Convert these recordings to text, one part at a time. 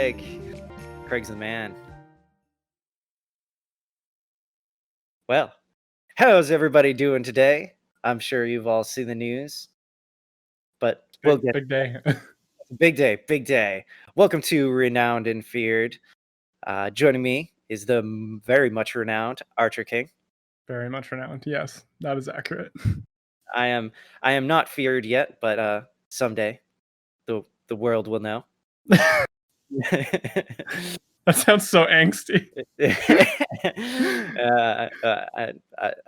Craig. Craig's the man. Well, how's everybody doing today? I'm sure you've all seen the news, but we'll get Big day. big day, big day. Welcome to Renowned and Feared. Joining me is the very much renowned Archer King. Very much renowned. Yes, that is accurate. I am not feared yet, but someday the world will know. That sounds so angsty.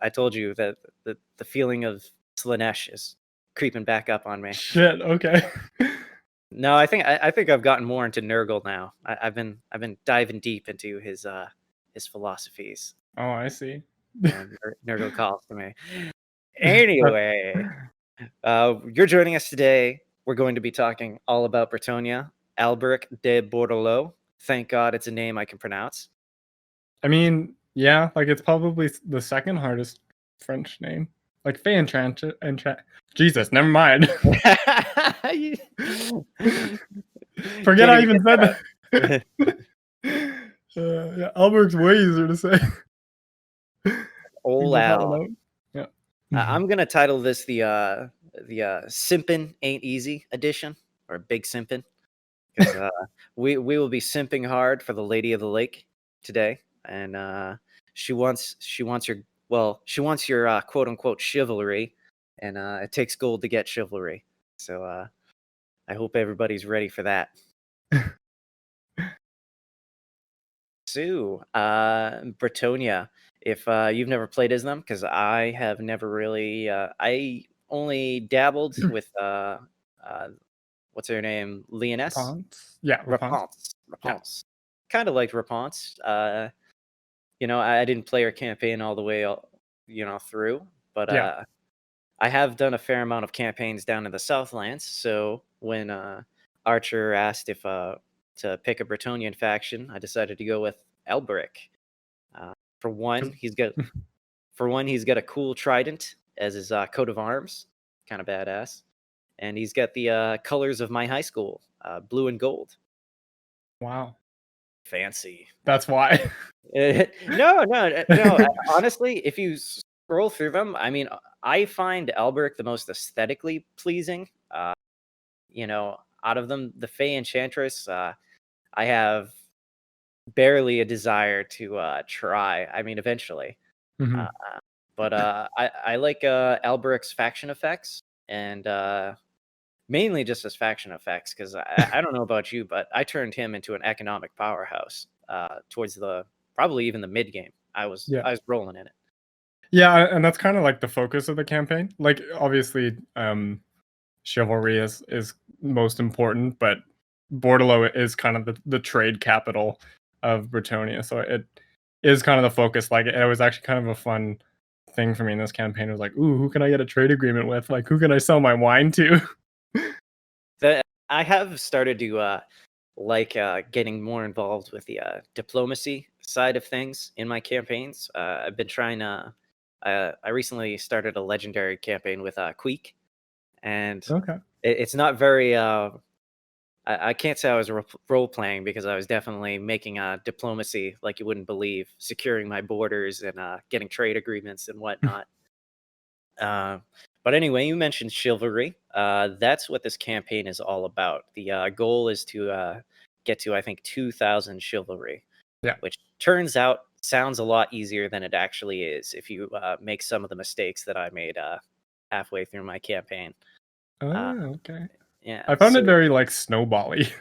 I told you that the feeling of Slanesh is creeping back up on me. Shit. Okay. No, I think I've gotten more into Nurgle now. I've been diving deep into his philosophies. Oh, I see. And Nurgle calls to me. Anyway, you're joining us today. We're going to be talking all about Bretonnia, Alberic de Bordeleaux. Thank God it's a name I can pronounce. I mean, yeah, like it's probably the second hardest French name. Like Fey enchant. Jesus, never mind. Forget I even said that. Yeah, Alberic's way easier to say. Oh wow. Yeah. I'm gonna title this the Simpin' Ain't Easy edition, or Big Simpin', because we will be simping hard for the Lady of the Lake today, and she wants your quote unquote chivalry, and it takes gold to get chivalry. So I hope everybody's ready for that. So Bretonnia. If you've never played as them, because I have never really, I only dabbled with what's her name, Leoness? Rapunzel? Yeah, Rapunzel. Kind of like Rapunzel. I didn't play her campaign all the way, through, but Yeah. I have done a fair amount of campaigns down in the Southlands. So when Archer asked if to pick a Bretonnian faction, I decided to go with Alberic. For one, he's got a cool trident as his coat of arms, kind of badass, and he's got the colors of my high school, blue and gold. Wow, fancy. That's why. No. Honestly, if you scroll through them, I mean, I find Alberic the most aesthetically pleasing. Out of them, the Fey Enchantress, I have barely a desire to try. I mean, eventually. Mhm. But I like Alberic's faction effects, and mainly just his faction effects, because I don't know about you, but I turned him into an economic powerhouse towards probably even the mid game. I was rolling in it. Yeah, and that's kind of like the focus of the campaign. Like, obviously, chivalry is most important, but Bordeleaux is kind of the trade capital of Bretonnia, so it is kind of the focus. Like, it was actually kind of a fun thing for me in this campaign. It was like, ooh, who can I get a trade agreement with? Like, who can I sell my wine to? I have started to getting more involved with the diplomacy side of things in my campaigns. I've been trying to. I recently started a legendary campaign with Queek, and Okay. it's not very. I can't say I was role playing, because I was definitely making diplomacy like you wouldn't believe, securing my borders and getting trade agreements and whatnot. But anyway, you mentioned chivalry. That's what this campaign is all about. The goal is to get to, I think, 2,000 chivalry. Yeah. Which turns out sounds a lot easier than it actually is if you make some of the mistakes that I made halfway through my campaign. Okay. Yeah, I found it very like snowbally.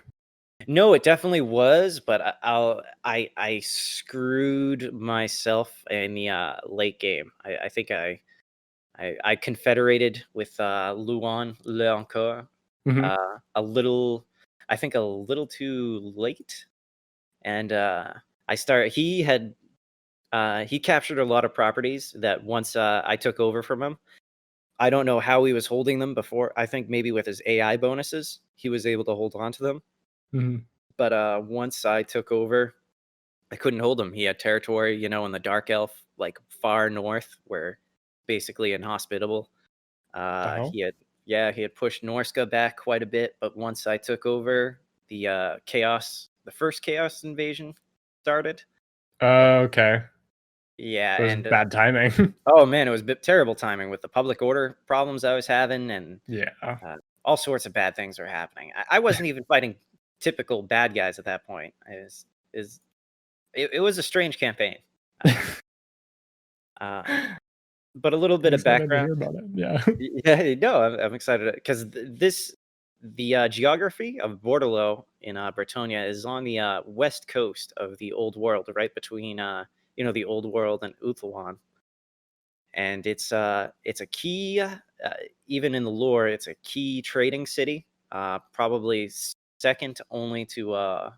No, it definitely was, but I screwed myself in the late game. I think I confederated with Luan Le Encore a little too late, and he captured a lot of properties that once I took over from him. I don't know how he was holding them before. I think maybe with his AI bonuses, he was able to hold on to them. Mhm. But once I took over, I couldn't hold him. He had territory, in the Dark Elf, like far north, where basically inhospitable. He had pushed Norska back quite a bit, but once I took over, the chaos the first Chaos invasion started. Okay. Yeah, It was and bad timing. oh man, it was terrible timing with the public order problems I was having, and Yeah. all sorts of bad things were happening. I wasn't even fighting typical bad guys at that point. It was a strange campaign. Uh, but a little I'm bit of excited to hear background. about it. Yeah. Yeah, no, I'm excited because the geography of Bordeleaux in Bretonia is on the west coast of the Old World, right between the Old World and Uthlan, and it's a key, even in the lore, it's a key trading city, probably second only to uh,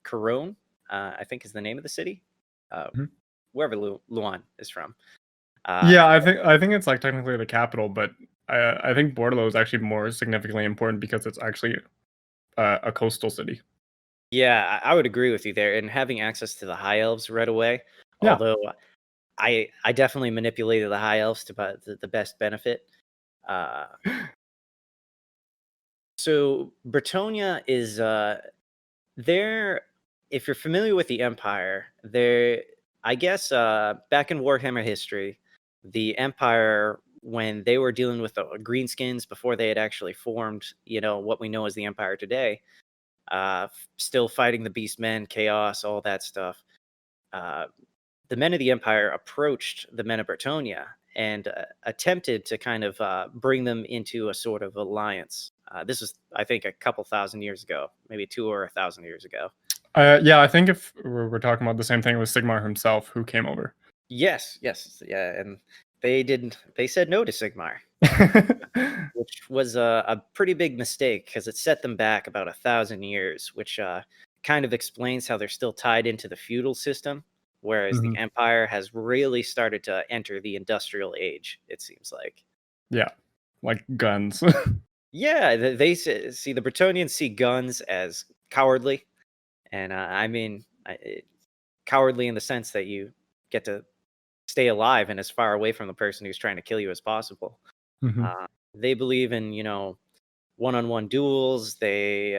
Corone, I think is the name of the city, uh, Mhm. wherever Luan is from. Uh, Yeah, I think it's like technically the capital, but I think Bordeaux is actually more significantly important because it's actually a coastal city. Yeah, I would agree with you there. And having access to the high elves right away, Yeah. although I definitely manipulated the high elves to the best benefit. Uh, so Bretonia is there. If you're familiar with the Empire, there, I guess, back in Warhammer history, the Empire, when they were dealing with the greenskins before they had actually formed, what we know as the Empire today, still fighting the Beastmen, chaos, all that stuff. Uh, the men of the Empire approached the men of Bretonia and attempted to kind of bring them into a sort of alliance. This was, I think, a couple thousand years ago, maybe 2 or 1,000 years ago. Yeah, I think if we're talking about the same thing with Sigmar himself, who came over. Yes, yes, yeah, and they didn't. They said no to Sigmar, which was a pretty big mistake because it set them back about 1,000 years, which kind of explains how they're still tied into the feudal system, whereas the Mhm. empire has really started to enter the industrial age, it seems like. Yeah, like guns. Yeah, they see the Bretonians see guns as cowardly, and I mean, cowardly in the sense that you get to stay alive and as far away from the person who's trying to kill you as possible. Mhm. They believe in one-on-one duels. They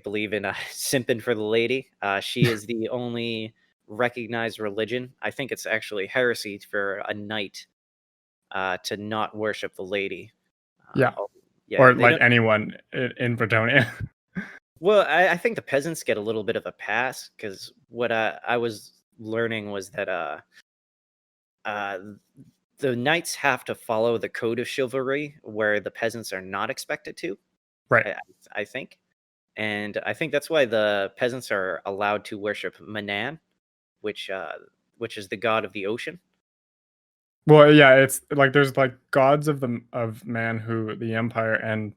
believe in simping for the lady. She is the only recognized religion. I think it's actually heresy for a knight to not worship the lady. Yeah, Yeah, or they like don't. anyone in Bretonia. Well, I think the peasants get a little bit of a pass because what I was learning was that uh, the knights have to follow the code of chivalry, where the peasants are not expected to. Right. I, I think, and I think that's why the peasants are allowed to worship Manaan, which uh, which is the god of the ocean. Well, yeah, it's like there's like gods of man who the Empire and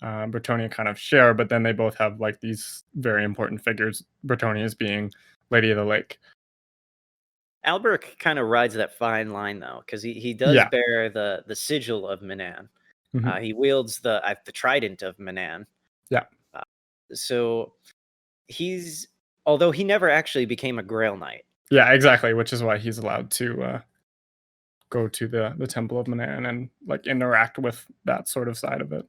Bretonia kind of share, but then they both have like these very important figures. Bretonia's being Lady of the Lake. Alberic kind of rides that fine line though, because he does Yeah. bear the sigil of Manaan. Mhm. He wields the trident of Manaan. Yeah. Uh, so he's although he never actually became a Grail Knight. Yeah, exactly, which is why he's allowed to go to the Temple of Manan and like interact with that sort of side of it.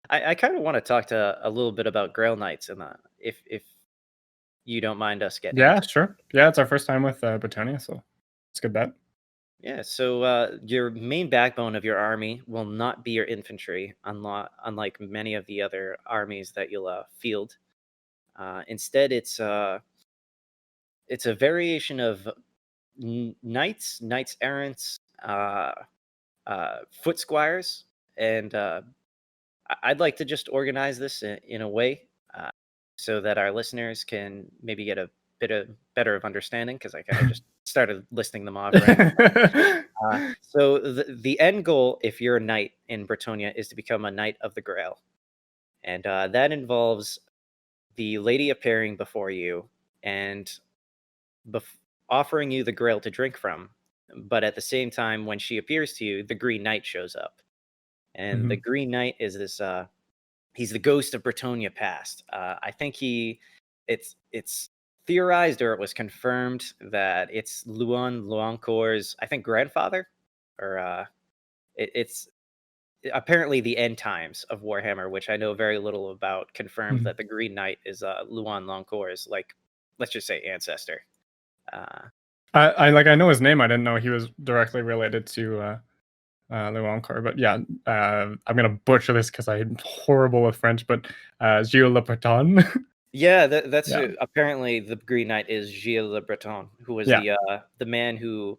I kind of want to talk to a little bit about Grail Knights and if you don't mind us getting Yeah, into. sure. Yeah, it's our first time with Bretonia, so it's a good bet. Yeah, so your main backbone of your army will not be your infantry, unlike many of the other armies that you'll field. Instead, it's a variation of knights, knights errants, foot squires, and I'd like to just organize this in a way so that our listeners can maybe get a bit of better of understanding because I kind of just started listing them off random. So the end goal, if you're a knight in Bretonia, is to become a knight of the Grail, and that involves the lady appearing before you and bef- offering you the Grail to drink from. But at the same time, when she appears to you, the Green Knight shows up, and the Mhm. Green Knight is this. He's the ghost of Bretonia past. I think it's theorized or it was confirmed that it's Luancour's, I think, grandfather, or it's apparently the end times of Warhammer, which I know very little about, confirmed Mhm. that the Green Knight is Luan Loncour's, like, let's just say ancestor. I know his name. I didn't know he was directly related to Lewancourt, but yeah, I'm gonna butcher this because I'm horrible with French, but Gilles Le Breton. Yeah, that's Yeah, apparently the Green Knight is Gilles Le Breton, who was yeah, the man who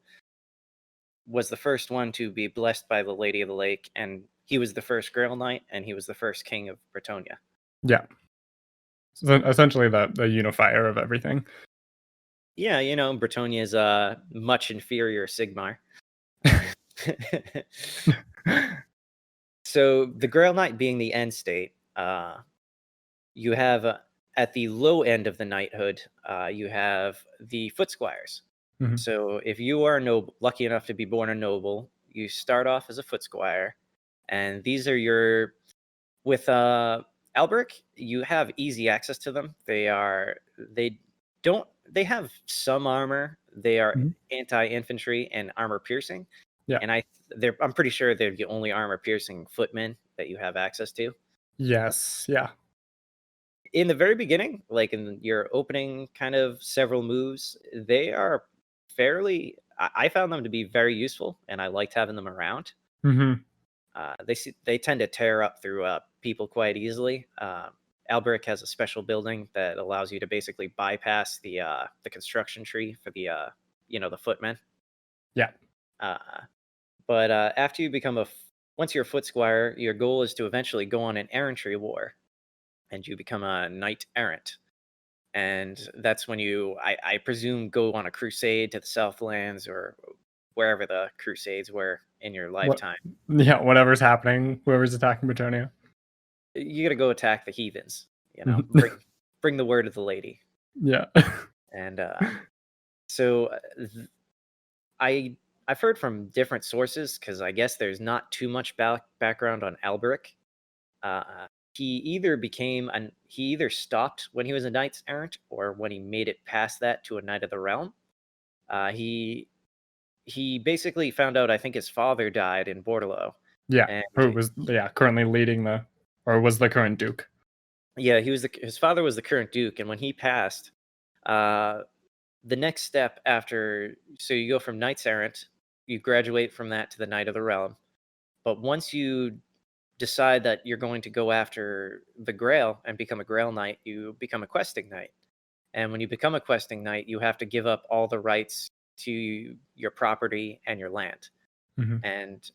was the first one to be blessed by the Lady of the Lake, and he was the first Grail Knight, and he was the first king of Bretonia. yeah. So essentially, the unifier of everything. Yeah, Bretonia is much inferior Sigmar. So the Grail Knight being the end state, you have at the low end of the knighthood, you have the foot squires. Mhm. So if you are lucky enough to be born a noble, you start off as a foot squire, and these are your with Alberic, you have easy access to them. They don't they have some armor. They are Mhm. anti-infantry and armor piercing, Yeah. and I'm pretty sure they're the only armor piercing footmen that you have access to. Yes. Yeah. In the very beginning, like in your opening kind of several moves, they are fairly. I found them to be very useful, and I liked having them around. Hmm. They tend to tear up through people quite easily. Alberic has a special building that allows you to basically bypass the construction tree for the footmen. Yeah. Uh, but after you once you're a foot squire, your goal is to eventually go on an errantry war, and you become a knight errant. And that's when I presume, go on a crusade to the Southlands or wherever the crusades were in your What? lifetime. Yeah. Whatever's happening, whoever's attacking Bretonia. You got to go attack the heathens. Mhm. Bring the word of the lady. Yeah. And so I I've heard from different sources, because I guess there's not too much background on Alberic. He either stopped when he was a knight errant, or when he made it past that to a knight of the realm. He basically found out, I think his father died in Bordeleaux, Yeah. and Who was currently leading or was the current duke? yeah, his father was the current duke, and when he passed, uh, the next step after, so you go from knights errant, you graduate from that to the knight of the realm. But once you decide that you're going to go after the Grail and become a Grail Knight, you become a questing knight. And when you become a questing knight, you have to give up all the rights to your property and your land. Hmm. And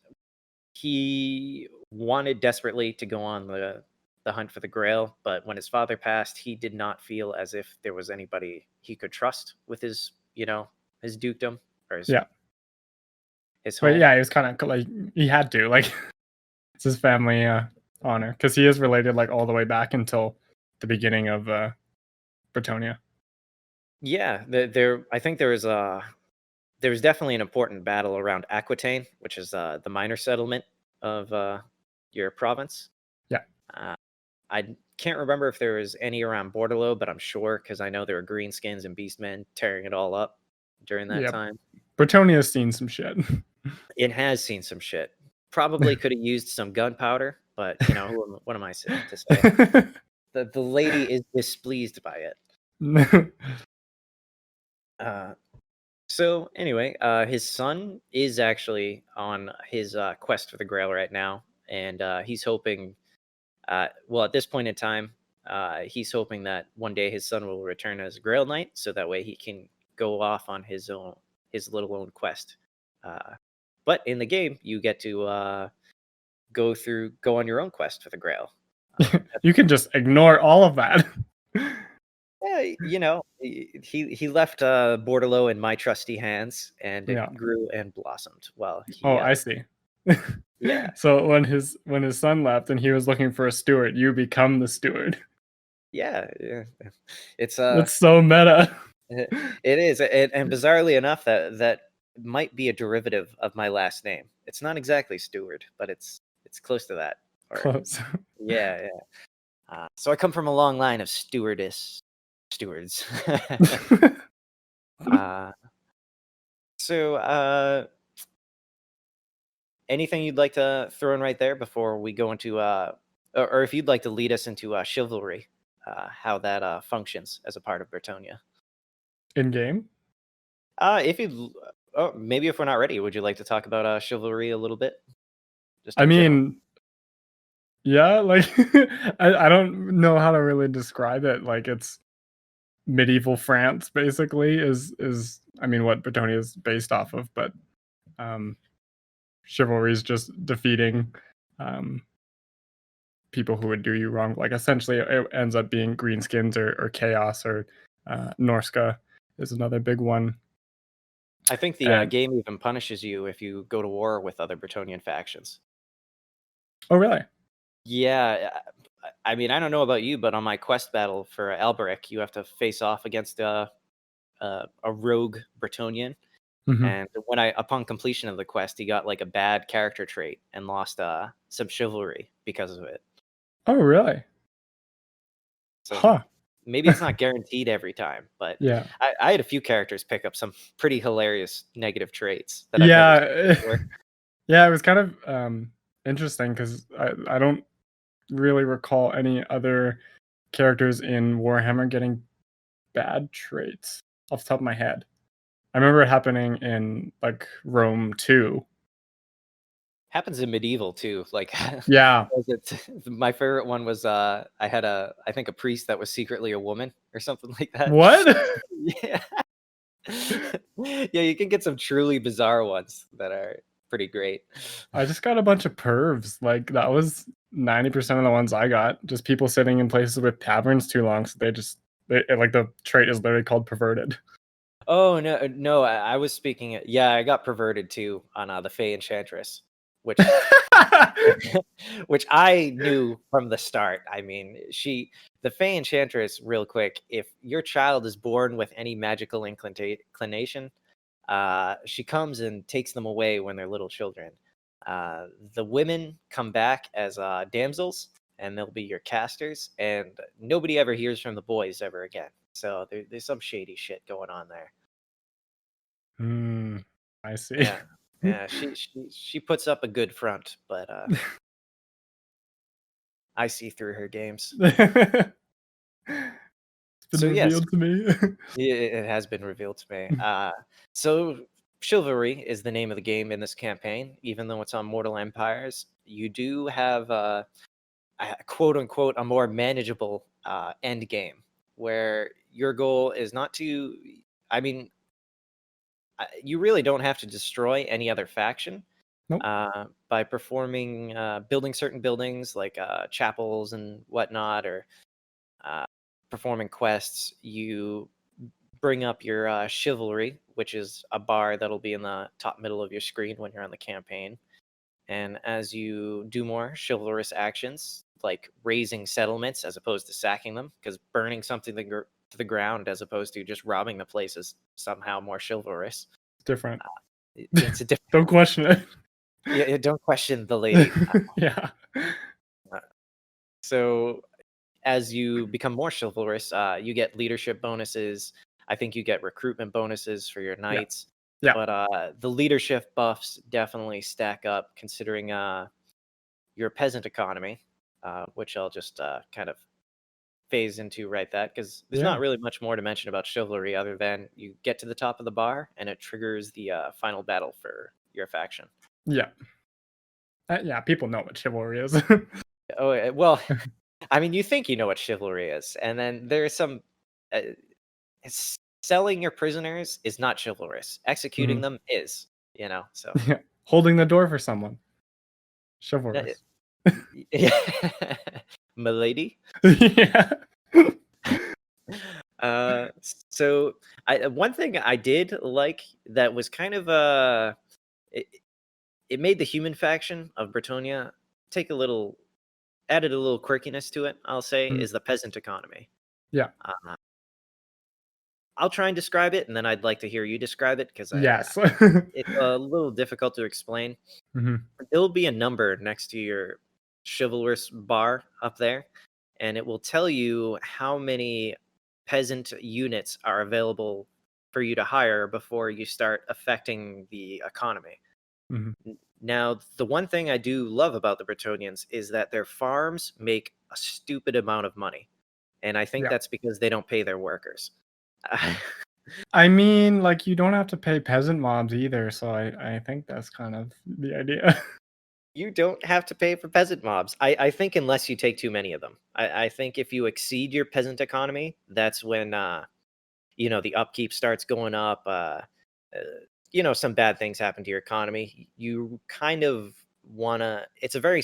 he wanted desperately to go on the hunt for the Grail, but when his father passed, he did not feel as if there was anybody he could trust with his dukedom, or Yeah. his But home. yeah, he was kind of like he had to like it's his family honor because he is related like all the way back until the beginning of Bretonia. Yeah, I think there was definitely an important battle around Aquitaine, which is the minor settlement of your province. Yeah. Uh, I can't remember if there was any around Bordeleaux, but I'm sure, because I know there were greenskins and beastmen tearing it all up during that Yeah. time. Bretonia's seen some shit. It has seen some shit. Probably could have used some gunpowder, but what am I to say? The lady is displeased by it. So anyway, his son is actually on his quest for the Grail right now, and he's hoping. Well, at this point in time, he's hoping that one day his son will return as a Grail Knight, so that way he can go off on his little own quest. But in the game, you get to go on your own quest for the Grail. You can just ignore all of that. Yeah, he left Bordeleaux in my trusty hands, and Yeah. it grew and blossomed. Well, Oh, I see. yeah, So when his son left and he was looking for a steward, you become the steward. yeah. It's That's so meta. it is, and bizarrely enough, that might be a derivative of my last name. It's not exactly Steward, but it's close to that. Or Close. yeah. So I come from a long line of stewards. uh, so anything you'd like to throw in right there before we go into or if you'd like to lead us into chivalry, how that functions as a part of Bretonia. In game? If you, oh, maybe if we're not ready, would you like to talk about chivalry a little bit? Just I in general. mean, yeah, like I don't know how to really describe it. Like it's medieval France basically is I mean what Bretonia is based off of, but um chivalry is just defeating um people who would do you wrong. Like essentially it ends up being greenskins or chaos or Norska is another big one. I think the And game even punishes you if you go to war with other Bretonian factions. oh really? Yeah, I mean, I don't know about you, but on my quest battle for Alberic, you have to face off against a rogue Bretonian. Hmm. And upon completion of the quest, he got like a bad character trait and lost some chivalry because of it. Oh really? So Huh. maybe it's not guaranteed every time, but Yeah. I had a few characters pick up some pretty hilarious negative traits that I've never seen Yeah. before. Yeah, it was kind of interesting because I don't really recall any other characters in Warhammer getting bad traits off the top of my head. I remember it happening in like Rome too. Happens in medieval too. Like, Yeah. was it my favorite one was I had I think a priest that was secretly a woman or something like that. What? Yeah. Yeah, you can get some truly bizarre ones that are pretty great. I just got a bunch of pervs. Like that was 90% of the ones I got. Just people sitting in places with taverns too long, so like the trait is literally called perverted. Oh no, no, I was speaking. Yeah, I got perverted too on the Fey Enchantress, which which I knew from the start. I mean, the Fey Enchantress, real quick. If your child is born with any magical inclination, she comes and takes them away when they're little children. The women come back as damsels, and they'll be your casters, and nobody ever hears from the boys ever again. So there's some shady shit going on there. Hmm. I see. Yeah, yeah. She puts up a good front, but I see through her games. It's been So yes, revealed to me. it has been revealed to me. So chivalry is the name of the game in this campaign. Even though it's on Mortal Empires, you do have quote unquote a more manageable end game where your goal is not to. I mean, you really don't have to destroy any other faction Nope. by performing building certain buildings like chapels and whatnot, or uh, performing quests. You bring up your chivalry, which is a bar that'll be in the top middle of your screen when you're on the campaign. And as you do more chivalrous actions, like raising settlements as opposed to sacking them, because burning something to the ground as opposed to just robbing the place is somehow more chivalrous. Different. It's a different. Don't question it. Yeah, don't question the lady. Yeah. So as you become more chivalrous, you get leadership bonuses. I think you get recruitment bonuses for your Yeah. knights. Yeah. But the leadership buffs definitely stack up considering your peasant economy, which I'll just kind of phase into right that because there's Yeah. not really much more to mention about chivalry other than you get to the top of the bar and it triggers the final battle for your faction. Yeah. Yeah, people know what chivalry is. Oh, well, I mean, you think you know what chivalry is, and then there's some. Uh, Selling your prisoners is not chivalrous. Executing Mhm. them is, so. Yeah. Holding the door for someone. Uh, Chivalrous. yeah. Milady. Yeah. Uh, so one thing I did like that was kind of it, it made the human faction of Bretonia take added a little quirkiness to it. I'll say Mm. is the peasant economy. Yeah. Uh, I'll try and describe it, and then I'd like to hear you describe it because Yes. it's a little difficult to explain. Mhm. There'll be a number next to your chivalrous bar up there, and it will tell you how many peasant units are available for you to hire before you start affecting the economy. Mhm. Now, the one thing I do love about the Bretonians is that their farms make a stupid amount of money. And I think Yeah. that's because they don't pay their workers. I mean, like, you don't have to pay peasant mobs either, so I think that's kind of the idea. You don't have to pay for peasant mobs. I think unless you take too many of them. I think if you exceed your peasant economy, that's when the upkeep starts going up. Some bad things happen to your economy. You kind of wanna. It's a very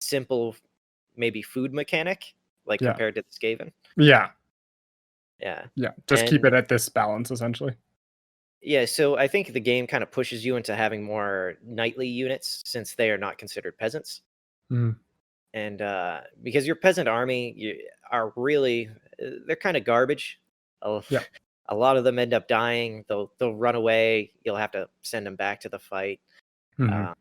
simple, maybe food mechanic, like Yeah. compared to the Skaven. Yeah. Yeah, Yeah. Just keep and it at this balance, essentially. yeah. So I think the game kind of pushes you into having more knightly units since they are not considered peasants. Mhm. And because your peasant army are really they're kind of garbage. A, Yeah. a lot of them end up dying. They'll run away. You'll have to send them back to the fight. Mhm. Uh,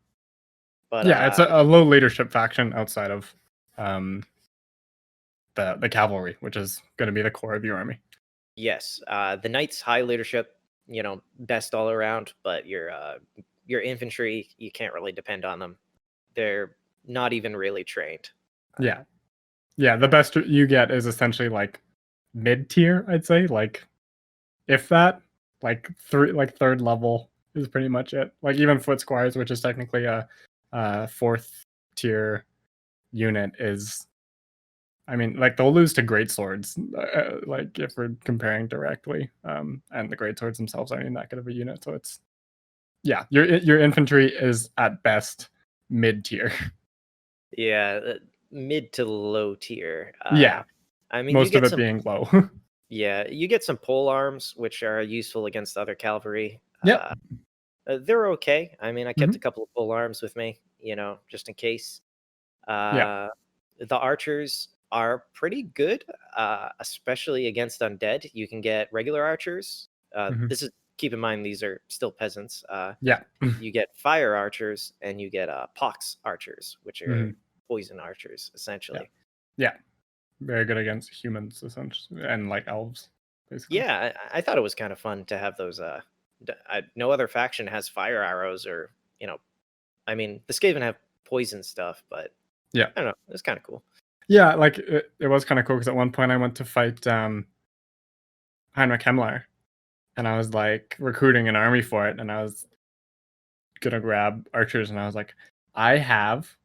but Yeah, it's a low leadership faction outside of, um, the cavalry, which is gonna be the core of your army. yes, the knights high leadership. Best all around. But your infantry, you can't really depend on them. They're not even really trained. Yeah. Yeah, the best you get is essentially, like, mid-tier, I'd say, like, if that, like, 3rd level is pretty much it. Like, even foot squires, which is technically a 4th tier unit is I mean, like, they'll lose to great swords, like, if we're comparing directly, and the great swords themselves aren't even that good of a unit, so it's yeah, your infantry is at best mid-tier. Yeah, mid to low tier. Yeah, I mean, you most of get it some. being low. Yeah, you get some pole arms, which are useful against other cavalry. Yep. They're okay. I mean, I kept a Mhm. couple of pole arms with me, just in case. Yeah. Uh, the archers are pretty good, especially against undead. You can get regular archers. Mhm. This is keep in mind these are still peasants. Yeah. You get fire archers and you get pox archers, which are Mhm. poison archers Yeah. essentially. Yeah. Very good against humans, essentially, and, like, elves, basically. Yeah, I thought it was kind of fun to have those. No other faction has fire arrows, or I mean, the Skaven have poison stuff, but Yeah. I don't know. It's kind of cool. Yeah, like, it was kinda cool because at one point I went to fight, Heinrich Himmler, and I was, like, recruiting an army for it, and I was gonna grab archers, and I was like, "I have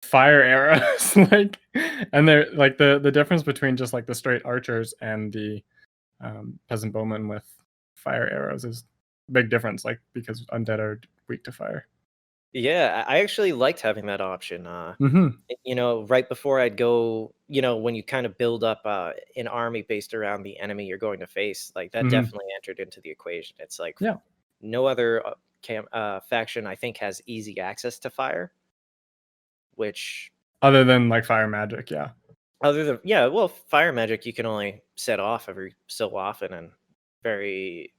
fire arrows," like, and they're like, the difference between just, like, the straight archers and the, peasant bowmen with fire arrows is a big difference, like, because undead are weak to fire. Yeah, I actually liked having that option. Mhm. Right before I'd go, when you kind of build up an army based around the enemy you're going to face, like that Mhm. definitely entered into the equation. It's like Yeah. no other faction I think has easy access to fire, which Other than, like, fire magic, yeah. other than yeah, well, fire magic you can only set off every so often and very,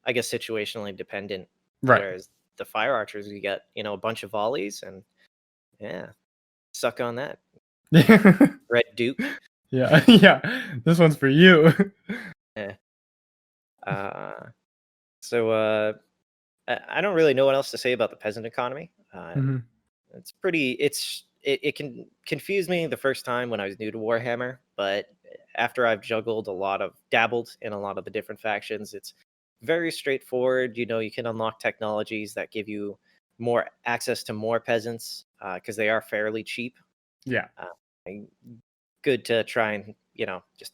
I guess situationally dependent. Right. Whereas the fire archers, you get a bunch of volleys and yeah, suck on that, Red Duke. Yeah, yeah. This one's for you. Yeah. Uh, so I don't really know what else to say about the peasant economy. Mhm. It's pretty. It can confuse me the first time when I was new to Warhammer, but after I've dabbled in a lot of the different factions, it's very straightforward. You can unlock technologies that give you more access to more peasants because they are fairly cheap. Yeah. Uh, and good to try and just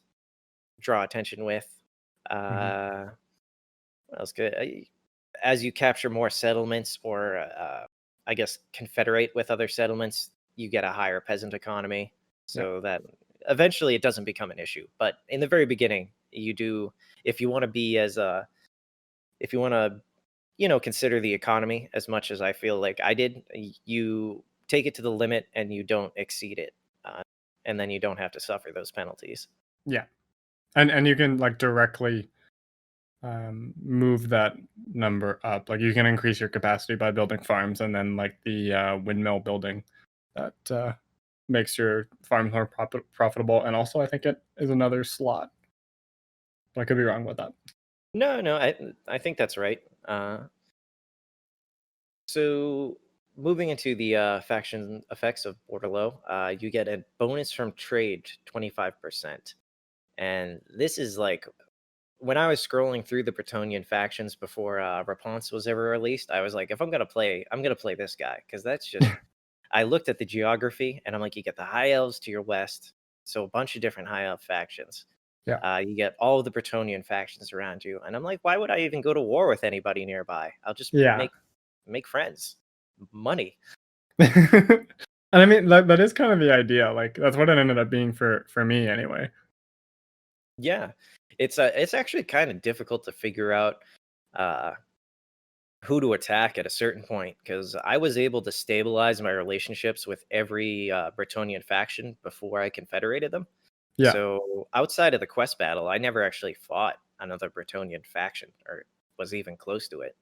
draw attention with. Mhm. Uh, what else good? As you capture more settlements or I guess confederate with other settlements, you get a higher peasant economy. Yeah. So that eventually it doesn't become an issue. But in the very beginning, you do if you want to be as a if you want to consider the economy as much as I feel like I did, you take it to the limit and you don't exceed it, and then you don't have to suffer those penalties. Yeah. And you can, like, directly, move that number up. Like, you can increase your capacity by building farms and then, like, the, windmill building that, makes your farms more profitable, and also I think it is another slot, but I could be wrong with that. No, I think that's right. So moving into the faction effects of Bordeleaux, you get a bonus from trade 25%. And this is like when I was scrolling through the Bretonian factions before Reponse was ever released, I was like, if I'm gonna play, I'm gonna play this guy because that's just. I looked at the geography and I'm like, you get the High Elves to your west, so a bunch of different High Elf factions. Yeah. You get all of the Bretonian factions around you, and I'm like, why would I even go to war with anybody nearby? I'll just Yeah. make friends, money. And I mean that is kind of the idea. Like that's what it ended up being for me anyway. Yeah, it's actually kind of difficult to figure out uh, who to attack at a certain point because I was able to stabilize my relationships with every Bretonian faction before I confederated them. Yeah. So outside of the quest battle, I never actually fought another Bretonian faction or was even close to it.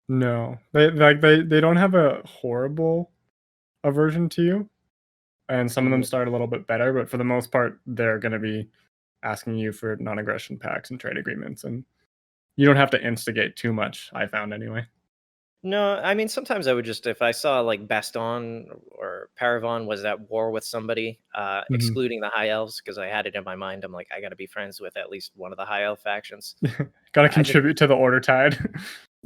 No. They don't have a horrible aversion to you. And some of them Mhm. start a little bit better, but for the most part, they're gonna be asking you for non-aggression pacts and trade agreements, and you don't have to instigate too much, I found anyway. No, I mean sometimes I would just if I saw like Baston or Paravon was at war with somebody, Mhm. excluding the High Elves because I had it in my mind. I'm like, I got to be friends with at least one of the High Elf factions. Gotta I just contribute to the order tide.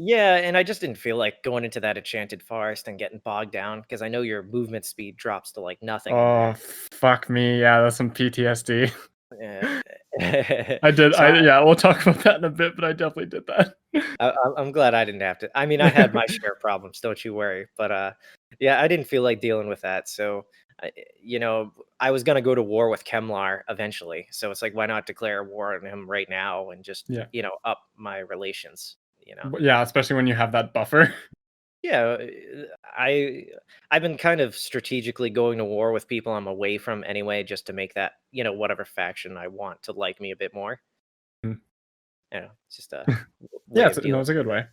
Yeah, and I just didn't feel like going into that enchanted forest and getting bogged down because I know your movement speed drops to like nothing in Oh, there. fuck me, yeah, that's some PTSD. Yeah. I did So yeah, we'll talk about that in a bit, but I definitely did that. I'm glad I didn't have to. I mean, I had my share of problems, don't you worry. But yeah, I didn't feel like dealing with that. So, you know, I was gonna go to war with Kemlar eventually. So it's like, why not declare war on him right now and just Yeah. up my relations. You know. Yeah, especially when you have that buffer. Yeah, I I've been kind of strategically going to war with people I'm away from anyway, just to make that whatever faction I want to like me a bit more. Mm. It's just a Yeah, way of no, dealing it's a good with it. way.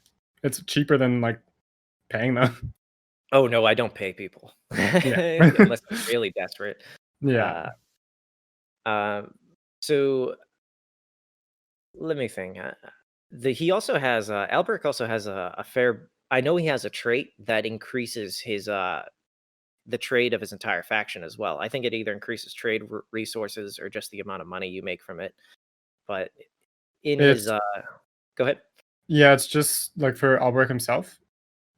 It's cheaper than, like, paying them. Oh no, I don't pay people Yeah. unless I'm really desperate. Yeah. Uh, um, so let me think. He also has Alberic also has a fair. I know he has a trait that increases his the trade of his entire faction as well. I think it either increases trade resources or just the amount of money you make from it. But in his It's go ahead. yeah, it's just, like, for Albrecht himself,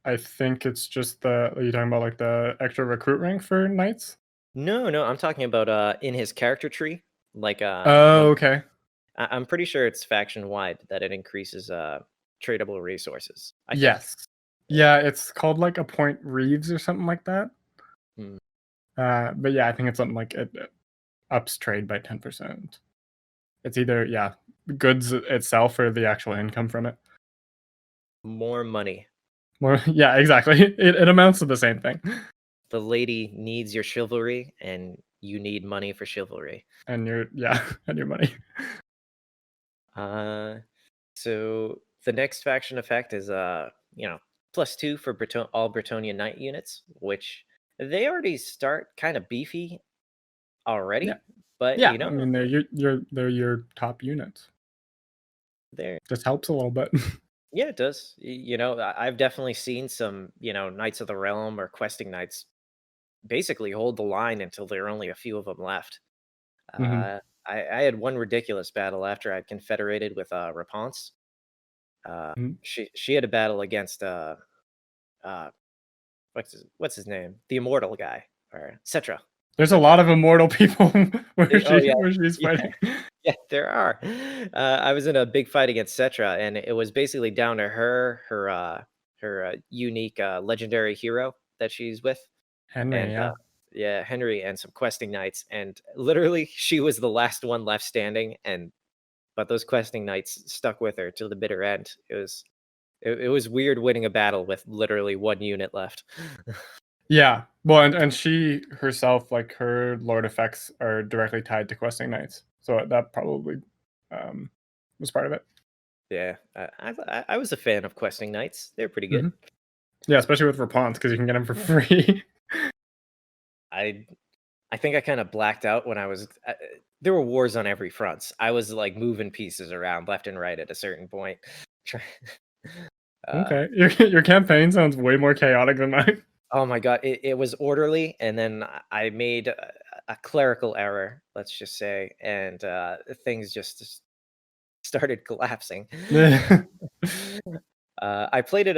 I think it's just are you talking about, like, the extra recruit rank for knights? No, no, I'm talking about in his character tree. Like when Oh, okay. I'm pretty sure it's faction wide that it increases tradable resources. I think. Yes. Yeah. Yeah, it's called, like, a point Reeves or something like that. Hmm. But yeah, I think it's something like it ups trade by 10%. It's either, yeah, goods itself or the actual income from it. More money. More yeah, exactly. It amounts to the same thing. The lady needs your chivalry, and you need money for chivalry. And yeah, and your money. Uh, so the next faction effect is +2 for all Bretonian knight units, which they already start kind of beefy Yeah. already, but Yeah, I mean, they're your top units. they're Just helps a little bit. yeah, it does. I've definitely seen some Knights of the Realm or questing knights basically hold the line until there are only a few of them left. Mhm. I had one ridiculous battle after I'd confederated with Raponce. Mhm. She had a battle against uh what's his name? The immortal guy or Settra. There's a Settra. lot of immortal people Oh yeah. where she's Yeah. fighting. Yeah, there are. I was in a big fight against Settra, and it was basically down to her unique legendary hero that she's with, Henry, and yeah. yeah, Henry and some questing knights, and literally she was the last one left standing, and but those questing knights stuck with her till the bitter end. It was weird winning a battle with literally one unit left. Yeah. Well, and she herself, like, her lord effects are directly tied to questing knights, so that probably, um, was part of it. Yeah, I was a fan of questing knights. They're pretty good. Mhm. Yeah, especially with Rapons because you can get them for free. I I think I kind of blacked out when I was. There were wars on every front. I was like moving pieces around left and right at a certain point. Try- Okay, your campaign sounds way more chaotic than mine. Oh my god, it was orderly, and then I made a clerical error, let's just say, and things just started collapsing. I played it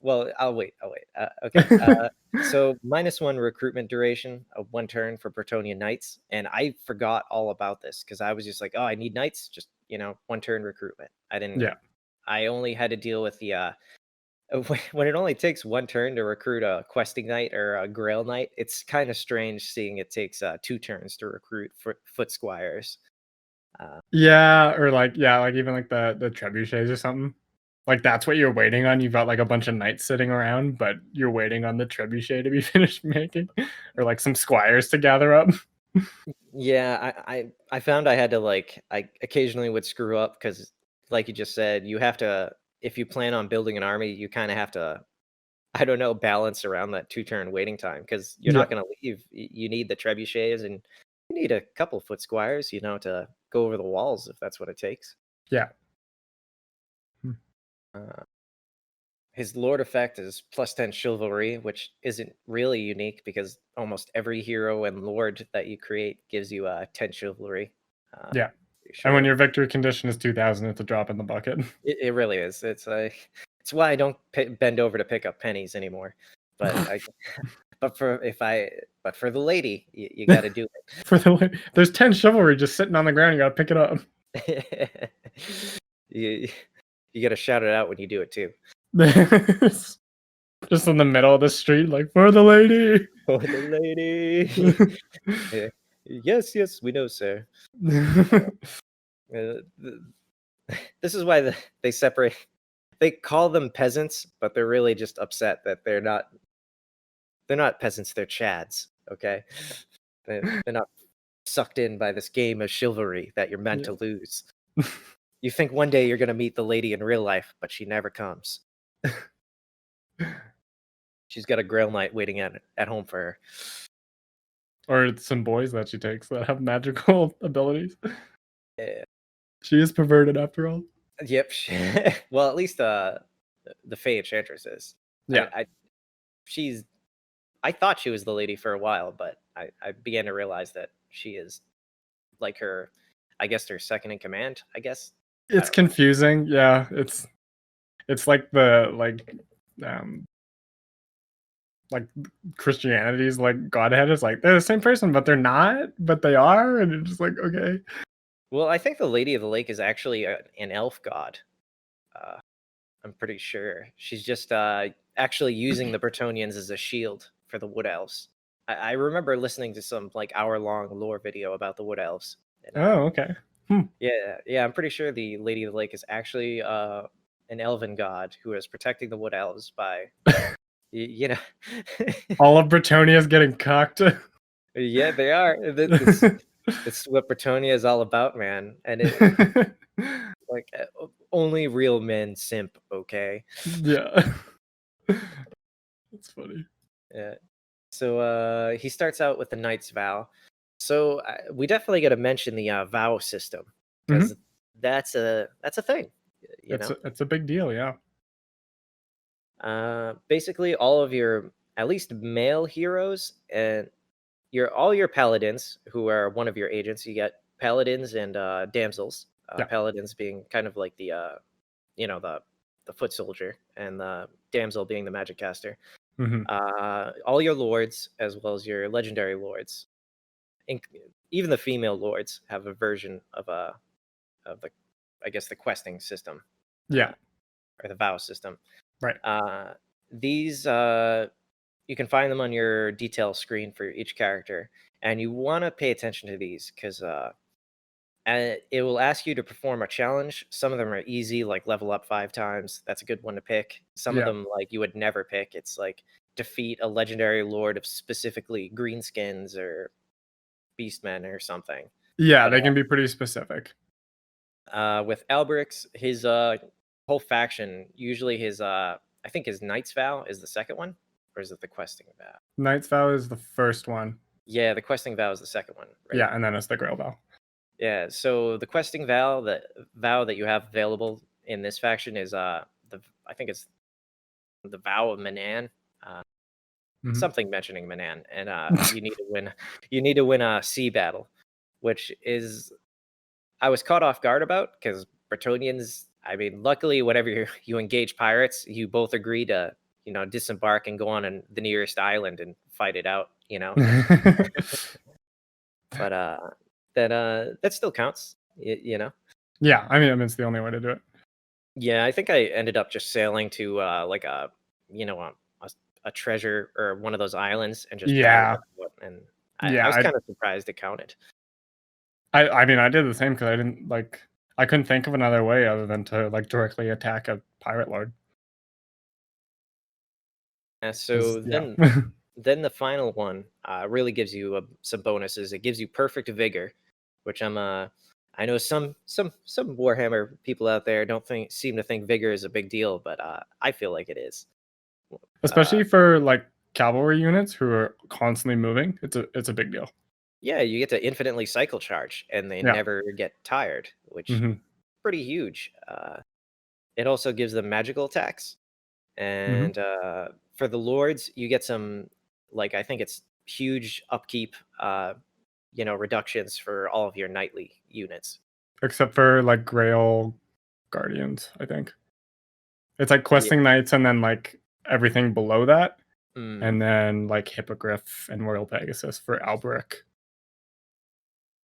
well, I'll wait. Okay. So -1 recruitment duration of 1 turn for Bretonnian knights, and I forgot all about this because I was just like, oh, I need knights, just 1 turn recruitment. Yeah. I only had to deal with the when it only takes 1 turn to recruit a questing knight or a Grail Knight. It's kind of strange seeing it takes 2 turns to recruit foot squires. Yeah, or like even like the trebuchets or something. Like that's what you're waiting on. You've got like a bunch of knights sitting around, but you're waiting on the trebuchet to be finished making, or like some squires to gather up. Yeah, I found I had to I occasionally would screw up because, like you just said, you have to, if you plan on building an army, you kind of have to, I don't know, balance around that 2 turn waiting time because you're Yeah, not going to leave. You need the trebuchets and you need a couple foot squires, to go over the walls if that's what it takes. yeah. Hmm. Uh, his lord effect is +10 chivalry, which isn't really unique because almost every hero and lord that you create gives you 10 chivalry. Yeah. Pretty And when sure your victory condition is 2000, it's a drop in the bucket. it really is. It's why I don't bend over to pick up pennies anymore. But but for the lady, you got to do There's 10 chivalry just sitting on the ground. You gotta pick it up. it. you you got to shout it out when you do it too. Just in the middle of the street, like for the lady. For the lady. Yeah. Yes, we know, sir. Uh, this is why they separate. They call them peasants, but they're really just upset that they're not peasants, they're chads. Okay, they're not sucked in by this game of chivalry that you're meant to lose. You think one day you're gonna meet the lady in real life, but she never comes. She's got a Grail Knight waiting at home for her. Or it's some boys that she takes that have magical abilities. Yeah. She is perverted after all. Yep. Well, at least the Fey Enchantress is. Yeah. She's. I thought she was the lady for a while, but I began to realize that she is like her. I guess her second in command. I guess. It's confusing. Yeah, it's like um like Christianity's like Godhead is like they're the same person, but they're not, but they are, and it's just like okay. Well, I think the Lady of the Lake is actually an elf god. Uh, I'm pretty sure she's just actually using the Bretonnians as a shield for the Wood Elves. I remember listening to some hour-long lore video about the Wood Elves. And, Oh, okay. yeah, I'm pretty sure the Lady of the Lake is actually an elven god who is protecting the Wood Elves by, you know. All of Bretonia is getting cocked. Yeah, they are. It's what Bretonnia is all about, man. And only real men simp, okay? Yeah. That's funny. Yeah. So he starts out with the Knight's Vow. So we definitely got to mention the vow system because that's a thing. It's a big deal, yeah. Basically, all of your at least male heroes and all your paladins who are one of your agents. You get paladins and damsels. Yeah. Paladins being kind of like the the foot soldier, and the damsel being the magic caster. All your lords, as well as your legendary lords, even the female lords, have a version of the I guess the questing system. Yeah. Or the vow system. Right. These you can find them on your detail screen for each character, and you want to pay attention to these because it will ask you to perform a challenge. Some of them are easy, like level up 5 times. That's a good one to pick. Some of them you would never pick. It's like defeat a legendary lord of specifically greenskins or beastmen or something. Yeah, they can be pretty specific. With Alberic's, his whole faction, usually his I think his Knight's Vow is the second one, or is it the Questing Vow? Knight's Vow is the first one. Yeah, the Questing Vow is the second one, right? Yeah, and then it's the Grail Vow. Yeah, so the Questing Vow, the vow that you have available in this faction is the I think it's the Vow of Manan, something mentioning Manaan, and you need to win. You need to win a sea battle, which is I was caught off guard about because Bretonians. I mean, luckily, whenever you engage pirates, you both agree to disembark and go on the nearest island and fight it out. But that still counts. Yeah, I mean it's the only way to do it. Yeah, I think I ended up just sailing to like a treasure or one of those islands and just battled Yeah. it out, and I Yeah, was kind of surprised it counted. I mean I did the same because I couldn't think of another way other than to like directly attack a pirate lord. So Yeah. then the final one really gives you some bonuses. It gives you perfect vigor, which I know some Warhammer people out there don't seem to think vigor is a big deal, but I feel like it is. Especially for like cavalry units who are constantly moving, it's a big deal. Yeah, you get to infinitely cycle charge, and they Yeah. never get tired, which Mhm. pretty huge. It also gives them magical attacks, Mhm. and for the lords, you get some like I think it's huge upkeep, reductions for all of your knightly units. Except for like Grail Guardians, I think. It's like Yeah, questing knights and then like everything below that, mm, and then like Hippogriff and Royal Pegasus for Alberic.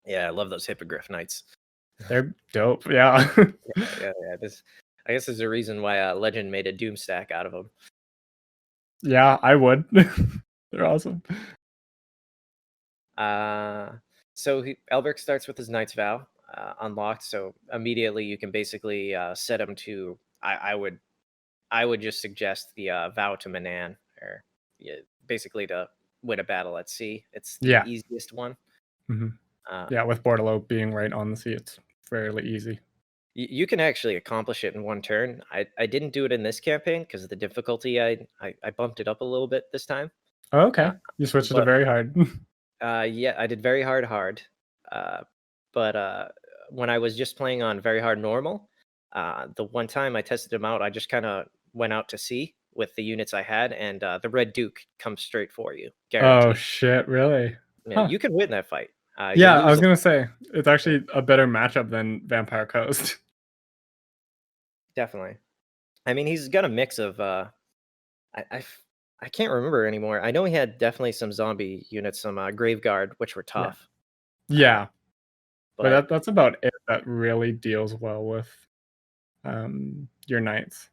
yeah, I love those hippogriff knights. They're dope. Yeah. Yeah. I guess there's a reason why Legend made a Doom stack out of them. Yeah, I would. They're awesome. So Alberic starts with his Knight's Vow unlocked, so immediately you can basically set him to. I would just suggest the Vow to Manan, or yeah, basically to win a battle at sea. It's the Yeah. easiest one. Mhm. Uh, Yeah, with Bordeleaux being right on the sea, it's fairly easy. you can actually accomplish it in one turn. I didn't do it in this campaign because of the difficulty. I bumped it up a little bit this time. Oh, Uh, okay. You switched it to but very hard. yeah, I did very hard. But when I was just playing on very hard normal, the one time I tested him out, I just kind of went out to sea with the units I had, and the Red Duke comes straight for you, Oh, guaranteed. shit, really? Yeah, Huh. you can win that fight. You'll Yeah, I lose was a gonna say, it's yeah, actually a better matchup than Vampire Coast. definitely. I mean, he's got a mix of I, I f- I can't remember anymore. I know he had definitely some zombie units, some Graveguard, which were Yeah. tough. Uh, Yeah, but but that's about it that really deals well with, your knights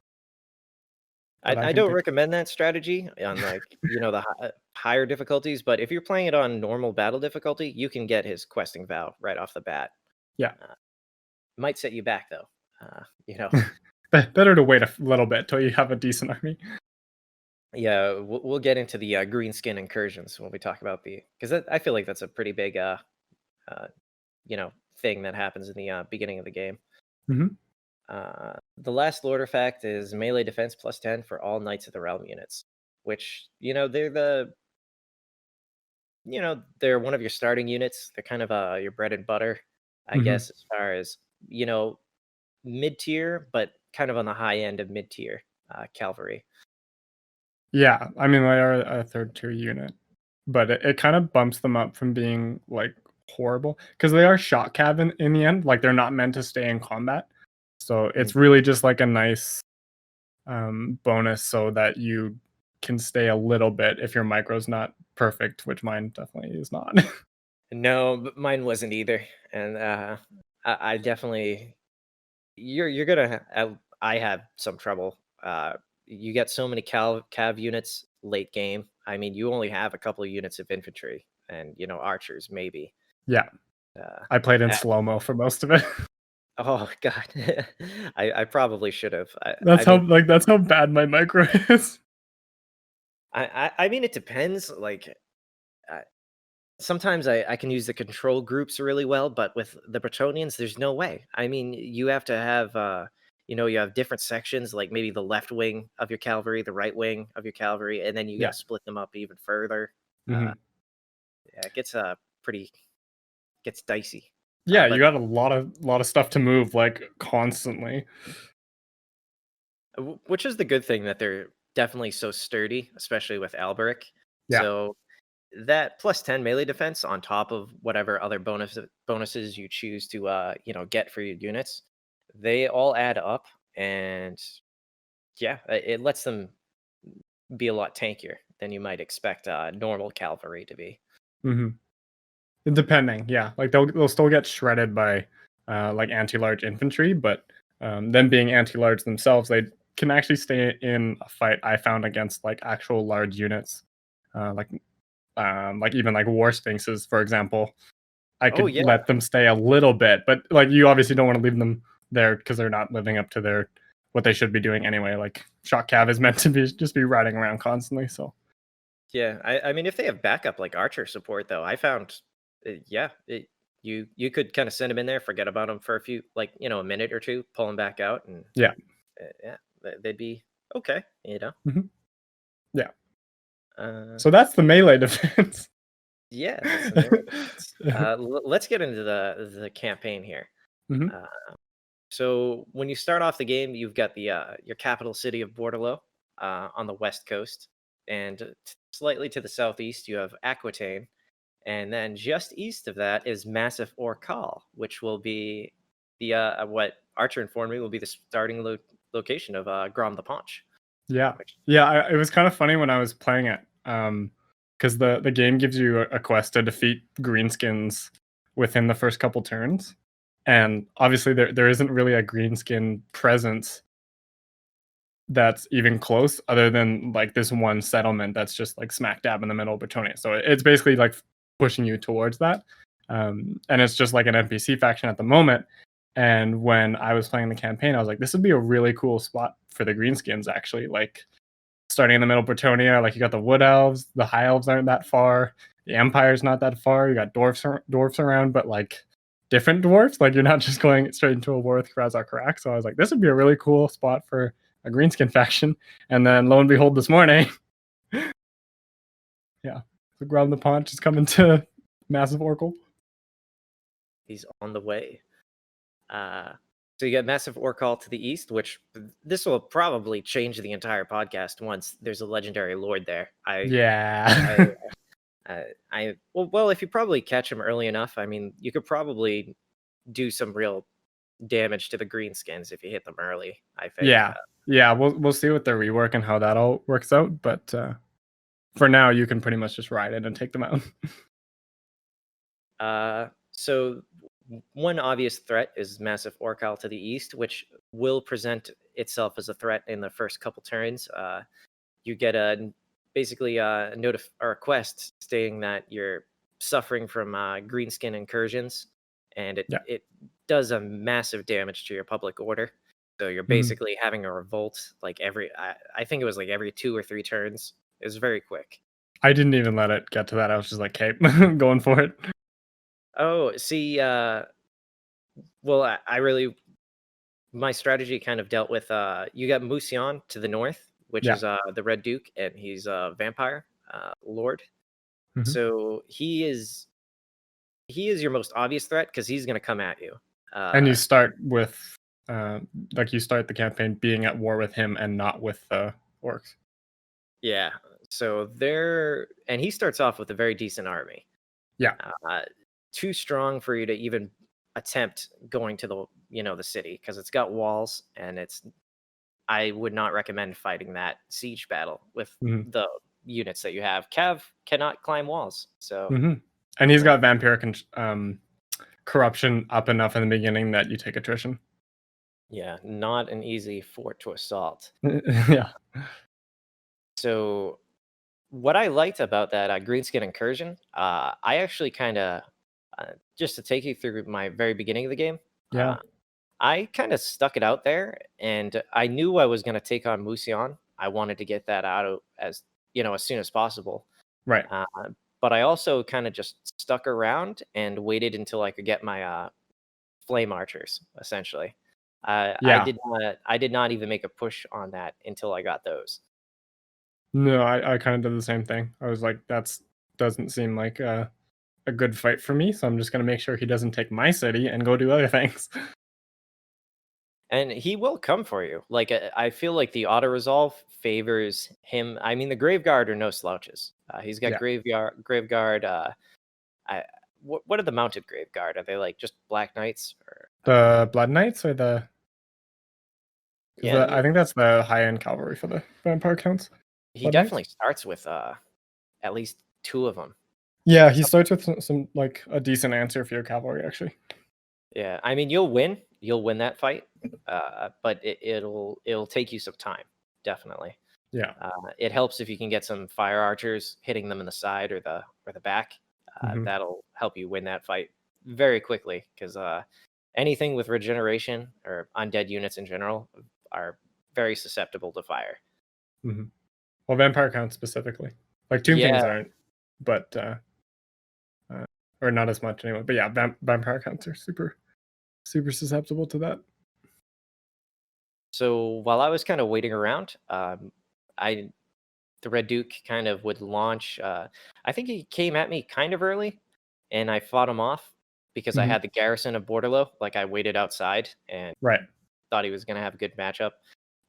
that I I can don't think. recommend that strategy on like the higher difficulties, but if you're playing it on normal battle difficulty, you can get his questing vow right off the bat. Yeah. Uh, might set you back though. Uh, you know, Better to wait a little bit till you have a decent army. yeah, we'll get into the green skin incursions when we talk about because I feel like that's a pretty big uh thing that happens in the beginning of the game. Mhm. The last lord artifact is melee defense +10 for all Knights of the Realm units, which they're one of your starting units. They're kind of your bread and butter, I Mhm. guess, as far as mid tier, but kind of on the high end of mid tier cavalry. Yeah, I mean, they are a 3rd tier unit, but it kind of bumps them up from being, like, horrible because they are shot cav in the end, like, they're not meant to stay in combat, so Mm. it's really just, like, a nice, bonus so that you can stay a little bit if your micro's not perfect, which mine definitely is not. No, but mine wasn't either, and I definitely you're gonna. I had some trouble. You get so many cav units late game. I mean, you only have a couple of units of infantry and archers maybe. Yeah, Uh, I played in uh, slow-mo for most of it. oh God, I probably should have. That's how that's how bad my micro is. I mean, it depends. Like uh, sometimes I can use the control groups really well, but with the Bretonians, there's no way. I mean, you have to have you have different sections, like maybe the left wing of your cavalry, the right wing of your cavalry, and then you got Yeah. to split them up even further. Uh, Mhm. yeah, it gets pretty gets dicey. Yeah, you But got a lot of stuff to move, like, constantly. Which is the good thing that they're definitely so sturdy, especially with Alberic. Yeah. So that plus 10 melee defense on top of whatever other bonuses you choose to get for your units, they all add up, and yeah, it lets them be a lot tankier than you might expect normal cavalry to be. Hmm. Depending, yeah, like they'll still get shredded by like anti-large infantry, but them being anti-large themselves, they can actually stay in a fight. I found against like actual large units, like even like war sphinxes, for example. I Oh could yeah, let them stay a little bit, but like you obviously don't want to leave them there because they're not living up to their what they should be doing anyway. Like shock cav is meant to be just be riding around constantly. So yeah. I mean, if they have backup like archer support, though, I found, yeah, you could kind of send them in there, forget about them for a few, like a minute or two, pull them back out, and yeah, yeah, they'd be okay. hmm, yeah. Uh, So that's the melee defense. yeah, that's the melee defense. Let's get into the campaign here. Hmm. Uh, so when you start off the game, you've got the your capital city of Bordeleaux on the west coast, and slightly to the southeast, you have Aquitaine, and then just east of that is Massif Orcal, which will be the what Archer informed me will be the starting location of Grom the Paunch. Yeah, Which, yeah. It was kind of funny when I was playing it, because the game gives you a quest to defeat greenskins within the first couple turns, and obviously there isn't really a greenskin presence that's even close, other than like this one settlement that's just like smack dab in the middle of Betonia. So it's basically like pushing you towards that, and it's just like an NPC faction at the moment. And when I was playing the campaign, I was like, this would be a really cool spot for the greenskins, actually. Like starting in the middle of Bretonia, like you got the wood elves, the high elves aren't that far, the empire's not that far, you got dwarfs around, but like different dwarfs, like you're not just going straight into a war with Krazar Karak. So I was like, this would be a really cool spot for a greenskin faction. And then lo and behold, this morning, yeah, the Ground the Paunch is coming to Massive Oracle. he's on the way. So you got Massive Orcal to the east, which this will probably change the entire podcast once there's a legendary lord there. Yeah. Well, if you probably catch him early enough, I mean, you could probably do some real damage to the greenskins if you hit them early. I think. Yeah. Yeah, we'll see what their rework and how that all works out, but for now you can pretty much just ride it and take them out. So one obvious threat is Massive Orcal to the east, which will present itself as a threat in the first couple turns. You get basically a or a quest stating that you're suffering from greenskin incursions, and Yeah. it does a massive damage to your public order. So you're Mhm. basically having a revolt like I think it was like every 2 or 3 turns. It was very quick. I didn't even let it get to that. I was just like, "Okay, going for it." Oh, see, well, I really my strategy kind of dealt with you got Musion to the north, which Yeah. is the Red Duke, and he's a vampire lord. Mhm. So he is your most obvious threat because he's going to come at you. And you Uh, start with, uh, like, you start the campaign being at war with him and not with the orcs. yeah. So and he starts off with a very decent army. Yeah. Uh, too strong for you to even attempt going to the city because it's got walls, and I would not recommend fighting that siege battle with Mhm. the units that you have. Cav cannot climb walls, so Mhm. And he's yeah, got vampiric corruption up enough in the beginning that you take attrition. yeah, not an easy fort to assault. Yeah. So what I liked about that greenskin incursion, I actually kind of just to take you through my very beginning of the game. Yeah. I kind of stuck it out there, and I knew I was going to take on Musion. I wanted to get that out as soon as possible. Right. Uh, but I also kind of just stuck around and waited until I could get my flame archers. Essentially, Yeah. I did not even make a push on that until I got those. No, I kinda did the same thing. I was like, "That's doesn't seem like a good fight for me, so I'm just gonna make sure he doesn't take my city and go do other things." And he will come for you. Like I feel like the auto resolve favors him. I mean, the Graveguard are no slouches. He's got Yeah. Graveguard. I what are the mounted Graveguard? Are they like just Black Knights or? The Blood Knights or the? Yeah, I think that's the high-end cavalry for the vampire counts. he Blood Knights? definitely starts with at least two of them. Yeah, he starts with some like a decent answer for your cavalry, actually. Yeah, I mean you'll win. You'll win that fight, but it'll take you some time, definitely. Yeah. It helps if you can get some fire archers hitting them in the side or the back. That'll help you win that fight very quickly because anything with regeneration or undead units in general are very susceptible to fire. Well, vampire counts specifically, like Tomb Kings aren't, but or not as much anyway. But yeah, vampire counts are super susceptible to that. So while I was kind of waiting around, the Red Duke kind of would launch. I think he came at me kind of early, and I fought him off because I had the garrison of Bordeleaux. Like I waited outside and Right. thought he was going to have a good matchup,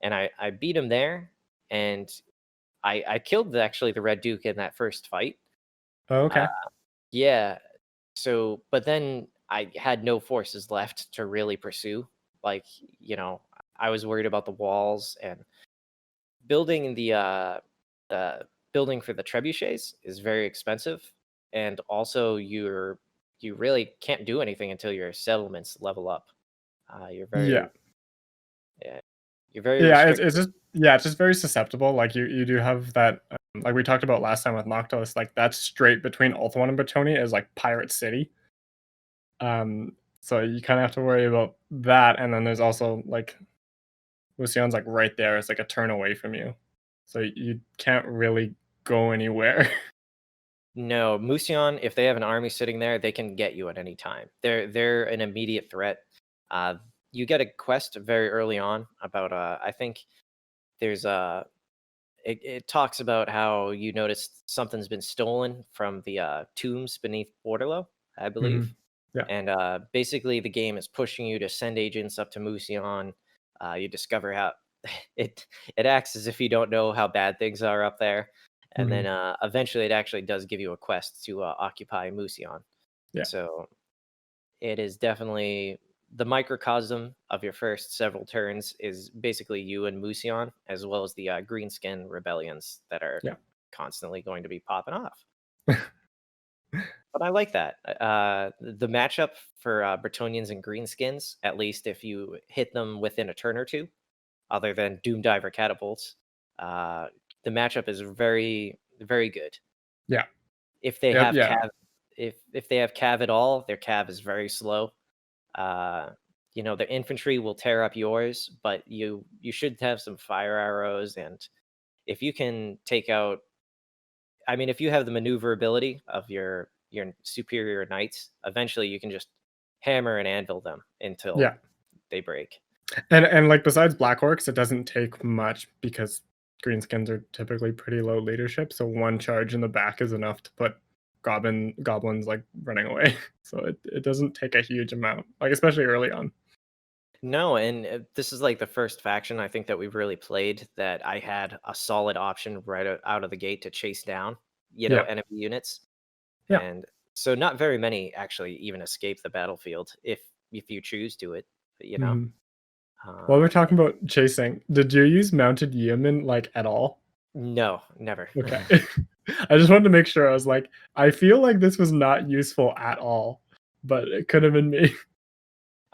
and I beat him there, and I killed actually the Red Duke in that first fight. Oh, okay. Yeah. So, but then I had no forces left to really pursue. Like, I was worried about the walls and building the building for the trebuchets is very expensive, and also you really can't do anything until your settlements level up. You're very Yeah. you're very Yeah, restricted. it's just very susceptible. Like you do have that, like we talked about last time with Noctis. Like that's straight between Ulthuan and Bretonnia is like Pirate City. So you kind of have to worry about that, and then there's also like Lucian's like right there. It's like a turn away from you, so you can't really go anywhere. No, Musion, if they have an army sitting there, they can get you at any time. They're an immediate threat. You get a quest very early on about I think there's it talks about how you noticed something's been stolen from the tombs beneath Bordeleaux, I believe. Yeah. And basically the game is pushing you to send agents up to Musion. You discover how it acts as if you don't know how bad things are up there. And then eventually it actually does give you a quest to occupy Musion. Yeah. So it is definitely the microcosm of your first several turns is basically you and Musion, as well as the greenskin rebellions that are constantly going to be popping off. But I like that. The matchup for Bretonians and greenskins, at least if you hit them within a turn or two, other than Doom Diver catapults, the matchup is very, very good. Yeah. If they have cav, if they have cav at all, their cav is very slow. Their infantry will tear up yours, but you should have some fire arrows, and if you can take out, I mean, if you have the maneuverability of your superior knights, eventually you can just hammer and anvil them until they break. And like besides Black Orcs, it doesn't take much because greenskins are typically pretty low leadership. So one charge in the back is enough to put goblins like running away. So it doesn't take a huge amount, like especially early on. No, and this is like the first faction I think that we've really played that I had a solid option right out of the gate to chase down, enemy units. Yeah. And so not very many actually even escape the battlefield if you choose to it, While we're talking about chasing, did you use mounted yeomen like at all? No, never. Okay. I just wanted to make sure. I was like, I feel like this was not useful at all, but it could have been me.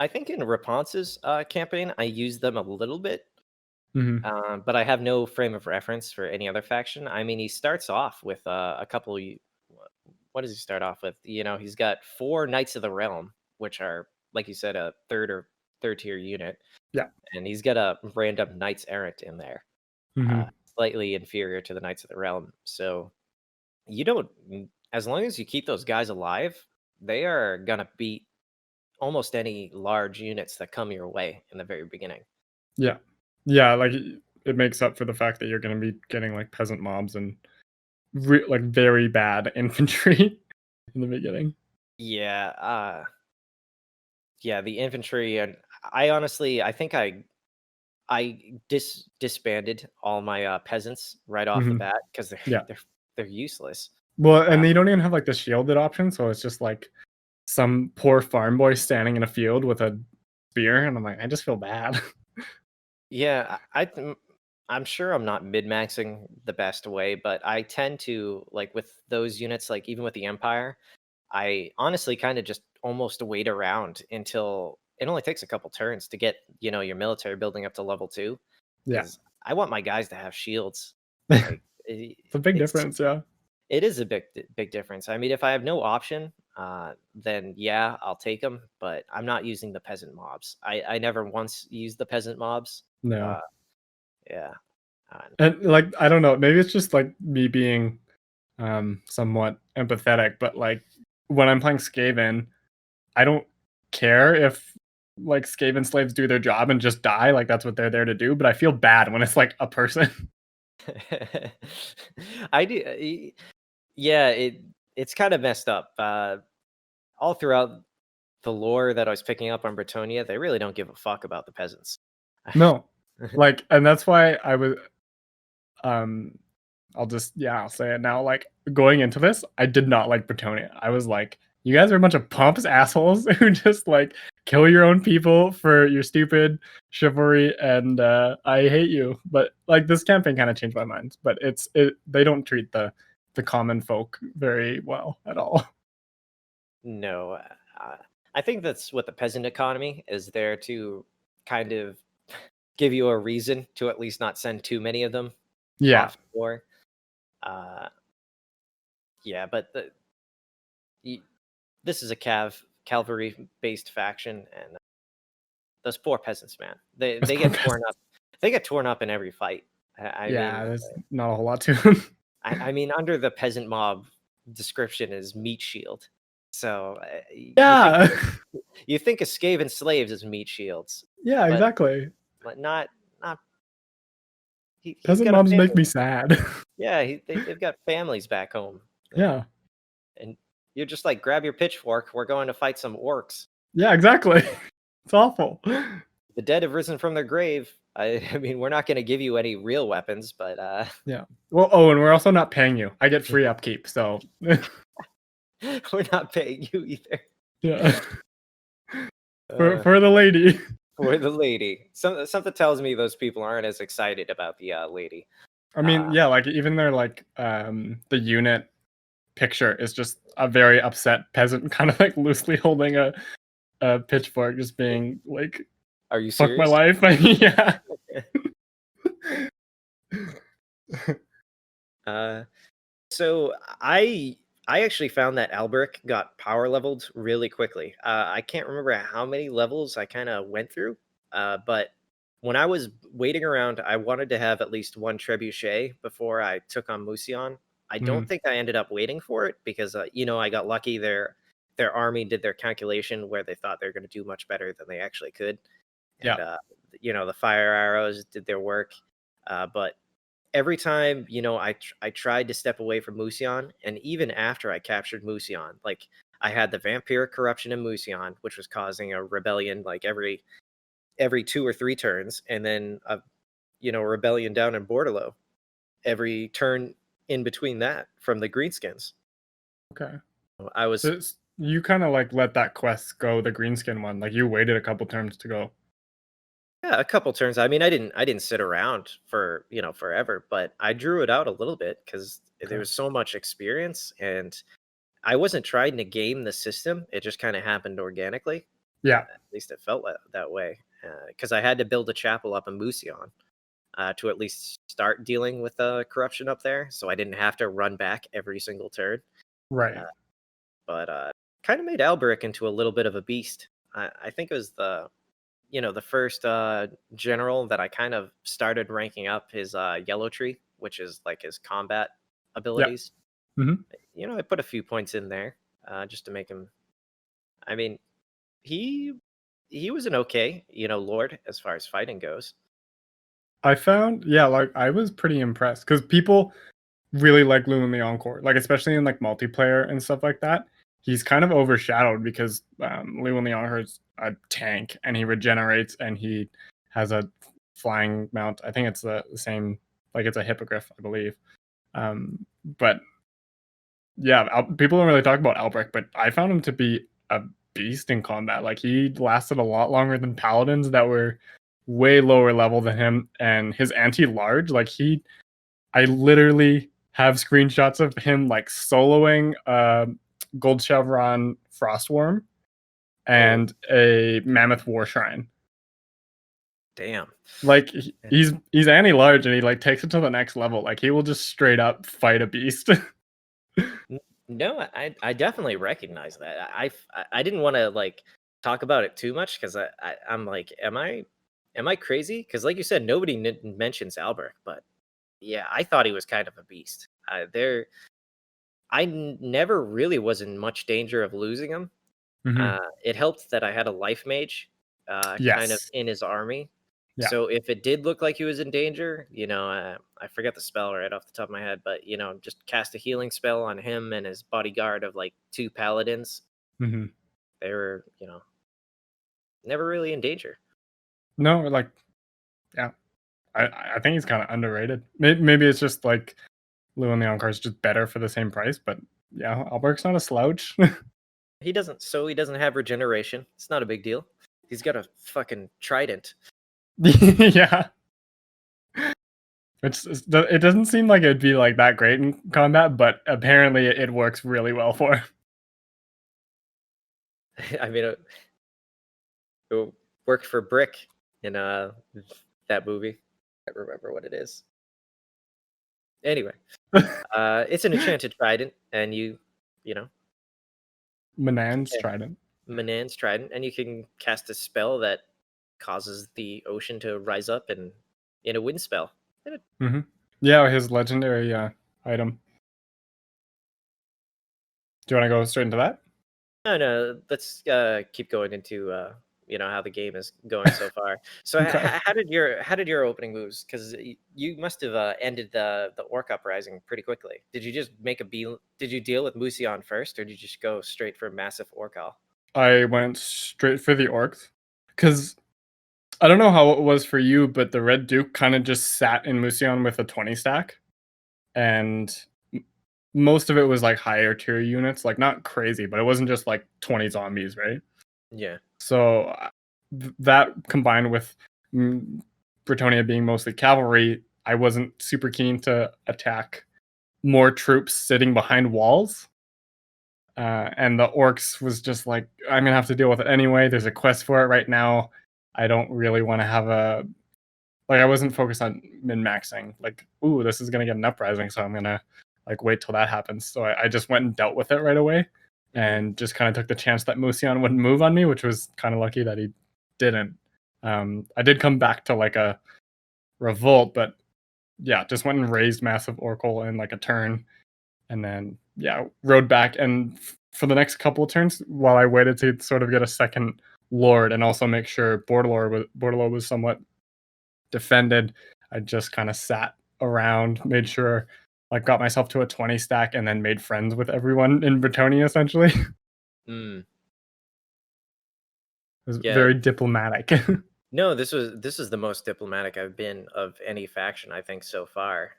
I think in Raponce's campaign, I used them a little bit, Mm-hmm. but I have no frame of reference for any other faction. I mean, he starts off with a couple. What does he start off with? He's got 4 Knights of the Realm, which are, like you said, a third tier unit. Yeah. And he's got a random Knights Errant in there, slightly inferior to the Knights of the Realm. So you don't, as long as you keep those guys alive, they are gonna beat almost any large units that come your way in the very beginning. Yeah. Yeah, like it makes up for the fact that you're going to be getting like peasant mobs and like very bad infantry in the beginning. Yeah, the infantry, and I honestly, I think I disbanded all my peasants right off the Mhm. bat because they're Yeah. they're they're useless. Well, Uh, and they don't even have, like, the shielded option, so it's just, like, some poor farm boy standing in a field with a spear, and I'm like, I just feel bad. yeah, I'm sure I'm not mid maxing the best way, but I tend to like with those units, like even with the Empire, I honestly kind of just almost wait around until it only takes a couple turns to get your military building up to level 2 Yeah. because I want my guys to have shields. Like It's a big it's difference, yeah. it is a big difference. I mean, if I have no option, then yeah, I'll take them. But I'm not using the peasant mobs. I never once used the peasant mobs. No. Uh, yeah, uh, And, like, I don't know, maybe it's just, like, me being, somewhat empathetic, but, like, when I'm playing Skaven, I don't care if, like, Skaven slaves do their job and just die, like, that's what they're there to do, but I feel bad when it's, like, a person. I do. Yeah, it's kind of messed up. All throughout the lore that I was picking up on Bretonia, they really don't give a fuck about the peasants. No. Like, and that's why I was, um I'll just, yeah, I'll say it now. Like, going into this, I did not like Bretonia. I was like, you guys are a bunch of pumps assholes who just like kill your own people for your stupid chivalry, and I hate you. But like, this campaign kind of changed my mind. But they don't treat the common folk very well at all. No, I think that's what the peasant economy is there to kind of give you a reason to at least not send too many of them Yeah. off to war. Uh, yeah, but y- this is a cavalry based faction, and those poor peasants, man, Those they poor get torn up. peasants. They get torn up in every fight. I Yeah, mean, there's not a whole lot to them. I mean, under the peasant mob description is meat shield. So Yeah. you think of Skaven slaves as meat shields, Yeah, but exactly. not he's Peasant got a mobs make family. me sad. Yeah, they've got families back home, Yeah. and you're just like, grab your pitchfork. We're going to fight some orcs. Yeah, exactly. It's awful. The dead have risen from their grave. I mean, we're not going to give you any real weapons, but Yeah. Well, oh, and we're also not paying you. I get free upkeep, so we're not paying you either. yeah. Uh, For the lady. for the lady, something tells me those people aren't as excited about the lady. I mean, Uh, yeah, like even their like the unit picture is just a very upset peasant kind of like loosely holding a pitchfork, just being like, are you fuck my serious? life. Yeah. Uh, so I actually found that Alberic got power leveled really quickly. I can't remember how many levels I kind of went through, but when I was waiting around, I wanted to have at least one trebuchet before I took on Musion. I don't Mhm. think I ended up waiting for it because I got lucky. Their army did their calculation where they thought they were going to do much better than they actually could, Yeah. and the fire arrows did their work. But every time I tried to step away from Musion, and even after I captured Musion, like I had the vampiric corruption in Musion, which was causing a rebellion like every 2 or 3 turns, and then a rebellion down in Bordeleaux every turn in between that from the greenskins. Okay. I was You kind of like let that quest go, the greenskin one. Like you waited a couple turns to go. Yeah, a couple turns. I mean, I didn't sit around for forever, but I drew it out a little bit because there Okay. was so much experience, and I wasn't trying to game the system. It just kind of happened organically. Yeah. At least it felt that way. Because I had to build a chapel up in Musion to at least start dealing with corruption up there, so I didn't have to run back every single turn. Uh, Right. but kind of made Alberic into a little bit of a beast. I think it was the first general that I kind of started ranking up his yellow tree, which is like his combat Yeah. abilities. Hmm. I put a few points in there just to make him. I mean, he he was an okay, lord as far as fighting goes. I found, yeah, like I was pretty impressed because people really like Lou in the Encore, like especially in like multiplayer and stuff like that. he's kind of overshadowed because Llewellyn the Honger's a tank and he regenerates and he has a flying mount. I think it's the same, like it's a hippogriff, I believe. But yeah, people don't really talk about Alberic, but I found him to be a beast in combat. Like he lasted a lot longer than paladins that were way lower level than him, and his anti-large, like I literally have screenshots of him like soloing Gold Chevron Frostworm and a Mammoth War Shrine. Damn. Like he's anti-large and he like takes it to the next level. Like he will just straight up fight a beast. No, I definitely recognize that. I didn't want to like talk about it too much because I'm like, am I crazy? Because like you said, nobody mentions Alberic, but yeah, I thought he was kind of a beast. Never really was in much danger of losing him. It helped that I had a life mage, kind of Yes. in his army. Yeah. So if it did look like he was in danger, I forget the spell right off the top of my head, but just cast a healing spell on him and his bodyguard of like 2 paladins. They were, never really in danger. No, like, yeah, I think he's kind of underrated. Maybe it's just like Llewellyn the Encore is just better for the same price, but yeah, Alberic's not a slouch. He doesn't have regeneration. It's not a big deal. He's got a fucking trident. Yeah. It doesn't seem like it'd be like that great in combat, but apparently it works really well for him. I mean, it worked for Brick in that movie. I can't remember what it is. Anyway, it's an enchanted trident, and you know, Manan's trident. Manan's trident, and you can cast a spell that causes the ocean to rise up in a wind spell. Yeah, his legendary item. Do you want to go straight into that? No. Let's keep going into how the game is going so far. So Okay. how did your opening moves? Because you must have ended the orc uprising pretty quickly. Did you just make Did you deal with Musion first, or did you just go straight for massive orcal? I went straight for the orcs because I don't know how it was for you, but the Red Duke kind of just sat in Musion with a 20 stack, and most of it was like higher tier units, like not crazy, but it wasn't just like 20 zombies, right? Yeah. So that combined with Bretonia being mostly cavalry, I wasn't super keen to attack more troops sitting behind walls. And the orcs was just like, I'm gonna have to deal with it anyway. There's a quest for it right now. I don't really want to have I wasn't focused on min-maxing. Like, ooh, this is gonna get an uprising, so I'm gonna like wait till that happens. So I just went and dealt with it right away, and just kind of took the chance that Musion wouldn't move on me, which was kind of lucky that he didn't. I did come back to like a revolt, but yeah, just went and raised massive Oracle in like a turn, and then rode back. And for the next couple of turns, while I waited to sort of get a second lord and also make sure Bordeleaux was somewhat defended, I just kind of sat around, made sure like got myself to a 20 stack, and then made friends with everyone in Bretonia essentially. It was very diplomatic. No, this is the most diplomatic I've been of any faction, I think, so far.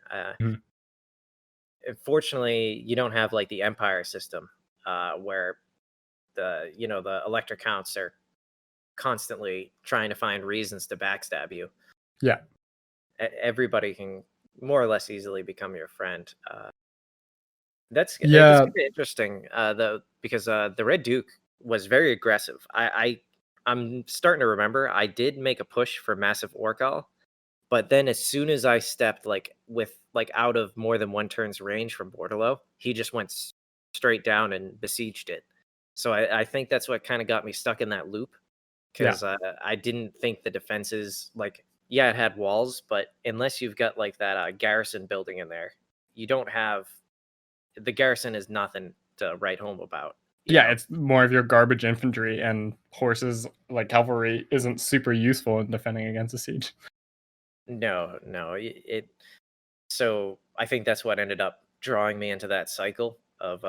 Fortunately, you don't have like the Empire system, where the elector counts are constantly trying to find reasons to backstab you. Yeah. Everybody can more or less easily become your friend. It's kind of interesting, because the Red Duke was very aggressive. I'm starting to remember I did make a push for massive Orcal, but then as soon as I stepped out of more than one turn's range from Bordeleaux, he just went straight down and besieged it. So I think that's what kind of got me stuck in that loop, because I didn't think the defenses, it had walls, but unless you've got like that garrison building in there, you don't have the garrison is nothing to write home about. You know? It's more of your garbage infantry, and horses like cavalry isn't super useful in defending against a siege. No. So I think that's what ended up drawing me into that cycle of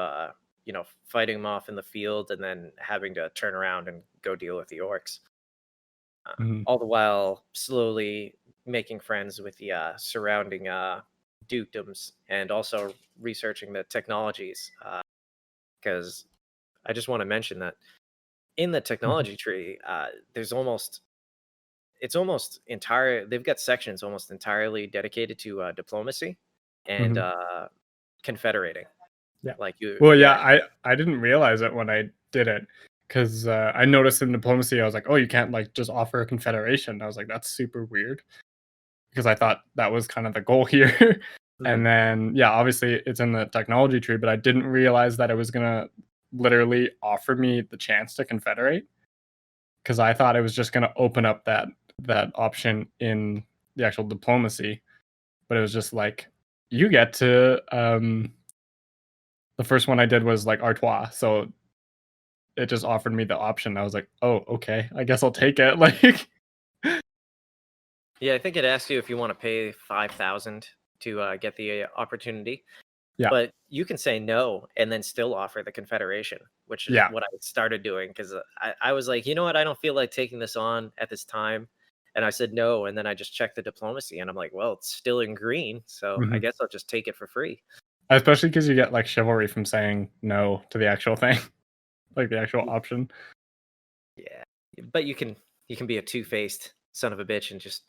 fighting them off in the field and then having to turn around and go deal with the orcs. All the while slowly making friends with the surrounding dukedoms and also researching the technologies. Because I just want to mention that in the technology tree, there's it's almost entire. They've got sections almost entirely dedicated to diplomacy and confederating. Yeah. Like you. Well, Yeah. yeah, I didn't realize it when I did it because I noticed in diplomacy, I was like, oh, you can't like just offer a confederation. I was like, that's super weird because I thought that was kind of the goal here. And then, yeah, obviously it's in the technology tree, but I didn't realize that it was gonna literally offer me the chance to confederate because I thought it was just gonna open up that option in the actual diplomacy, but it was just like you get to the first one I did was like Artois, so it just offered me the option. I was like, "Oh, okay. I guess I'll take it." Like, Yeah, I think it asks you if you want to pay 5,000 to get the opportunity, yeah, but you can say no and then still offer the confederation, which is yeah, what I started doing because I was like, you know what, I don't feel like taking this on at this time, and I said no, and then I just checked the diplomacy, and I'm like, well, it's still in green, so I mhm. guess I'll just take it for free. Especially because you get like chivalry from saying no to the actual thing, like the actual Y- option. Yeah, but you can be a two-faced son of a bitch and just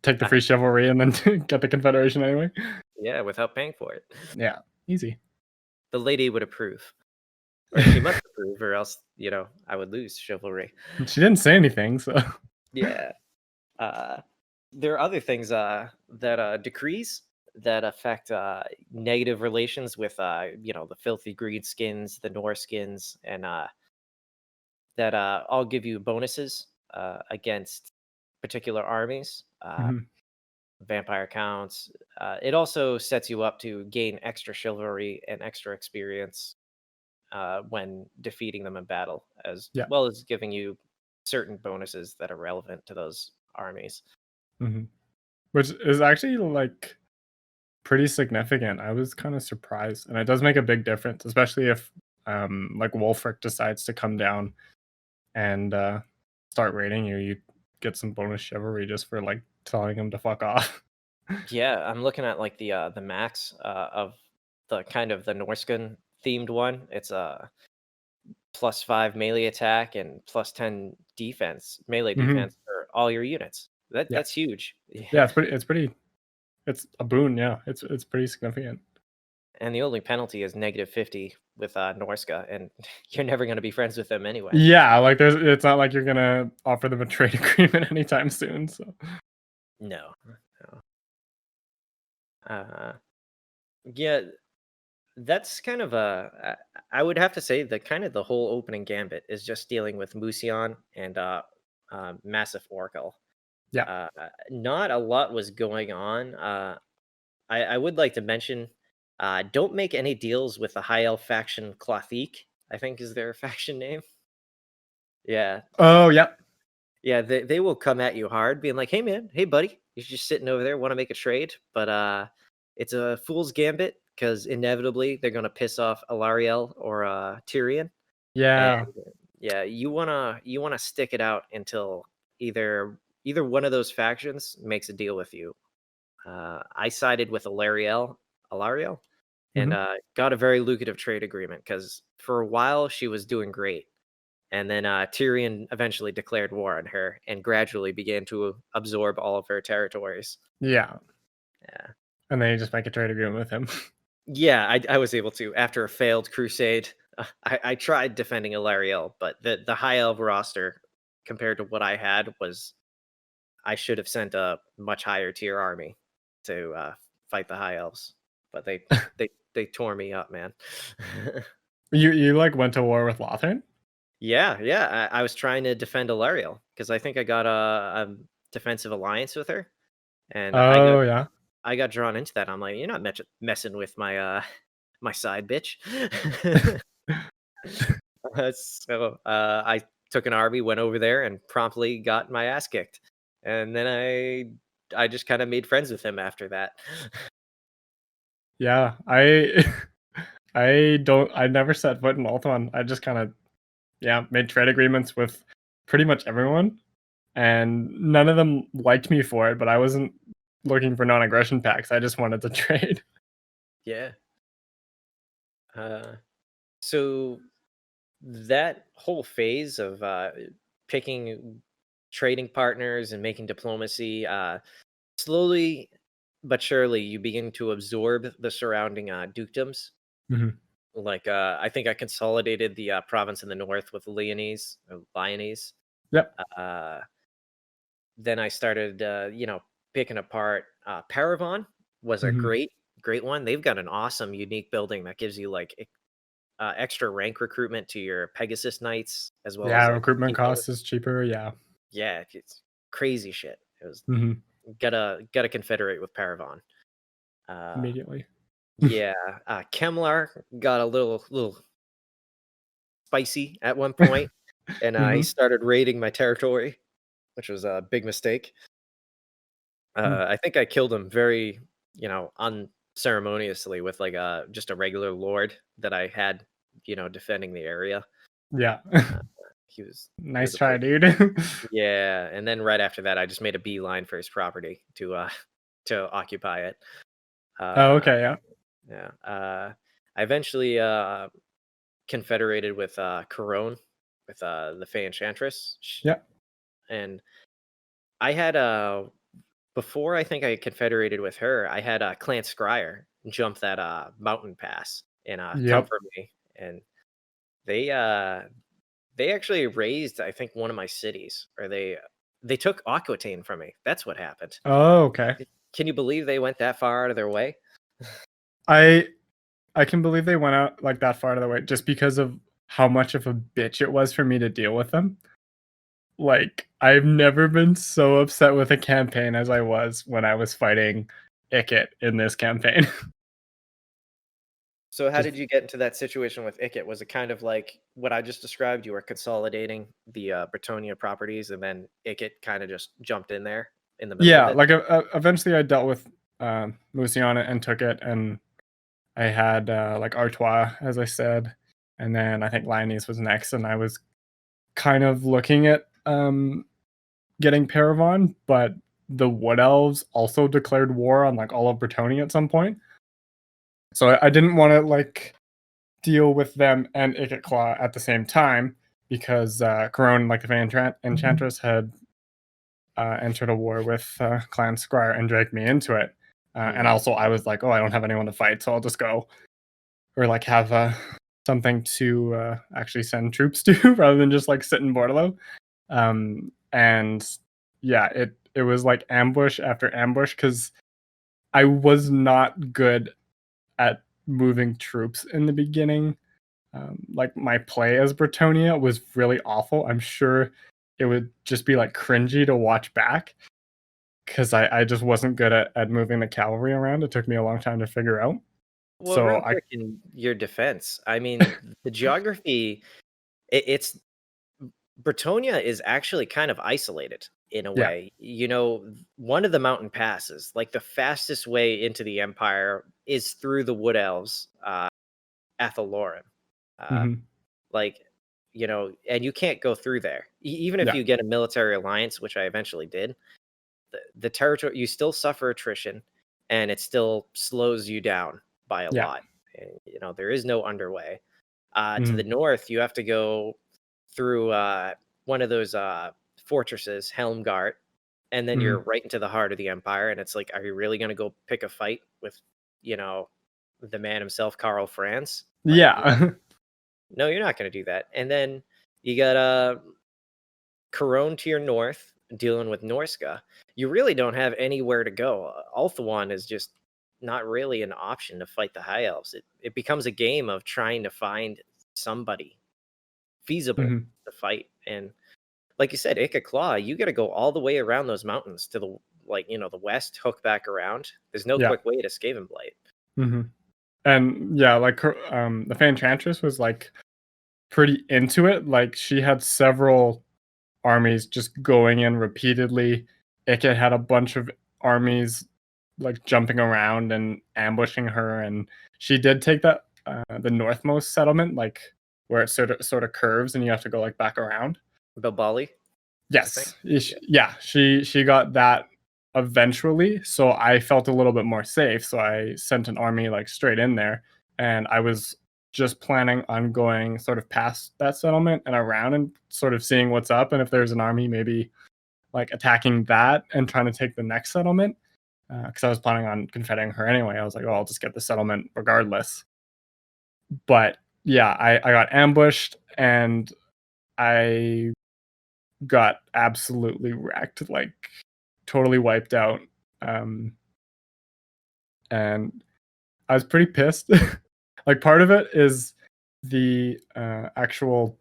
Take the uh, free chivalry and then get the confederation anyway. yeah, without paying for it. Yeah, easy. The lady would approve, or she must approve, or else I would lose chivalry. She didn't say anything, so Yeah. Uh, there are other things that decrees that affect negative relations with the filthy greenskins, the Norskins, and that all give you bonuses against particular armies, Mhm. vampire counts. It also sets you up to gain extra chivalry and extra experience when defeating them in battle, as Yeah. well as giving you certain bonuses that are relevant to those armies. Mhm. Which is actually like pretty significant. I was kind of surprised, and it does make a big difference, especially if like Wolfric decides to come down and start raiding you. You get some bonus chivalry just for like telling him to fuck off. Yeah, I'm looking at like the max of the kind of the Norscan themed one. It's a +5 melee attack and +10 defense, melee Hmm. defense for all your units. Yeah, That's huge. yeah, Yeah. it's a boon. Yeah, it's pretty significant. And the only penalty is -50 with Norska, and you're never going to be friends with them anyway. Yeah, like it's not like you're gonna offer them a trade agreement anytime soon. So No. No. Uh, yeah, that's kind of I would have to say that kind of the whole opening gambit is just dealing with Musion and Massive Oracle. yeah. Not a lot was going on. I would like to mention, don't make any deals with the High Elf faction Clothique, I think is their faction name. Yeah. Oh, yeah. Yeah, they will come at you hard, being like, hey man, hey buddy, you're just sitting over there, want to make a trade, but it's a fool's gambit because inevitably they're gonna piss off Alariel or Tyrion. And Yeah. yeah, you wanna stick it out until either one of those factions makes a deal with you. I sided with Alariel, and Hmm. got a very lucrative trade agreement because for a while she was doing great, and then Tyrion eventually declared war on her and gradually began to absorb all of her territories. Yeah. Yeah, And then you just make a trade agreement with him. yeah, I was able to after a failed crusade. I tried defending Alariel, but the High Elf roster compared to what I had was I should have sent a much higher tier army to fight the High Elves, but they tore me up, man. You like went to war with Lothern? Yeah, yeah. I was trying to defend Alariel because I think I got a defensive alliance with her, and Oh, yeah. I got drawn into that. I'm like, you're not messing with my my side bitch. So I took an army, went over there, and promptly got my ass kicked. And then I just kind of made friends with him after that. Yeah, I I never set foot in Ultron. I just kind of made trade agreements with pretty much everyone, and none of them liked me for it. But I wasn't looking for non-aggression packs. I just wanted to trade. Yeah. So that whole phase of picking trading partners and making diplomacy, slowly but surely you begin to absorb the surrounding dukedoms. Mhm. Like I think I consolidated the province in the north with Lyonese. Yep. Uh, then I started, picking apart. Paravon was a Mhm. great one. They've got an awesome, unique building that gives you like extra rank recruitment to your Pegasus Knights, as well Yeah, as like recruitment steampunk. cost is cheaper. Yeah. Yeah, it's crazy shit. It was Mhm. gotta confederate with Paravon. Uh, Immediately. yeah, Kemlar got a little spicy at one point, and he Mhm. started raiding my territory, which was a big mistake. Mm. I think I killed him very, unceremoniously with like just a regular lord that I had, defending the area. Yeah. Uh, he was Nice a try, bit, dude. yeah. And then right after that, I just made a beeline for his property to to occupy it. Oh, Uh, okay, yeah. yeah. I eventually confederated with Corone, with the Fey Enchantress, Yeah. and I had before I think I confederated with her, I had Clan Scryer jump that mountain pass and come Yep. for me, and they uh they actually raised, I think, one of my cities, or they took Aquitaine from me. That's what happened. Oh, okay. Can you believe they went that far out of their way? I I can believe they went out like that far out of the way just because of how much of a bitch it was for me to deal with them. Like, I've never been so upset with a campaign as I was when I was fighting Ikit in this campaign. So how Just did you get into that situation with Ikit? Was it kind of like what I just described? You were consolidating the Bretonia properties, and then Ikit kind of just jumped in there in the middle of yeah, it? like, eventually I dealt with, Muciana and took it, and I had, like, Artois, as I said, and then I think Lyonese was next, and I was kind of looking at, getting Paravon, but the Wood Elves also declared war on, like, all of Bretonia at some point. So I didn't wanna, like, deal with them and Ikit Claw at the same time because, Corone, like, the Enchantress, had, entered a war with, Clan Scryer and dragged me into it. And Mm. also I was like, "Oh, I don't have anyone to fight, so I'll just go." Or, like, have, something to, actually send troops to rather than just, like, sit in Bordeleaux. And yeah, it was like ambush after ambush because I was not good at moving troops in the beginning. Like my play as Bretonia was really awful. I'm sure it would just be like cringy to watch back because I just wasn't good at moving the cavalry around. It took me a long time to figure out. Well, So real I quick in your defense, I mean, the geography, it's Bretonia is actually kind of isolated in a yeah. way. One of the mountain passes, like the fastest way into the Empire, is through the Wood Elves, Athaloran. Uh, Hmm. like, and you can't go through there. Even if Yeah. you get a military alliance, which I eventually did, the territory, you still suffer attrition, and it still slows you down by a Yeah. lot. And, there is no underway. To the Hmm. north, you have to go through one of those fortresses, Helmgart, and then you're Hmm. right into the heart of the Empire. And it's like, are you really going to go pick a fight with, you know, the man himself, Karl Franz? Like, Yeah. no, you're not going to do that. And then you got Corone to your north, dealing with Norska. You really don't have anywhere to go. Ulthuan is just not really an option to fight the High Elves. It becomes a game of trying to find somebody feasible Hmm. to fight. And like you said, Ikka Claw, you got to go all the way around those mountains to the the west, hook back around. There's no Yeah. quick way to Skaven Blight. Hmm. And yeah, like the Enchantress was like pretty into it. Like she had several armies just going in repeatedly. Ikit had a bunch of armies like jumping around and ambushing her, and she did take that the northmost settlement, like where it sort of curves and you have to go like back around. Bilbali. Yes, she got that eventually, so I felt a little bit more safe. So I sent an army like straight in there, and I was just planning on going sort of past that settlement and around and sort of seeing what's up, and if there's an army, maybe like attacking that and trying to take the next settlement. Because I was planning on confederating her anyway. I was like, oh, I'll just get the settlement regardless. But yeah, I got ambushed and I got absolutely wrecked, like totally wiped out. And I was pretty pissed. Like part of it is the actual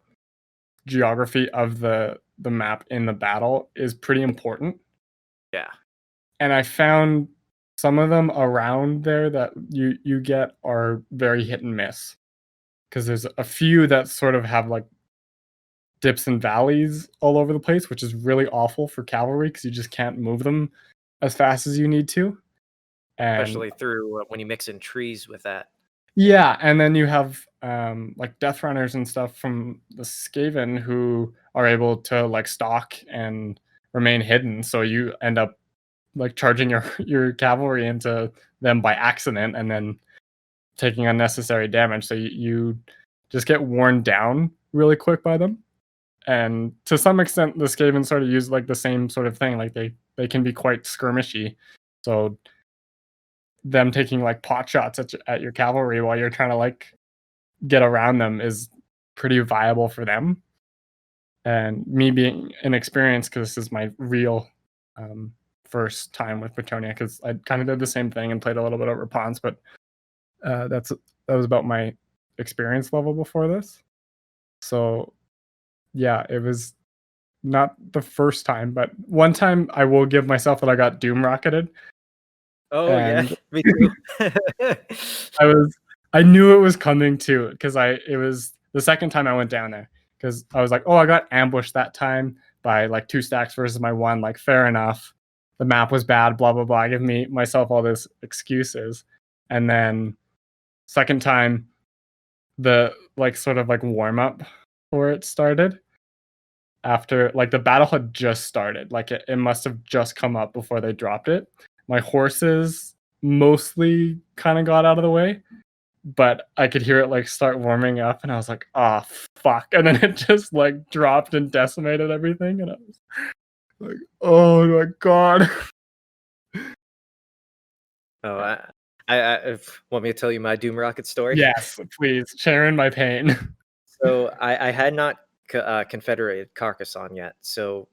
geography of the map in the battle is pretty important. Yeah. And I found some of them around there that you get are very hit and miss. Because there's a few that sort of have like dips and valleys all over the place, which is really awful for cavalry because you just can't move them as fast as you need to. And Especially through when you mix in trees with that. yeah, and then you have like death runners and stuff from the Skaven who are able to like stalk and remain hidden, so you end up like charging your cavalry into them by accident and then taking unnecessary damage. So you just get worn down really quick by them. And to some extent, the Skaven sort of use like the same sort of thing. Like they can be quite skirmishy. So them taking like pot shots at your cavalry while you're trying to like get around them is pretty viable for them. And me being inexperienced, because this is my real first time with Bretonia, because I kind of did the same thing and played a little bit over pawns, but that was about my experience level before this. So yeah, it was not the first time, but one time I will give myself that I got doom rocketed. Oh yeah, And me too. I knew it was coming too, because it was the second time I went down there, because I was like, oh, I got ambushed that time by like 2 stacks versus my 1, like fair enough. The map was bad, blah blah blah. I give myself all these excuses. And then second time, the like sort of like warm up for it started. After like the battle had just started, like it must have just come up before they dropped it. My horses mostly kind of got out of the way, but I could hear it like start warming up, and I was like, "Oh fuck!" And then it just like dropped and decimated everything, and I was like, "Oh my god!" Oh, I want me to tell you my Doom Rocket story? Yes, please, sharing my pain. So I had not confederated Carcassonne yet. So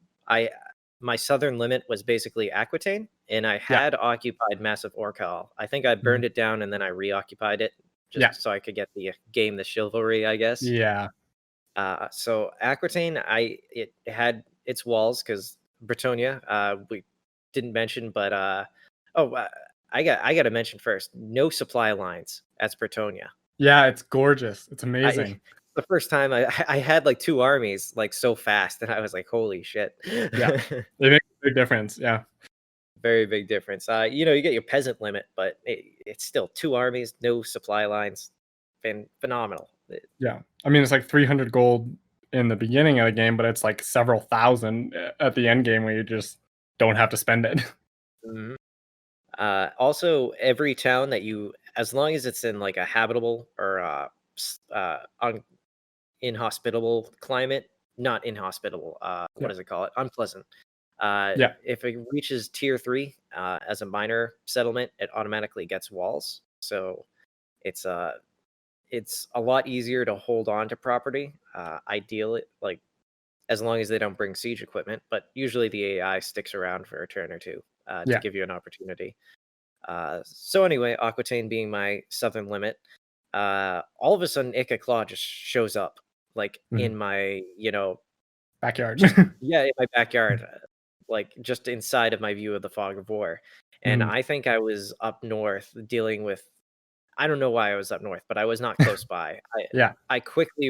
my southern limit was basically Aquitaine, and I Yeah. had occupied Massive Orcal. I think I burned it down and then I reoccupied it just so I could get the chivalry, I guess. Yeah. So Aquitaine, it had its walls because Bretonia, we didn't mention, but I got to mention first, no supply lines at Bretonia. Yeah, it's gorgeous. It's amazing. The first time I had like 2 armies like so fast, and I was like, holy shit. Yeah, it makes a big difference. Yeah. Very big difference. You know, you get your peasant limit, but it's still 2 armies, no supply lines. Phenomenal. Yeah. I mean, it's like 300 gold in the beginning of the game, but it's like several thousand at the end game where you just don't have to spend it. Mhm. Also, every town that as long as it's in like a habitable or inhospitable climate, not inhospitable, what does it call it? Unpleasant. Yeah. If it reaches tier 3 as a minor settlement, it automatically gets walls. So it's a lot easier to hold on to property. Ideally, like as long as they don't bring siege equipment, but usually the AI sticks around for a turn or two to give you an opportunity. So anyway, Aquitaine being my southern limit, all of a sudden Ica Claw just shows up like in my, Backyard. in my backyard, like just inside of my view of the fog of war. And I think I was up north dealing with, I don't know why I was up north, but I was not close by. Yeah. I quickly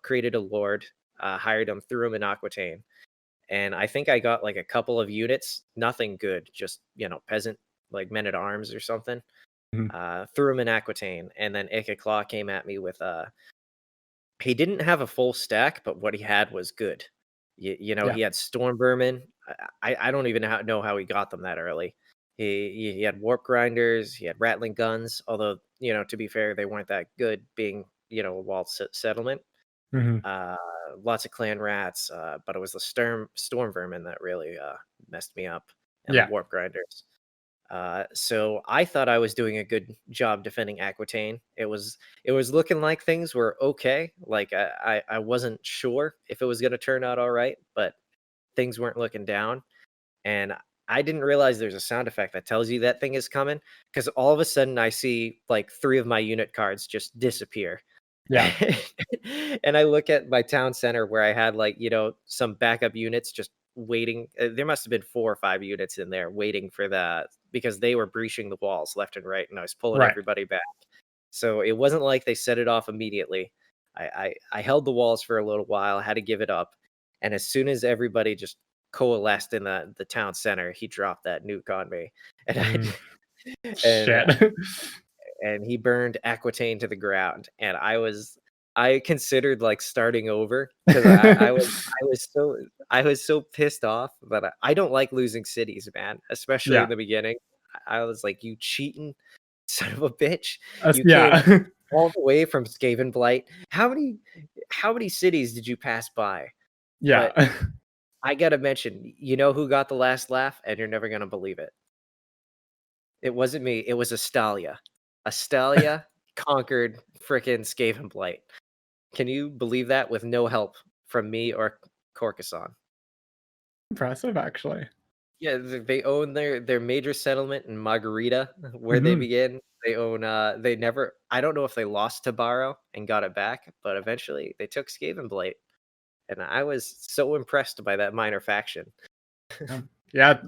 created a lord, hired him, threw him in Aquitaine. And I think I got like a couple of units, nothing good, just, peasant, like men at arms or something. Threw him in Aquitaine, and then Ikiclaw came at me with he didn't have a full stack, but what he had was good. You know, Yeah. he had Storm Vermin. I don't even know how he got them that early. He had Warp Grinders, he had Rattling Guns, although, you know, to be fair, they weren't that good being, you know, a walled settlement. Mm-hmm. Lots of Clan Rats, but it was the Storm Vermin that really messed me up, and the Yeah. Warp Grinders. So I thought I was doing a good job defending Aquitaine. It was looking like things were okay. Like I wasn't sure if it was going to turn out all right, but things weren't looking down. And I didn't realize there's a sound effect that tells you that thing is coming, because all of a sudden I see like 3 of my unit cards just disappear. Yeah. And I look at my town center where I had, like, you know, some backup units just waiting. There must have been 4 or 5 units in there waiting for that, because they were breaching the walls left and right, and I was pulling Right. everybody back. So it wasn't like they set it off immediately. I held the walls for a little while, had to give it up, and as soon as everybody just coalesced in the town center, he dropped that nuke on me, and and Shit. and he burned Aquitaine to the ground. And I considered like starting over, because I was so pissed off that I don't like losing cities, man, especially Yeah. in the beginning. I was like, you cheating son of a bitch. You came Yeah. all the way from Skaven Blight. How many cities did you pass by? Yeah. But I gotta mention, you know who got the last laugh, and you're never gonna believe it. It wasn't me. It was Astalia. Astalia conquered frickin' Skaven Blight. Can you believe that, with no help from me or Corcusson? Impressive, actually. Yeah, they own their major settlement in Margarita, where they Mm-hmm. begin. They own. They never. I don't know if they lost to Barrow and got it back, but eventually they took Skaven Blight, and I was so impressed by that minor faction. Yeah.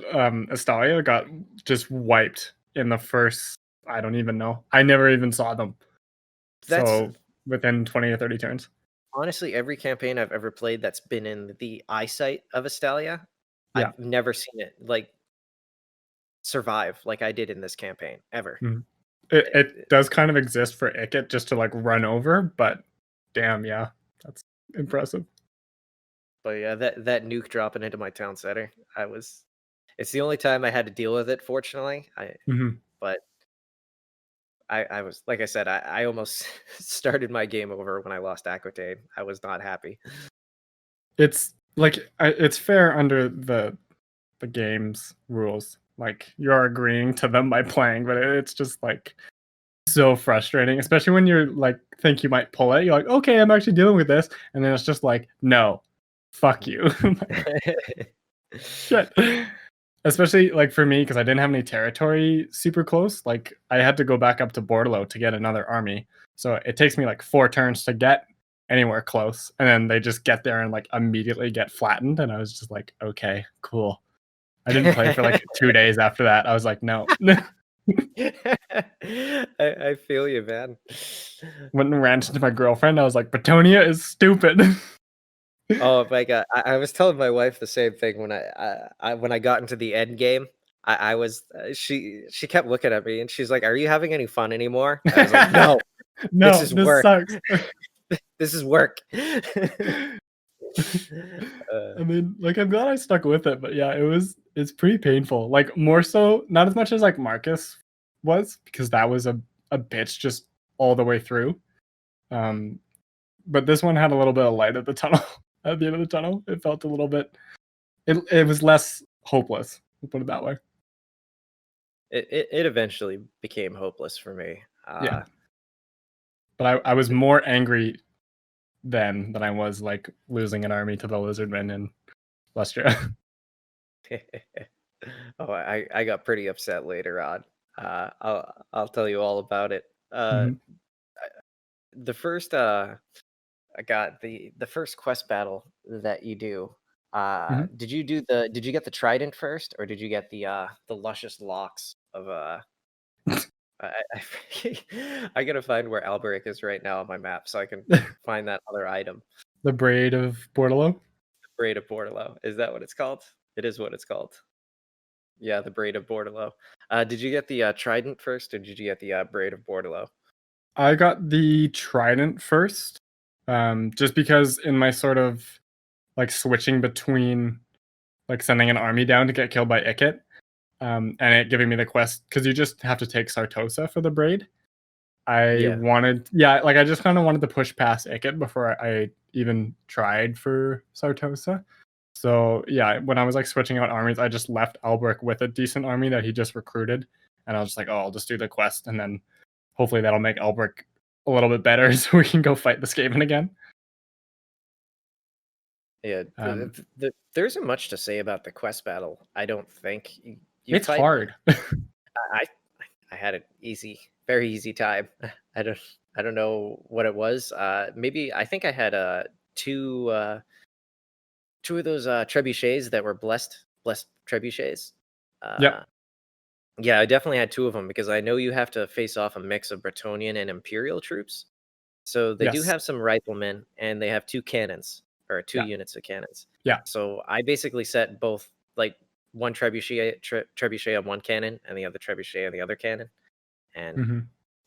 Estalia got just wiped in the first. I don't even know. I never even saw them. That's So within 20 or 30 turns. honestly every campaign I've ever played that's been in the eyesight of Astalia. Yeah. I've never seen it like survive like I did in this campaign ever. Mhm. It does kind of exist for Ikit just to like run over, but damn, yeah, that's impressive. But yeah, that nuke dropping into my town center, it's the only time I had to deal with it, fortunately. Mhm. But I was, like I said, I almost started my game over when I lost Aquitaine. I was not happy. It's like it's fair under the game's rules. Like you're agreeing to them by playing, but it's just like so frustrating, especially when you're like think you might pull it. You're like, okay, I'm actually dealing with this, and then it's just like, no, fuck you. Shit. Especially like for me, because I didn't have any territory super close. Like I had to go back up to Bordeleaux to get another army. So it takes me like 4 turns to get anywhere close. And then they just get there and like immediately get flattened. And I was just like, okay, cool. I didn't play for like 2 days after that. I was like, no. I feel you, man. Went and ranted to my girlfriend. I was like, Bretonia is stupid. Oh my god, I was telling my wife the same thing when when I got into the end game. I was she kept looking at me and she's like, "Are you having any fun anymore?" I was like, "No, this No, is this work. sucks. This is work." I mean, like I'm glad I stuck with it, but yeah, it's pretty painful. Like more so, not as much as like Marcus was, because that was a bitch just all the way through. But this one had a little bit of light at the tunnel. At the end of the tunnel, it felt a little bit. It was less hopeless. We'll put it that way. It eventually became hopeless for me. Yeah, but I was more angry then than I was like losing an army to the lizardmen in Lustria. Oh, I got pretty upset later on. I'll tell you all about it. Mhm. The first I got the first quest battle that you do. Mhm. Did you get the trident first, or did you get the luscious locks of I gotta find where Alberic is right now on my map so I can find that other item. The braid of Bordeleaux. Braid of Bordeleaux. Is that what it's called? It is what it's called. Yeah, the Braid of Bordeleaux. Did you get the Trident first, or did you get the Braid of Bordeleaux? I got the Trident first, just because in my sort of like switching between like sending an army down to get killed by Ikit, and it giving me the quest because you just have to take Sartosa for the braid. Yeah. Like I just kind of wanted to push past Ikit before I even tried for Sartosa. So yeah, when I was like switching out armies, I just left Alberic with a decent army that he just recruited, and I was just like, oh, I'll just do the quest, and then hopefully that'll make Alberic a little bit better, so we can go fight the Skaven again. Yeah, there isn't much to say about the quest battle. I don't think you It's fight. hard. I I had an very easy time. I don't I don't know what it was. Maybe I think I had two of those trebuchets that were blessed trebuchets. Yep. Yeah, I definitely had two of them because I know you have to face off a mix of Bretonnian and Imperial troops. So they do Yes. have some riflemen, and they have two cannons or two Yeah. units of cannons. Yeah. So I basically set both like one trebuchet on one cannon and the other trebuchet on the other cannon, and Hmm.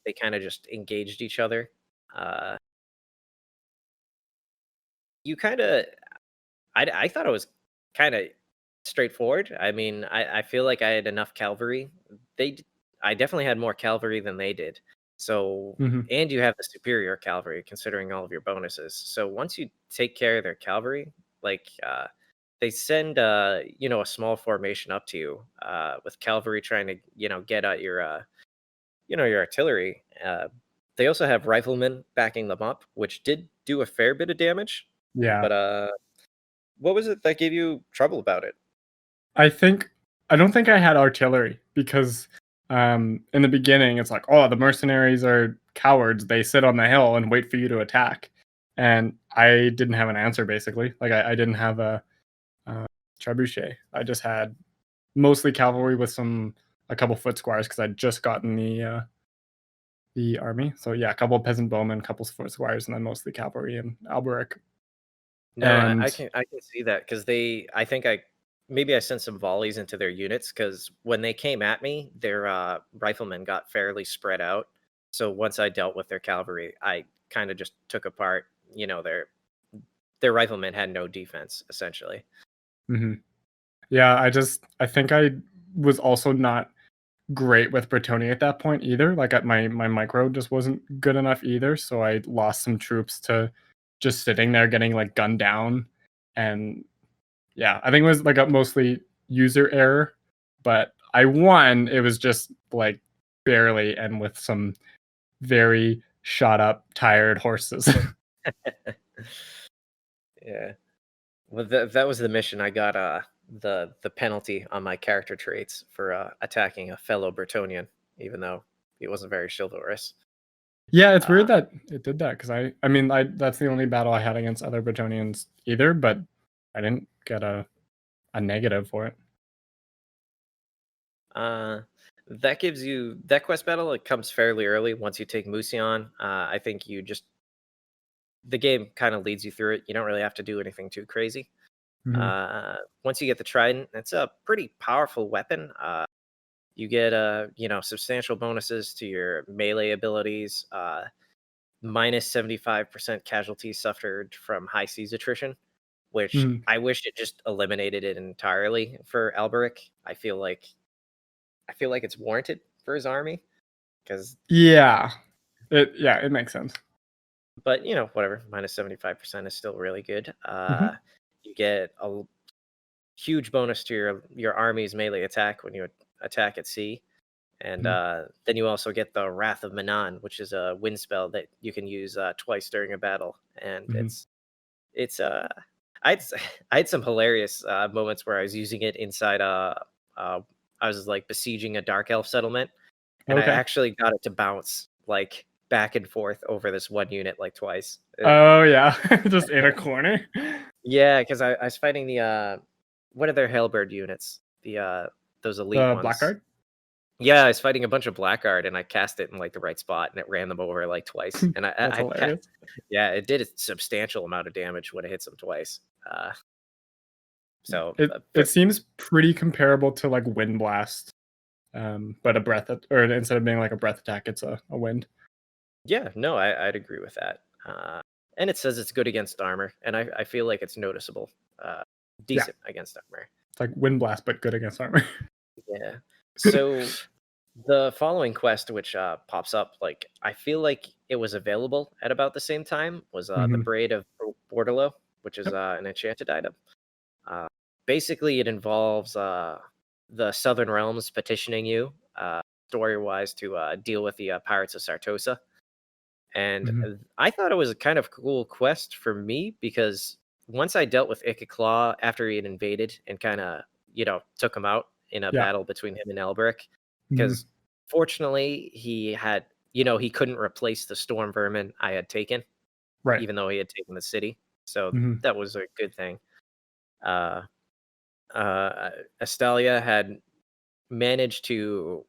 they kind of just engaged each other. Uh, you kind of, I thought it was kind of straightforward. I mean, I feel like I had enough cavalry. I definitely had more cavalry than they did. So, Hmm. and you have the superior cavalry considering all of your bonuses. So once you take care of their cavalry, like they send a small formation up to you with cavalry trying to get at your artillery. They also have riflemen backing them up, which did do a fair bit of damage. Yeah. But what was it that gave you trouble about it? I think I don't think I had artillery because in the beginning it's like, oh, the mercenaries are cowards. They sit on the hill and wait for you to attack. And I didn't have an answer basically. Like I didn't have a trebuchet. I just had mostly cavalry with a couple foot squires because I'd just gotten the army. So yeah, a couple of peasant bowmen, a couple of foot squires, and then mostly cavalry and Alberic. No, I And can see that because I think maybe I sent some volleys into their units because when they came at me, their riflemen got fairly spread out. So once I dealt with their cavalry, I kind of just took apart. Their riflemen had no defense essentially. mhm. Yeah, I think I was also not great with Bretonnia at that point either. Like at my micro just wasn't good enough either, so I lost some troops to just sitting there getting like gunned down. And yeah, I think it was like a mostly user error, but I won. It was just like barely and with some very shot up tired horses. Yeah. Well, that was the mission. I got the penalty on my character traits for attacking a fellow Bretonian, even though he wasn't very chivalrous. Yeah, it's Uh, weird that it did that because I mean I that's the only battle I had against other Bretonians either, but I didn't get a negative for it. uh, that gives you that quest battle. It comes fairly early once you take Musion. I think the game kind of leads you through it. You don't really have to do anything too crazy. Mhm. Once you get the Trident, it's a pretty powerful weapon. You get substantial bonuses to your melee abilities. Minus 75% casualties suffered from high seas attrition, which Mhm. I wish it just eliminated it entirely for Alberic. I feel like it's warranted for his army because, Yeah. It makes sense. but whatever. Minus 75% is still really good. Mhm. You get a huge bonus to your army's melee attack when you attack at sea. And Mhm. then you also get the Wrath of Manan, which is a wind spell that you can use twice during a battle, and Mhm. it's I had, I had some hilarious moments where I was using it inside uh I was like besieging a dark elf settlement, and I Okay. actually got it to bounce like back and forth over this one unit like twice. Oh, yeah. Just in a corner. Yeah, because I was fighting the what are their Halberd units? The those elite The ones. Blackguard? Yeah, I was fighting a bunch of blackguard and I cast it in like the right spot and it ran them over like twice. And That's I hilarious. yeah, it did a substantial amount of damage when it hits them twice. Uh, So It seems pretty comparable to like Wind Blast, but or instead of being like a breath attack, it's a wind. yeah, no, I'd agree with that. And it says it's good against armor, and I feel like it's noticeable. Yeah, Decent against armor. it's like Wind Blast, but good against armor. Yeah. So the following quest, which pops up, like I feel like it was available at about the same time, was the Hmm. Braid of Bordeleaux, which is Yep. an enchanted item. Uh, Basically, it involves the Southern Realms petitioning you, story-wise, to deal with the pirates of Sartosa. And Hmm. I thought it was a kind of cool quest for me because once I dealt with Claw after he had invaded and kind of, took him out in a Yeah. battle between him and Alberic, Hmm. because fortunately he had, he couldn't replace the storm vermin I had taken, Right. even though he had taken the city. So Hmm. that was a good thing. Uh, Estalia had managed to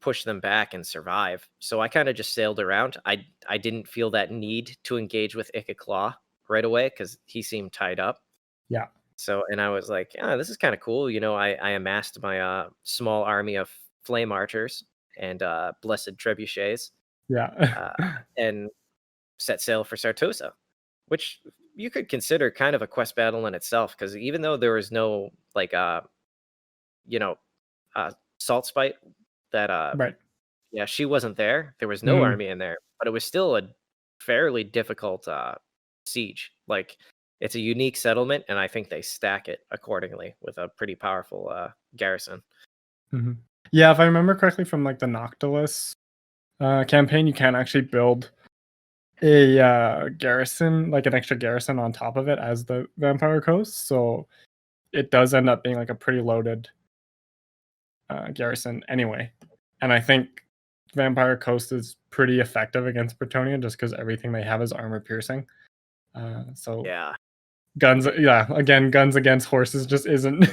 push them back and survive. So I kind of just sailed around. I didn't feel that need to engage with Claw right away because he seemed tied up. Yeah. So and I was like, yeah, this is kind of cool. I amassed my small army of flame archers and blessed trebuchets Yeah. uh, and set sail for Sartosa, which you could consider kind of a quest battle in itself because even though there was no like you know uh salt spite that Right. yeah, she wasn't there. There was no Hmm. army in there, but it was still a fairly difficult siege. Like it's a unique settlement, and I think they stack it accordingly with a pretty powerful garrison. Hmm. Yeah, if I remember correctly from like the Noctilus campaign, you can actually build a garrison, like an extra garrison on top of it as the Vampire Coast. So it does end up being like a pretty loaded garrison anyway. And I think Vampire Coast is pretty effective against Bretonia just because everything they have is armor piercing. So Yeah, guns, yeah, again, guns against horses just isn't.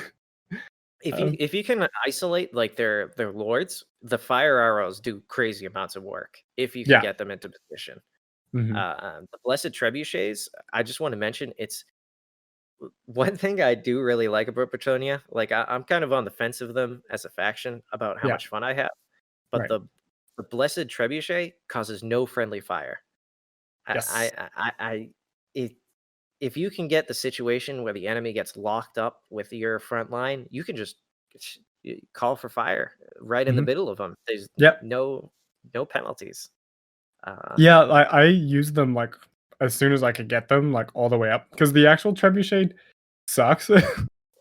if uh, you can isolate like their lords, the fire arrows do crazy amounts of work if you can yeah. get them into position. Hmm. The blessed trebuchets, I just want to mention it's one thing I do really like about Bretonia. Like I'm kind of on the fence of them as a faction about how Yeah. much fun I have. But Right. the blessed trebuchet causes no friendly fire. Yes. I if if you can get the situation where the enemy gets locked up with your front line, you can just call for fire right in the Hmm. middle of them. There's Yep. no penalties. Uh, Yeah, I use them like as soon as I could get them, like all the way up because the actual trebuchet sucks. yeah,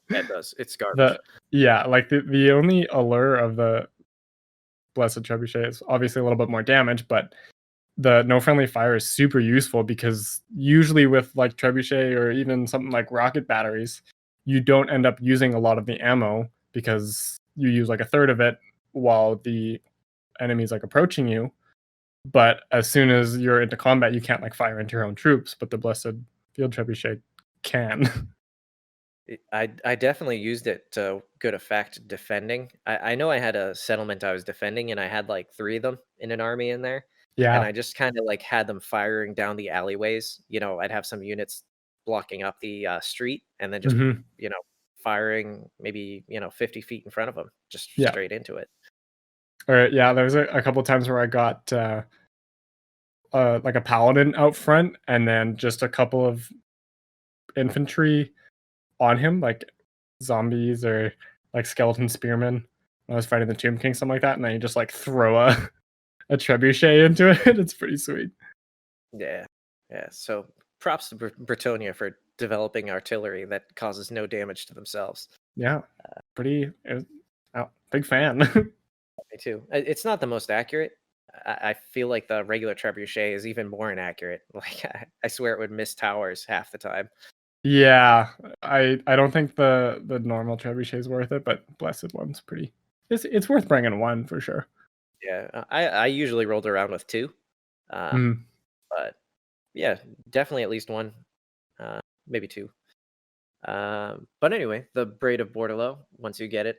it does. It's garbage. the Yeah, like the only allure of the blessed trebuchet is obviously a little bit more damage, but the no friendly fire is super useful because usually with like trebuchet or even something like rocket batteries, you don't end up using a lot of the ammo because you use like a third of it while the enemy's like approaching you. But as soon as you're into combat, you can't like fire into your own troops, but the blessed field trebuchet can. I definitely used it to good effect defending. I know I had a settlement I was defending, and I had like three of them in an army in there, and Yeah. I just kind of like had them firing down the alleyways. I'd have some units blocking up the street, and then just Hmm. you know firing maybe 50 feet in front of them, just Yeah. straight into it. Or yeah, there was a couple times where I got like a paladin out front and then just a couple of infantry on him, like zombies or like skeleton spearmen. When I was fighting the Tomb King, something like that, and then you just like throw a trebuchet into it. It's pretty sweet. Yeah, yeah. So props to Bretonia for developing artillery that causes no damage to themselves. Yeah, pretty. Big fan. Me too. It's not the most accurate. I feel like the regular trebuchet is even more inaccurate. Like I swear it would miss towers half the time. Yeah, I don't think the normal trebuchet is worth it, but blessed one's pretty. It's worth bringing one for sure. Yeah, I usually rolled around with two, uh, Mm. but yeah, definitely at least one, maybe two. But anyway, the Braid of Bordeleaux. Once you get it,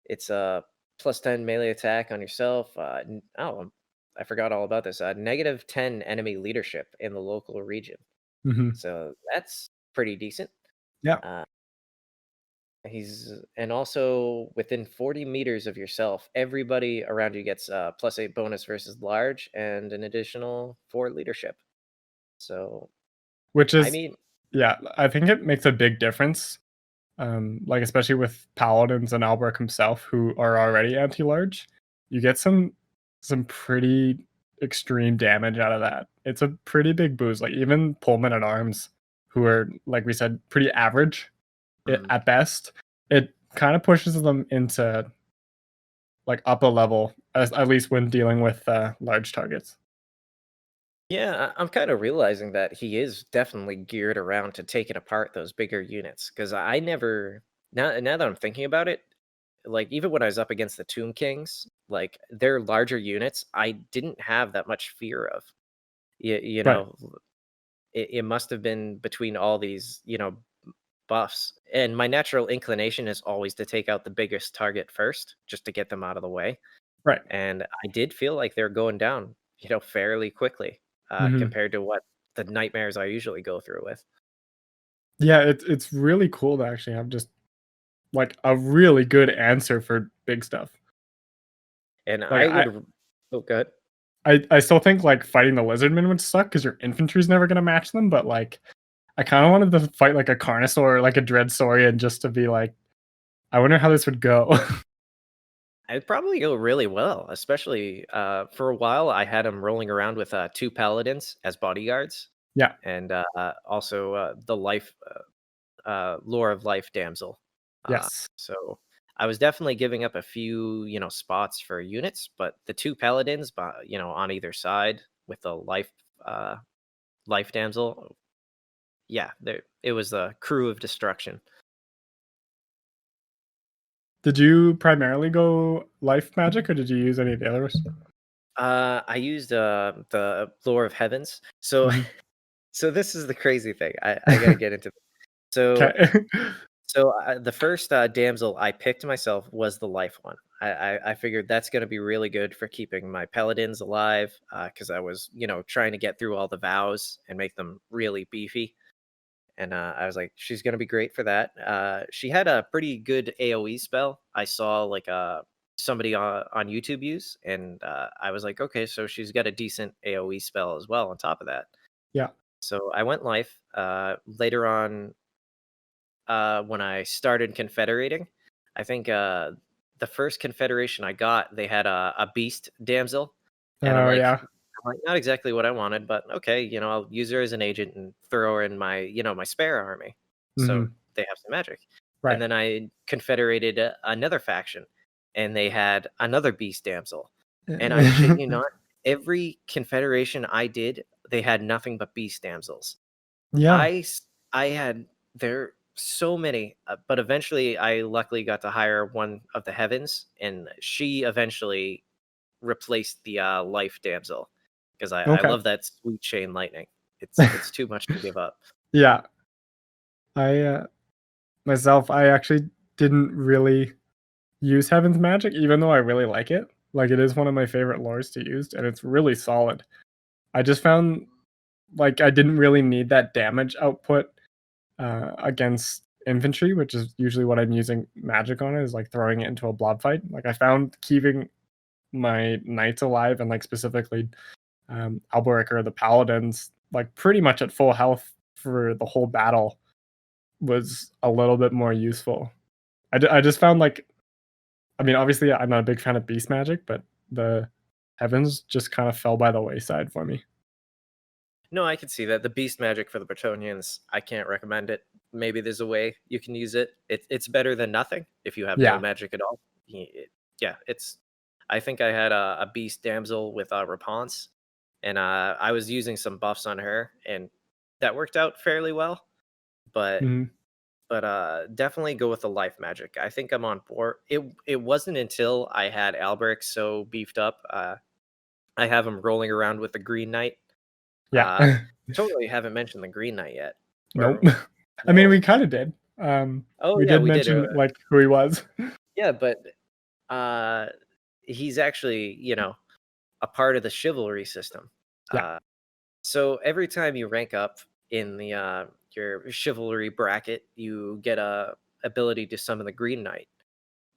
it's a +10 melee attack on yourself. Oh, I forgot all about this. -10 enemy leadership in the local region. Hmm. So that's pretty decent. Yeah. Uh, And also within 40 meters of yourself, everybody around you gets +8 bonus versus large and an additional 4 leadership. So, which I is mean, yeah, I think it makes a big difference. Like especially with paladins and Alberic himself, who are already anti-large, you get some pretty extreme damage out of that. It's a pretty big boost. Like even Pullman at arms, who are like we said, pretty average mm, at best, it kind of pushes them into like up a level, at least when dealing with large targets. yeah, I'm kind of realizing that he is definitely geared around to taking apart those bigger units because I never now that I'm thinking about it, like even when I was up against the Tomb Kings, like their larger units, I didn't have that much fear of. You Right, know, it must have been between all these, buffs. And my natural inclination is always to take out the biggest target first, just to get them out of the way. right. And I did feel like they're going down, fairly quickly, Hmm. compared to what the nightmares I usually go through with. Yeah, it's really cool to actually have just like a really good answer for big stuff. And Like I would, oh, good. I still think like fighting the lizardmen would suck because your infantry's never gonna match them. But like, I kind of wanted to fight like a Carnosaur or like a Dreadsaurian just to be like, I wonder how this would go. It'd probably go really well, especially for a while. I had him rolling around with two paladins as bodyguards, Yeah. and also the life lore of life damsel. Yes. So I was definitely giving up a few, spots for units, but the two paladins, on either side with the uh, life damsel, yeah, there it was a crew of destruction. Did you primarily go life magic or did you use any of the others? I used the lore of heavens. So Hmm. so this is the crazy thing. I got to get into. So Okay. the first damsel I picked myself was the life one. I figured that's going to be really good for keeping my paladins alive because I was, trying to get through all the vows and make them really beefy. And I was like, she's going to be great for that. She had a pretty good AoE spell. I saw like somebody on YouTube use, and I was like, okay, so she's got a decent AoE spell as well on top of that. Yeah. So I went life. Later on, when I started confederating. I think the first confederation I got, they had a beast damsel, and Oh yeah. I'm like, not exactly what I wanted, but okay, I'll use her as an agent and throw her in my, my spare army, so Hmm. they have some magic. And Right. then I confederated another faction, and they had another beast damsel, and I shit you not, every confederation I did, they had nothing but beast damsels. Yeah. I had there so many, but eventually I luckily got to hire one of the heavens, and she eventually replaced the life damsel because I Okay. love that sweet chain lightning. It's too much to give up. Yeah. I myself, I actually didn't really use Heaven's Magic, even though I really like it. Like it is one of my favorite lores to use, and it's really solid. I just found like I didn't really need that damage output against infantry, which is usually what I'm using magic on, is like throwing it into a blob fight. Like I found keeping my knights alive and like specifically Alberic or the paladins like pretty much at full health for the whole battle was a little bit more useful. I just found like I mean, obviously, I'm not a big fan of beast magic, but the heavens just kind of fell by the wayside for me. No, I can see that the beast magic for the Bretonians, I can't recommend it. Maybe there's a way you can use it. It's better than nothing if you have no Yeah. magic at all. Yeah, it's. I think I had a beast damsel with a response, and I was using some buffs on her, and that worked out fairly well. But Mhm. definitely go with the life magic. I think I'm on board. It wasn't until I had Alberic so beefed up. I have him rolling around with the Green Knight. Yeah. Uh, totally haven't mentioned the Green Knight yet. Nope. Or I mean, no. we kinda did. Oh We yeah, did we did. mention, like, who he was. Yeah, but uh, he's actually, a part of the chivalry system. Yeah. Uh, so every time you rank up in the your chivalry bracket, you get ability to summon the Green Knight.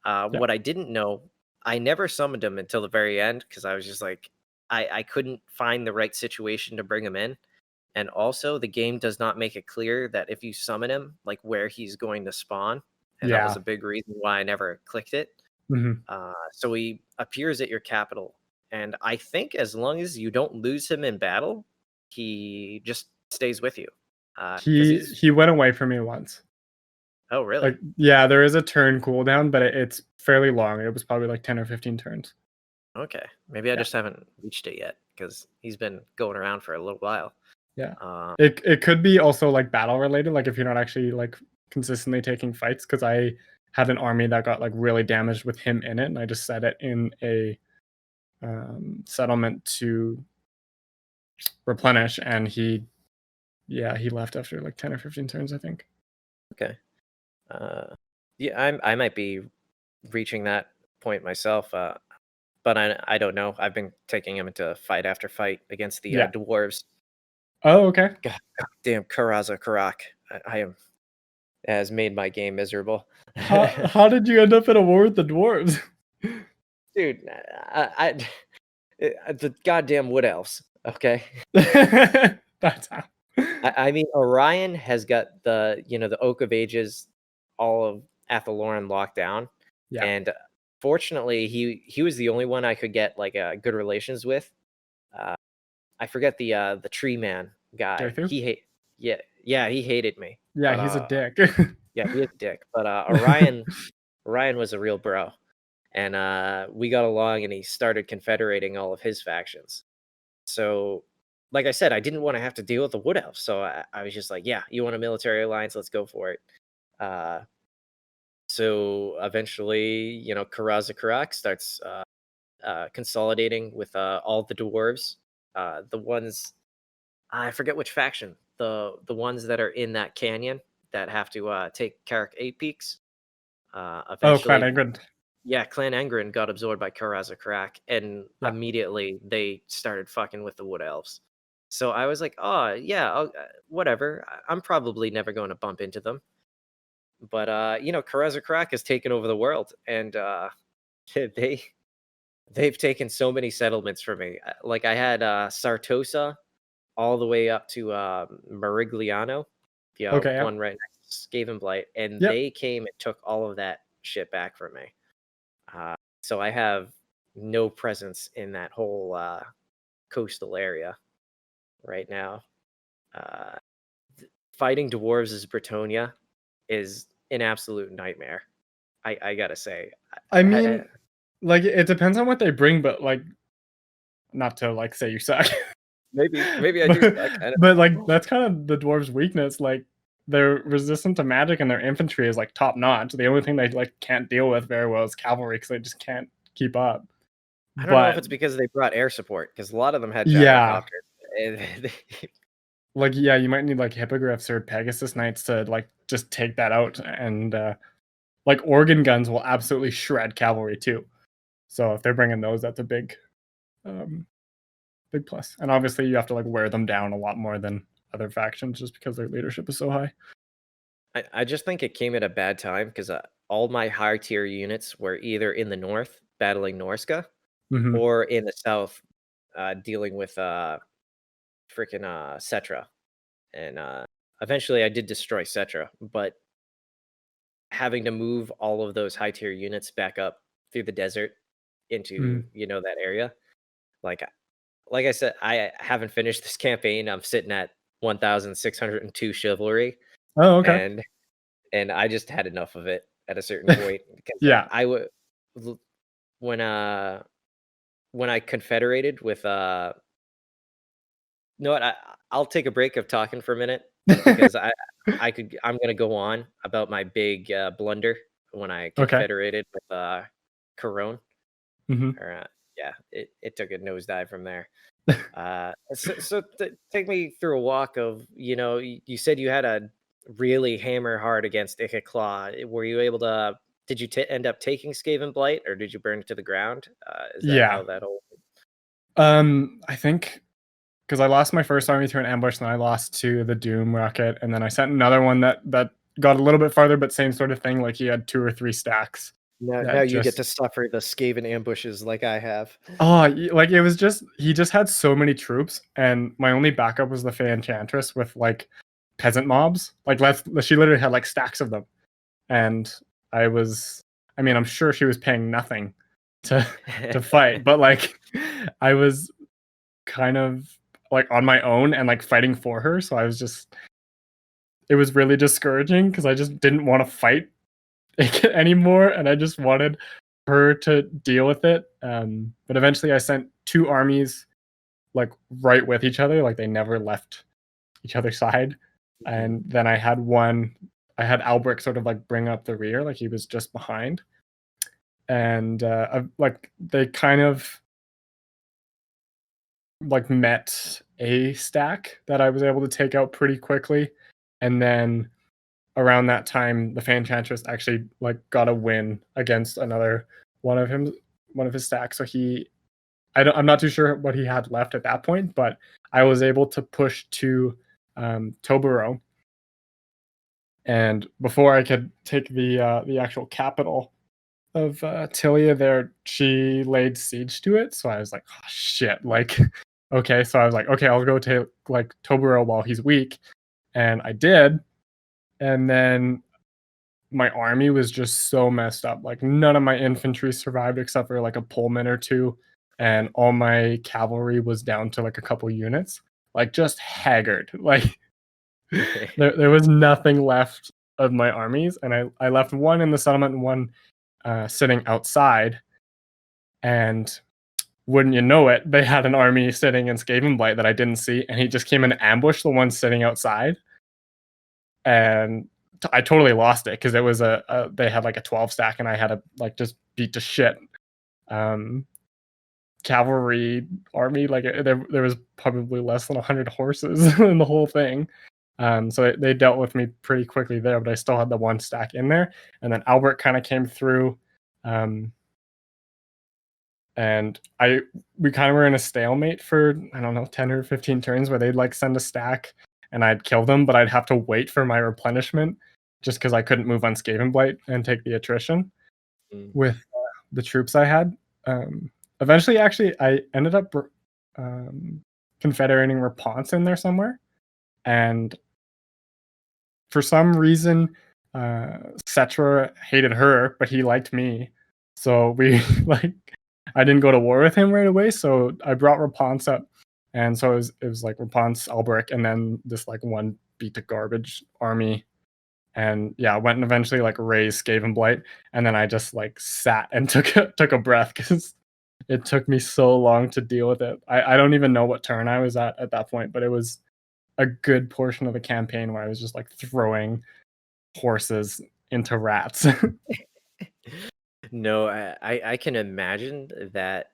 Yeah. What I didn't know, I never summoned him until the very end because I was just like, I couldn't find the right situation to bring him in. And also, the game does not make it clear that if you summon him, like where he's going to spawn. And that was Yeah. a big reason why I never clicked it. So he appears at your capital. And I think as long as you don't lose him in battle, he just stays with you. 'Cause he's... He went away from me once. Oh, really? Like, yeah, there is a turn cooldown, but it's fairly long. It was probably like 10 or 15 turns. Okay. Maybe I Yeah. just haven't reached it yet because he's been going around for a little while. Yeah. It could be also like battle related, like if you're not actually like consistently taking fights, because I had an army that got like really damaged with him in it, and I just set it in a settlement to replenish, and he left after like 10 or 15 turns, I think. Okay. Yeah, I might be reaching that point myself, but I don't know. I've been taking him into fight after fight against the Yeah. dwarves. Oh, okay. God damn, Karaza Karak. I am has made my game miserable. How did you end up in a war with the dwarves? Dude, the goddamn wood elves. Okay. That's how. I mean, Orion has got the the Oak of Ages, all of Athaloran locked down, Yeah. and fortunately, he was the only one I could get like good relations with. I forget the tree man guy. Dathu? He hated me. Yeah, But, he's a dick. yeah, he is a dick. But Orion was a real bro, and we got along, and he started confederating all of his factions. So, like I said, I didn't want to have to deal with the wood elves, so I was just like, yeah, you want a military alliance? Let's go for it. So eventually, Karaza Karak starts consolidating with all the dwarves. The ones, I forget which faction. The ones that are in that canyon that have to take Carrick 8 Peaks. Eventually, Clan England. yeah, Clan Engren got absorbed by Karaza Karak, and immediately they started fucking with the wood elves. So I was like, oh yeah, whatever. I'm probably never going to bump into them. But Karaza Karak has taken over the world, and they've taken so many settlements from me. Like I had Sartosa all the way up to Merigliano, Okay. one right next to Skavenblight, and Yep. they came and took all of that shit back from me. So I have no presence in that whole coastal area right now. Fighting dwarves as Bretonia is an absolute nightmare. I gotta say. I mean, like it depends on what they bring, but like, not to like say you suck. Maybe I do suck. But like that's kind of the dwarves' weakness. Like they're resistant to magic, and their infantry is like top notch. The only thing they like can't deal with very well is cavalry because they just can't keep up. I don't know if it's because they brought air support, because a lot of them had gyrocopters. Like, yeah, you might need like hippogriffs or Pegasus Knights to like just take that out, and like organ guns will absolutely shred cavalry too. So if they're bringing those, that's a big plus. And obviously you have to like wear them down a lot more than other factions just because their leadership is so high. I just think it came at a bad time because all my high tier units were either in the north battling Norska or in the south dealing with freaking Settra. And eventually I did destroy Settra, but having to move all of those high tier units back up through the desert into that area, like I said, I haven't finished this campaign. I'm sitting at 1,602 chivalry. Oh, okay. And I just had enough of it at a certain point because yeah, I would when I confederated with you know what, I'll take a break of talking for a minute because I'm gonna go on about my big blunder when I confederated with Corone. Or, yeah, it took a nosedive from there. So take me through a walk of, you said you had a really hammer hard against Ikeclaw. Were you able to, did you end up taking Skaven Blight, or did you burn it to the ground? Is that how that whole... I think because I lost my first army to an ambush, and I lost to the Doom Rocket, and then I sent another one that got a little bit farther, but same sort of thing. Like he had 2 or 3 stacks. Now you get to suffer the Skaven ambushes like I have. Oh, like it was just he just had so many troops, and my only backup was the Fey Enchantress with like peasant mobs. Like she literally had like stacks of them, and I mean, I'm sure she was paying nothing to fight, but like I was kind of like on my own and like fighting for her, so it was really discouraging because I just didn't want to fight anymore, and I just wanted her to deal with it. But eventually I sent 2 armies like right with each other, like they never left each other's side. And then I had Alberic sort of like bring up the rear, like he was just behind. And like they kind of like met a stack that I was able to take out pretty quickly. And then around that time, the Fey Enchantress actually like got a win against another one of his stacks. So I'm not too sure what he had left at that point, but I was able to push to Tobero. And before I could take the actual capital of Tilia there, she laid siege to it. So I was like, oh shit, like okay. So I was like, okay, I'll go to like Tobero while he's weak. And I did. And then my army was just so messed up. Like none of my infantry survived except for like a Pullman or 2. And all my cavalry was down to like a couple units. Like just haggard. Like there was nothing left of my armies. And I left one in the settlement and one sitting outside. And wouldn't you know it, they had an army sitting in Skavenblight that I didn't see. And he just came and ambushed the one sitting outside. And I totally lost it because it was they had like a 12 stack and I had to like just beat to shit cavalry army. Like there was probably less than 100 horses in the whole thing. So they dealt with me pretty quickly there, but I still had the 1 stack in there. And then Albert kind of came through, and we kind of were in a stalemate for, I don't know, 10 or 15 turns where they'd like send a stack and I'd kill them, but I'd have to wait for my replenishment just because I couldn't move on Skavenblight and take the attrition with the troops I had. Eventually, actually, I ended up confederating Rapunzel in there somewhere. And for some reason, Settra hated her, but he liked me. So we I didn't go to war with him right away. So I brought Rapunzel up. And so it was like Rapunzel, Alberic, and then this like 1 beat to garbage army. And yeah, I went and eventually like raised Skavenblight, and then I just like sat and took a breath because it took me so long to deal with it. I don't even know what turn I was at that point, but it was a good portion of the campaign where I was just like throwing horses into rats. No, I can imagine that.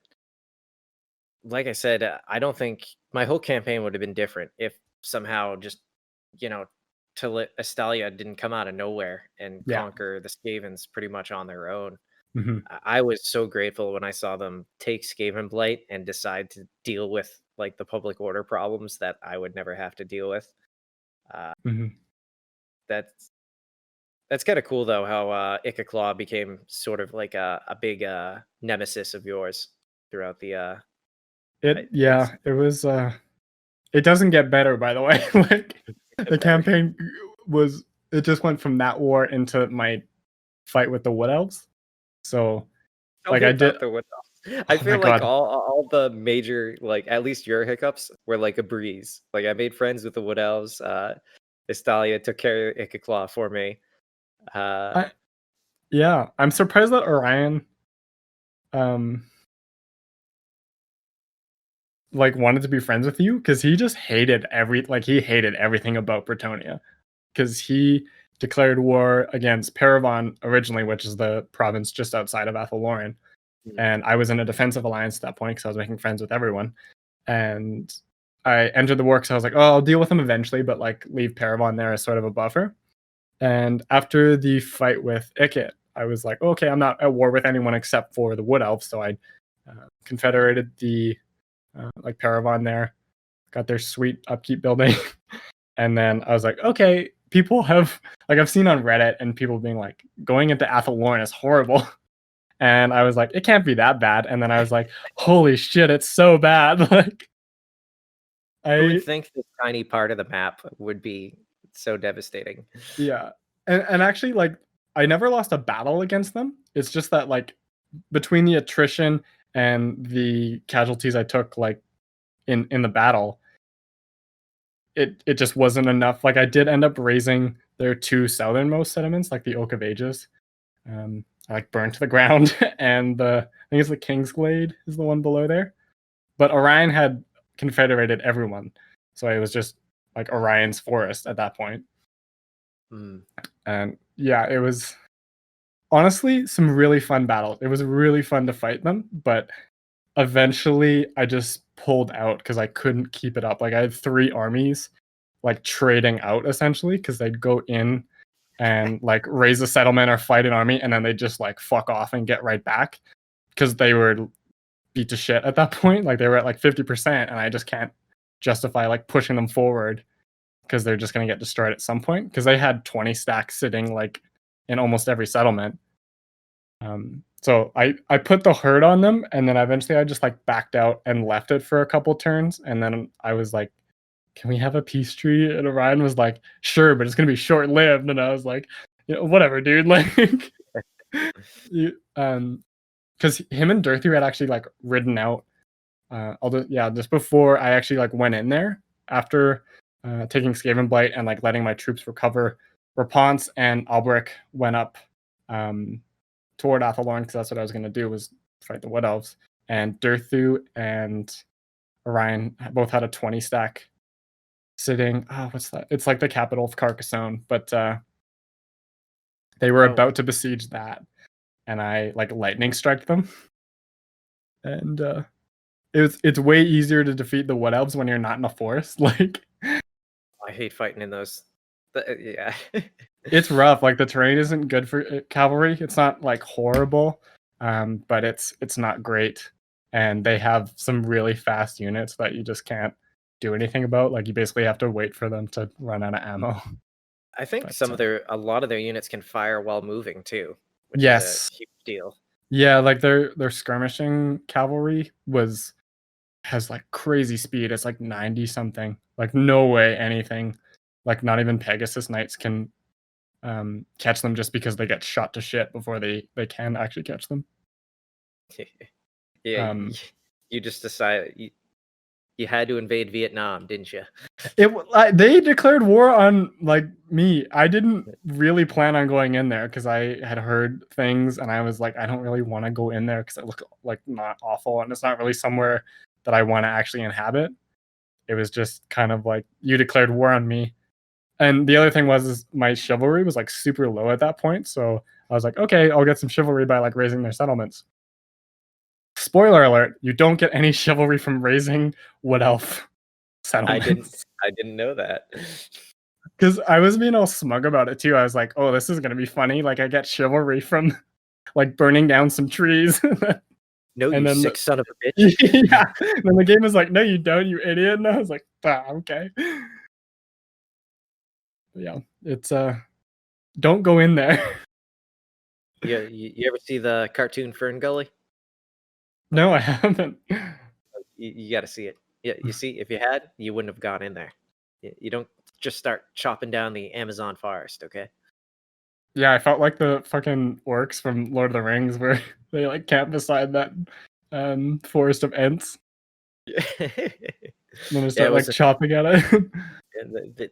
Like I said, I don't think my whole campaign would have been different if somehow just, Estalia didn't come out of nowhere and conquer the Skavens pretty much on their own. Mm-hmm. I was so grateful when I saw them take Skavenblight and decide to deal with like the public order problems that I would never have to deal with. That's kind of cool though, how Ikaclaw became sort of like a big nemesis of yours throughout the it was it doesn't get better, by the way. Like the campaign it just went from that war into my fight with the Wood Elves. So like I did the Wood Elves. I feel like all the major, like at least your hiccups were like a breeze. Like I made friends with the Wood Elves. Estalia took care of Ikaclaw for me. I'm surprised that Orion like wanted to be friends with you, because he just hated everything about Bretonnia, because he declared war against Paravon originally, which is the province just outside of Athelloren. And I was in a defensive alliance at that point because I was making friends with everyone. And I entered the war because I was like, oh, I'll deal with them eventually, but like leave Paravon there as sort of a buffer. And after the fight with Ikit, I was like, okay, I'm not at war with anyone except for the Wood Elves. So I confederated the like Paravon there, got their sweet upkeep building. And then I was like, okay, people have like I've seen on Reddit and people being like, going into Athelorn is horrible. And I was like, it can't be that bad. And then I was like, holy shit, it's so bad. Like Who would think this tiny part of the map would be so devastating? Yeah. And actually, like, I never lost a battle against them. It's just that, like, between the attrition and the casualties I took, like, in the battle, it just wasn't enough. Like, I did end up raising their 2 southernmost settlements, like the Oak of Ages. I like burned to the ground, and I think it's the Kingsglade is the one below there. But Orion had confederated everyone, so it was just like Orion's forest at that point. And yeah, it was honestly some really fun battles. It was really fun to fight them, but eventually I just pulled out because I couldn't keep it up. Like I had 3 armies like trading out essentially because they'd go in and like raise a settlement or fight an army, and then they just like fuck off and get right back because they were beat to shit at that point. Like they were at like 50%, and I just can't justify like pushing them forward because they're just going to get destroyed at some point because they had 20 stacks sitting like in almost every settlement. So I put the herd on them, and then eventually I just like backed out and left it for a couple turns, and then I was like, can we have a peace treaty? And Orion was like, sure, but it's gonna be short lived. And I was like, whatever, dude. Like, because him and Durthu had actually like ridden out. Just before I actually like went in there after taking Skaven Blight and like letting my troops recover, Raponce and Alberic went up toward Athelorn because that's what I was gonna do, was fight the Wood Elves. And Durthu and Orion both had a 20 stack sitting. What's that? It's like the capital of Carcassonne, but they were about to besiege that, and I like lightning strike them. And it's way easier to defeat the Wood Elves when you're not in a forest. Like, I hate fighting in those. Yeah, it's rough. Like the terrain isn't good for cavalry. It's not like horrible, but it's not great. And they have some really fast units that you just can't do anything about. Like you basically have to wait for them to run out of ammo. I think a lot of their units can fire while moving too, which yes, is a huge deal. Yeah, like their skirmishing cavalry has like crazy speed. It's like 90 something. Like no way anything, like not even Pegasus Knights can catch them just because they get shot to shit before they can actually catch them. Yeah, you just decided you had to invade Vietnam, didn't you? They declared war on like me. I didn't really plan on going in there because I had heard things, and I was like, I don't really want to go in there because it looked like not awful, and it's not really somewhere that I want to actually inhabit. It was just kind of like, you declared war on me. And the other thing is my chivalry was like super low at that point, so I was like, okay, I'll get some chivalry by like raising their settlements. Spoiler alert, you don't get any chivalry from raising Wood Elf settlements. I didn't know that. Because I was being all smug about it too. I was like, oh, this is gonna be funny. Like I get chivalry from like burning down some trees. No, and you sick son of a bitch. Yeah. And then the game was like, no, you don't, you idiot. And I was like, okay. Yeah, it's don't go in there. Yeah, you ever see the cartoon Fern Gully? No, I haven't. You got to see it. Yeah, you see, if you had, you wouldn't have gone in there. You don't just start chopping down the Amazon forest, okay? Yeah, I felt like the fucking orcs from Lord of the Rings where they like camp beside that forest of Ents. Yeah. And then they start like chopping at it. And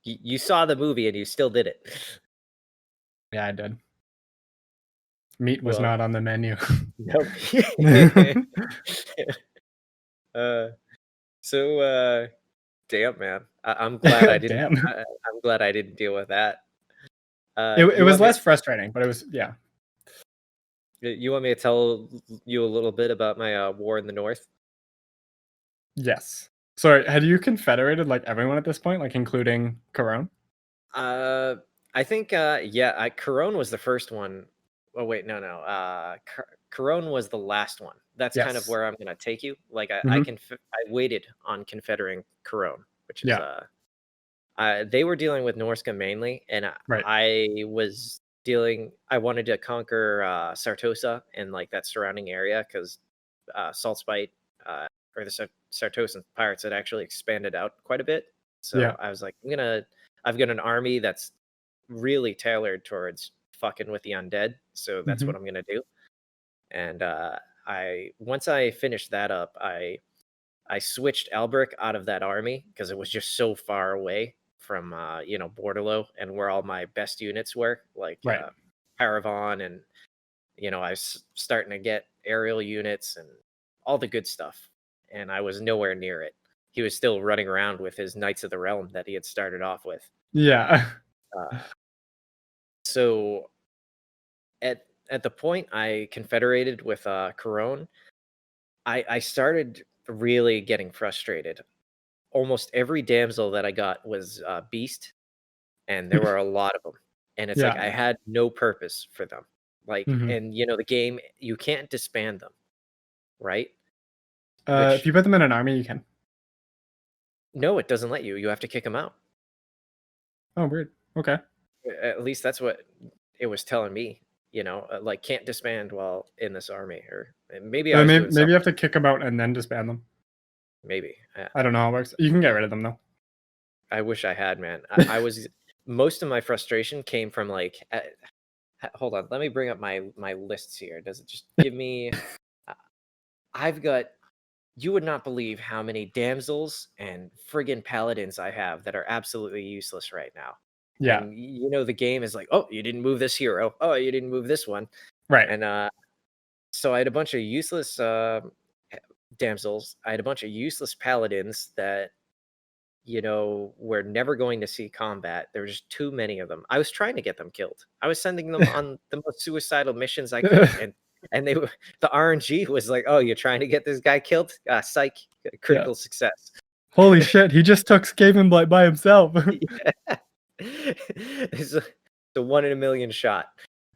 you saw the movie and you still did it. Yeah, I did. Meat was not on the menu. Nope. Damn, man. I'm glad I didn't. I'm glad I didn't deal with that. It was less frustrating, but it was, yeah. You want me to tell you a little bit about my war in the north? Yes. Sorry, had you confederated like everyone at this point, like including Corone? I think Corone was the first one. Oh wait, no. Corone was the last one. That's kind of where I'm gonna take you. Like I waited on confederating Corone, which is They were dealing with Norsca mainly, and Right. I was dealing. I wanted to conquer Sartosa and like that surrounding area because Saltspite or the Sartosan pirates had actually expanded out quite a bit. So Yeah. I was like, I've got an army that's really tailored towards fucking with the undead. So that's what I'm gonna do. And once I finished that up, I switched Alberic out of that army because it was just so far away from Bordeleaux and where all my best units were, like Right. Paravon, and I was starting to get aerial units and all the good stuff, and I was nowhere near it. He was still running around with his Knights of the Realm that he had started off with. Yeah. Uh, so at the point I confederated with Corone, I started really getting frustrated. Almost every damsel that I got was beast, and there were a lot of them. And it's like I Yeah. had no purpose for them. Like, Mhm. and the game, you can't disband them, right? If Which you put them in an army, you can. no, it doesn't let you. You have to kick them out. Oh, weird. Okay. At least that's what it was telling me. Like can't disband while in this army, or maybe I was doing Maybe something. you have to kick them out and then disband them. Maybe I don't know how it works. You can get rid of them though. I wish I had, man. I was most of my frustration came from like. Hold on, let me bring up my lists here. Does it just give me? I've got. You would not believe how many damsels and friggin' paladins I have that are absolutely useless right now. Yeah. And the game is like, oh, you didn't move this hero. Oh, you didn't move this one. Right. And so I had a bunch of useless damsels. I had a bunch of useless paladins that we're never going to see combat. There were just too many of them. I was trying to get them killed. I was sending them on the most suicidal missions I could, and they were the RNG was like, "Oh, you're trying to get this guy killed? Psych, critical success." Holy shit! He just took Skavenblight by himself. Yeah. It's a 1 in a million shot,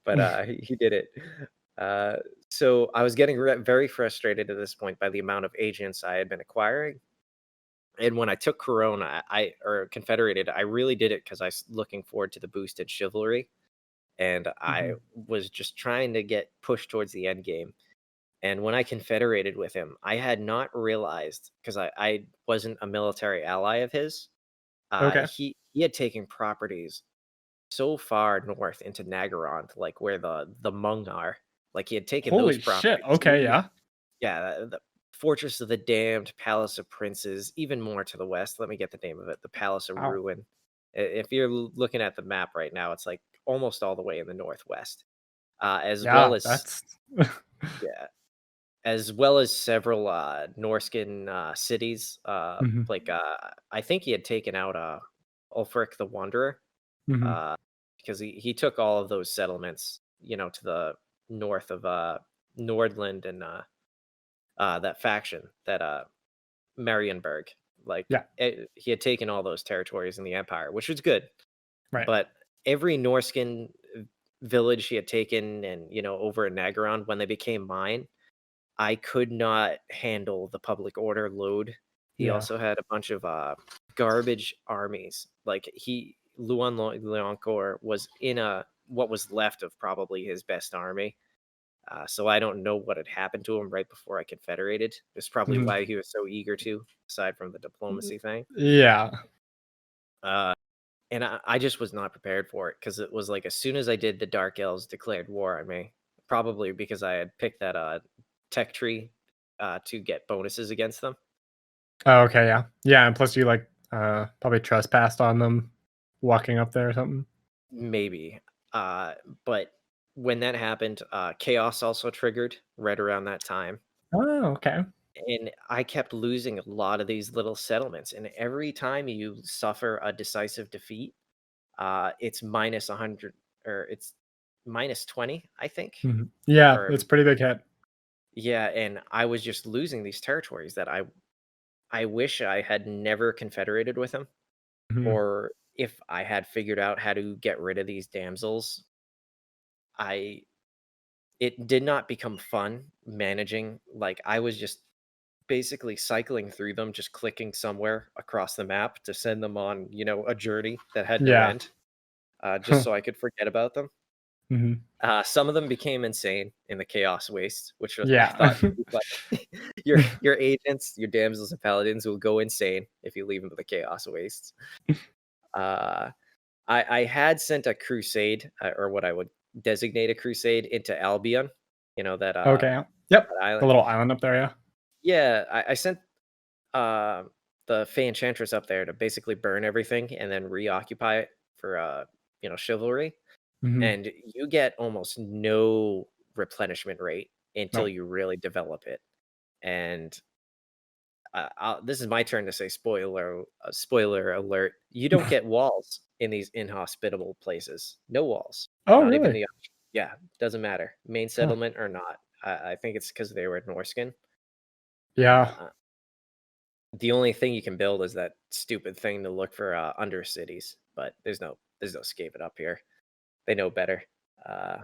but he did it. So I was getting very frustrated at this point by the amount of agents I had been acquiring. And when I took Corona, or Confederated, I really did it because I was looking forward to the boosted chivalry, and I was just trying to get pushed towards the end game. And when I confederated with him, I had not realized, because I wasn't a military ally of his. Okay. He had taken properties so far north into Nagaron, like where the Hmong are. Like he had taken those Holy properties. shit! Okay, yeah. Yeah, the Fortress of the Damned, Palace of Princes, even more to the west. Let me get the name of it. The Palace of Wow. Ruin. If you're looking at the map right now, it's like almost all the way in the northwest. Well as that's yeah, as well as several Norscan cities. Like I think he had taken out Ulfric the Wanderer, because he took all of those settlements, to the north of Nordland and that faction, that Marienburg. Like he had taken all those territories in the empire, which was good. Right. But every Norscan village he had taken, and over in Nagaron, when they became mine, I could not handle the public order load. He also had a bunch of garbage armies. Like Luan Leoncourt was in what was left of probably his best army. So I don't know what had happened to him right before I confederated. It's probably why he was so eager to, aside from the diplomacy thing. Yeah. And I just was not prepared for it, because it was like as soon as I did, the Dark Elves declared war on me. Probably because I had picked that tech tree to get bonuses against them. Oh, okay, yeah. Yeah, and plus you like probably trespassed on them walking up there or something. Maybe. But when that happened, chaos also triggered right around that time. Oh, okay. And I kept losing a lot of these little settlements. And every time you suffer a decisive defeat, it's minus 100, or it's minus 20, I think. Yeah, Or it's pretty big hit. yeah, and I was just losing these territories that I wish I had never confederated with him, or if I had figured out how to get rid of these damsels. It did not become fun managing. Like I was just basically cycling through them, just clicking somewhere across the map to send them on, a journey that had no Yeah. end, just so I could forget about them. hmm Some of them became insane in the Chaos Waste, which I Yeah. thought would be funny. your agents, your damsels and paladins will go insane if you leave them to the Chaos Wastes. I had sent a crusade, or what I would designate a crusade, into Albion. That Okay. Yep. that The island. little island up there. Yeah. Yeah, I sent the Fey Enchantress up there to basically burn everything and then reoccupy it for chivalry. hmm And you get almost no replenishment rate until No. you really develop it. And this is my turn to say spoiler alert. You don't get walls in these inhospitable places. No walls. Oh, Not even really? yeah, doesn't matter. Main settlement or not. I think it's because they were Norskin. Yeah. The only thing you can build is that stupid thing to look for under cities, but there's no scaping up here. They know better. But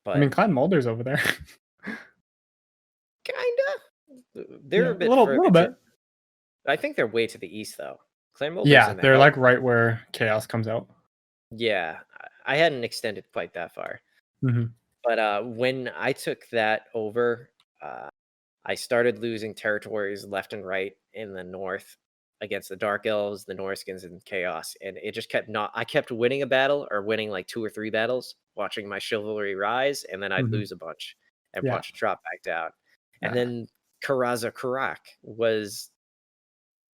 I mean, Clan Mulder's over there. kinda. They're Yeah, a bit little further. bit. I think they're way to the east though. Clan Mulder's Yeah, in the they're hell. like right where Chaos comes out. Yeah, I hadn't extended quite that far. hmm But when I took that over, I started losing territories left and right in the north against the Dark Elves, the Norskins, and Chaos. And it just kept I kept winning a battle or winning like 2 or 3 battles, watching my chivalry rise, and then I'd hmm lose a bunch and Yeah. watch it drop back down. And Yeah. then Karaza Karak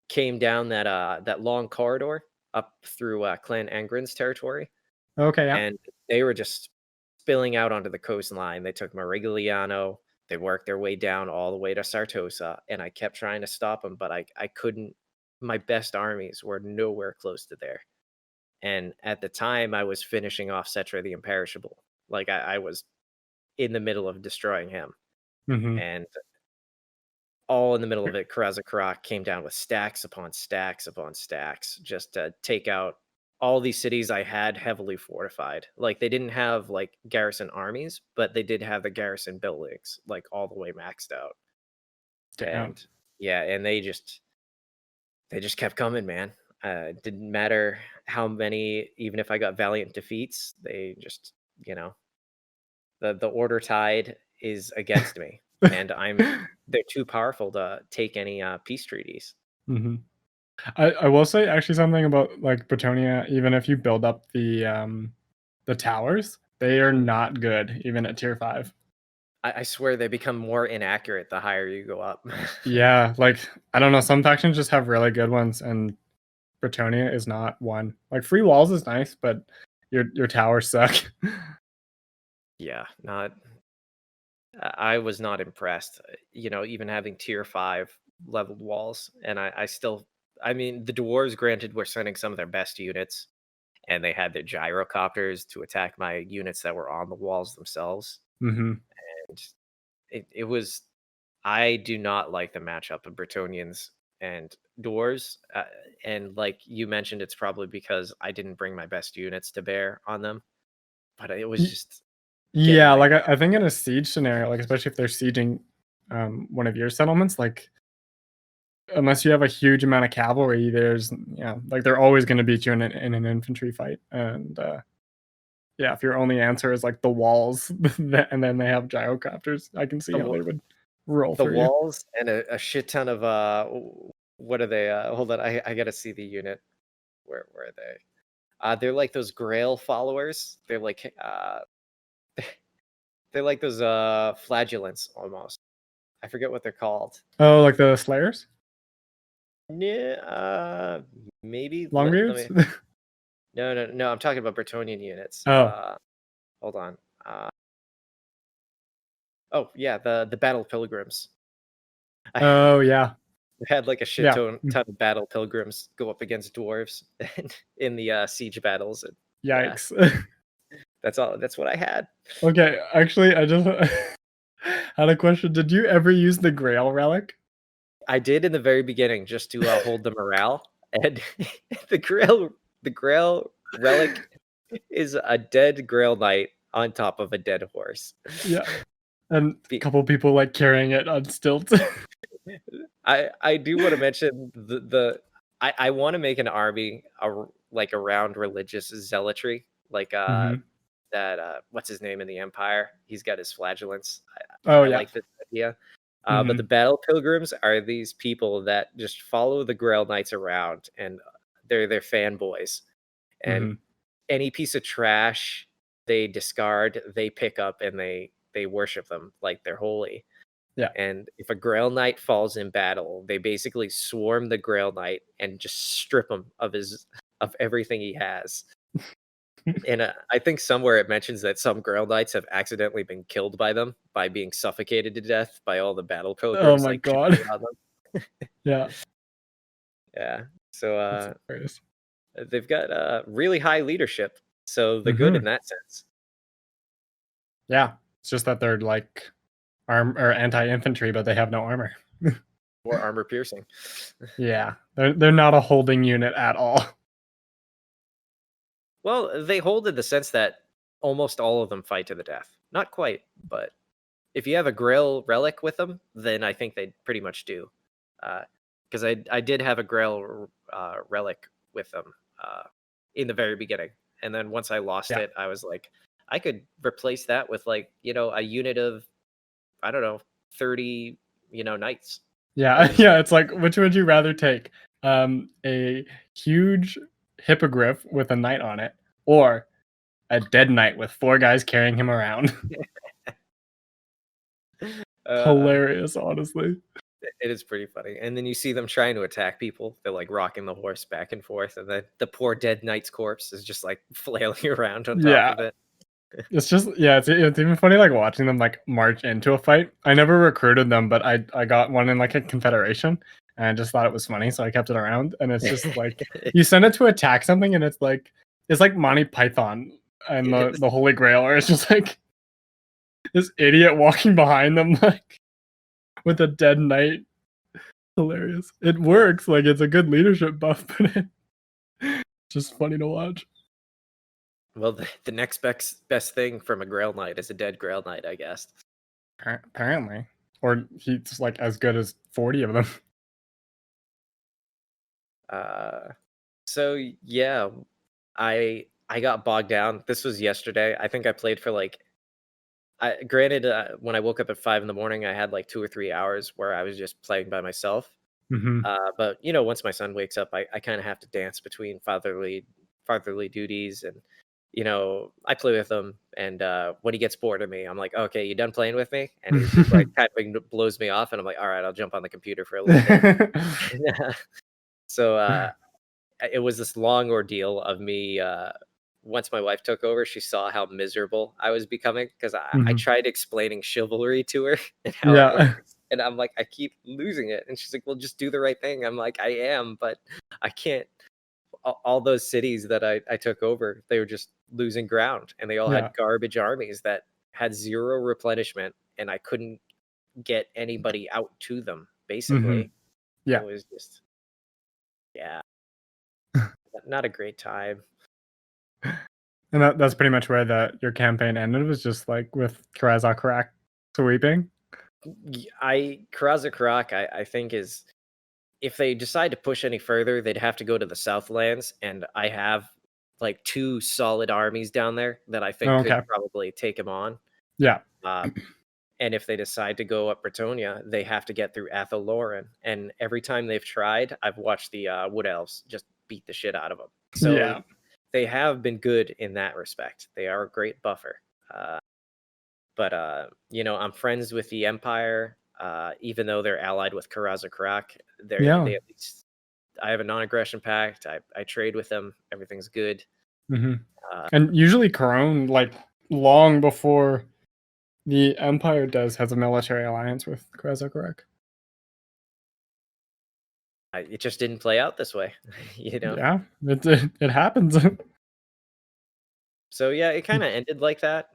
came down that long corridor up through Clan Angren's territory. Okay. Yeah. And they were just spilling out onto the coastline. They took Marigliano. They worked their way down all the way to Sartosa, and I kept trying to stop them, but I couldn't. My best armies were nowhere close to there. And at the time, I was finishing off Settra the Imperishable. Like I was in the middle of destroying him, hmm and all in the middle of it, Karaza Karak came down with stacks upon stacks upon stacks just to take out all these cities I had heavily fortified. Like they didn't have like garrison armies, but they did have the garrison buildings like all the way maxed out. Damn. And yeah, and they just kept coming, man. It didn't matter how many, even if I got valiant defeats, they just, the order tide is against me, and they're too powerful to take any peace treaties. hmm I will say actually something about like Bretonia. Even if you build up the towers, they are not good even at tier 5. I swear they become more inaccurate the higher you go up. Yeah, like I don't know. Some factions just have really good ones, and Bretonia is not one. Like Free Walls is nice, but your towers suck. Yeah, I was not impressed. Even having tier 5 leveled walls, and I mean, the dwarves, granted, were sending some of their best units, and they had their gyrocopters to attack my units that were on the walls themselves. hmm And it was, I do not like the matchup of Bretonians and dwarves. And like you mentioned, it's probably because I didn't bring my best units to bear on them, but it was just Yeah, my- like I think in a siege scenario, like especially if they're sieging one of your settlements, like unless you have a huge amount of cavalry, like they're always going to beat you in an infantry fight. And yeah, if your only answer is like the walls, and then they have gyrocopters, I can see how they would roll the through walls and a shit ton of what are they? Hold on, I gotta see the unit. Where are they? They're like those Grail followers. They're like they're like those flagellants almost. I forget what they're called. you. Oh, like the Slayers, Yeah, maybe. Longbeards. No. I'm talking about Bretonian units. Oh. Hold on. Oh yeah, the Battle Pilgrims. Oh yeah. We had like a shit Yeah. ton of Battle Pilgrims go up against dwarves in the siege battles. And, Yikes. that's all. That's what I had. Okay, actually, I just had a question. Did you ever use the Grail Relic? I did in the very beginning just to hold the morale, and the Grail Relic is a dead Grail Knight on top of a dead horse. Yeah. And a couple people like carrying it on stilts. I do want to mention I want to make an army like around religious zealotry, like Mhm. that what's his name in the Empire? He's got his flagellants. Oh, I yeah. like this idea. But the battle pilgrims are these people that just follow the Grail Knights around, and they're fanboys. And Mhm. any piece of trash they discard, they pick up and they worship them like they're holy. Yeah. And if a Grail Knight falls in battle, they basically swarm the Grail Knight and just strip him of everything he has. And I think somewhere it mentions that some Grail Knights have accidentally been killed by them by being suffocated to death by all the battle Oh pilgrims my like god. jumping on them. Yeah. Yeah. So That's hilarious. they've got really high leadership. So they're good in Mhm. that sense. Yeah. It's just that they're like or anti-infantry, but they have no armor. Or armor piercing. Yeah. They're not a holding unit at all. Well, they hold in the sense that almost all of them fight to the death. Not quite, but if you have a Grail relic with them, then I think they pretty much do. Because I did have a Grail relic with them in the very beginning, and then once I lost Yeah. it, I was like, I could replace that with like a unit of I don't know 30 knights. Yeah. Yeah. It's like, which would you rather take? A huge hippogriff with a knight on it, or a dead knight with 4 guys carrying him around? Uh, Hilarious, honestly. It is pretty funny. And then you see them trying to attack people. They're like rocking the horse back and forth, and then the poor dead knight's corpse is just like flailing around on top Yeah. of it. It's just it's even funny like watching them like march into a fight. I never recruited them, but I got one in like a confederation and I just thought it was funny, so I kept it around. And it's just like you send it to attack something and it's like Monty Python and the Holy Grail, or it's just like this idiot walking behind them like with a dead knight. Hilarious. It works, like it's a good leadership buff, but it's just funny to watch. Well, the next best thing from a Grail Knight is a dead Grail Knight, I guess. Apparently. Or he's like as good as 40 of them. So yeah, I got bogged down. This was yesterday. I think I played for like granted when I woke up at 5 in the morning, I had like 2 or 3 hours where I was just playing by myself. Mhm. But once my son wakes up, I kind of have to dance between fatherly duties, and I play with him. And when he gets bored of me, I'm like, okay, you done playing with me? And he's just like kind of blows me off, and I'm like, all right, I'll jump on the computer for a little bit. So it was this long ordeal of me. Once my wife took over, she saw how miserable I was becoming because I Mhm. tried explaining chivalry to her and how it Yeah. works. And I'm like, I keep losing it. And she's like, well, just do the right thing. I'm like, I am, but I can't. All those cities that I took over, they were just losing ground, and they all Yeah. had garbage armies that had zero replenishment, and I couldn't get anybody out to them, basically. Mhm. Yeah. It was just, yeah, not a great time. And that's pretty much where your campaign ended, was just like with Karazakrak sweeping? Karazakrak, I think is if they decide to push any further, they'd have to go to the Southlands, and I have like 2 solid armies down there that I think Okay. could probably take him on. Yeah. And if they decide to go up Bretonia, they have to get through Athelloren. And every time they've tried, I've watched the Wood Elves just beat the shit out of them. So Yeah. they have been good in that respect. They are a great buffer. But I'm friends with the Empire, even though they're allied with Karazakrak. Yeah. They at least I have a non-aggression pact. I trade with them. Everything's good. Mhm. Uh, And usually Corone, like long before the Empire does, has a military alliance with Karazakrak. it just didn't play out this way, Yeah. It happens. So yeah, it kind of ended like that.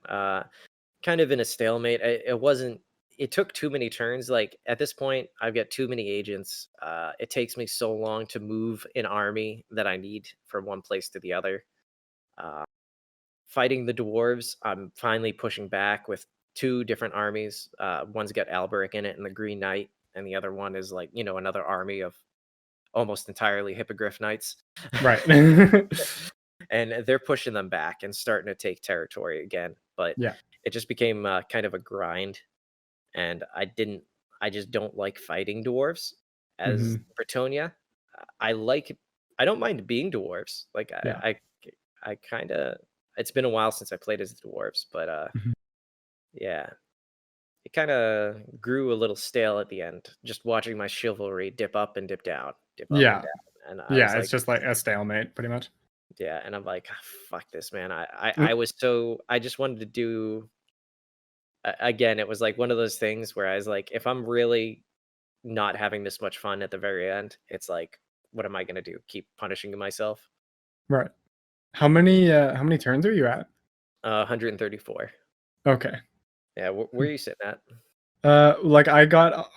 Kind of in a stalemate. It wasn't. It took too many turns. Like at this point, I've got too many agents. It takes me so long to move an army that I need from one place to the other. Uh, Fighting the dwarves, I'm finally pushing back with 2 different armies. One's got Alberic in it and the Green Knight. and the other one is like, another army of almost entirely Hippogriff Knights. Right. And they're pushing them back and starting to take territory again. But Yeah. it just became kind of a grind, and I just don't like fighting dwarves as Mhm. Bretonia. I don't mind being dwarves. Like Yeah. I kind of, it's been a while since I played as the dwarves, but Mhm. yeah, it kind of grew a little stale at the end, just watching my chivalry dip up and dip down, dip up and Yeah. down. And I was Yeah, it's like, just like a stalemate pretty much. yeah, and I'm like, "Ah, fuck this, man. Mm. I just wanted to do again, it was like one of those things where I was like, if I'm really not having this much fun at the very end, it's like, what am I gonna do? Keep punishing myself? Right. How many turns are you at? 134. Okay. Yeah, where are you sitting at? Like I got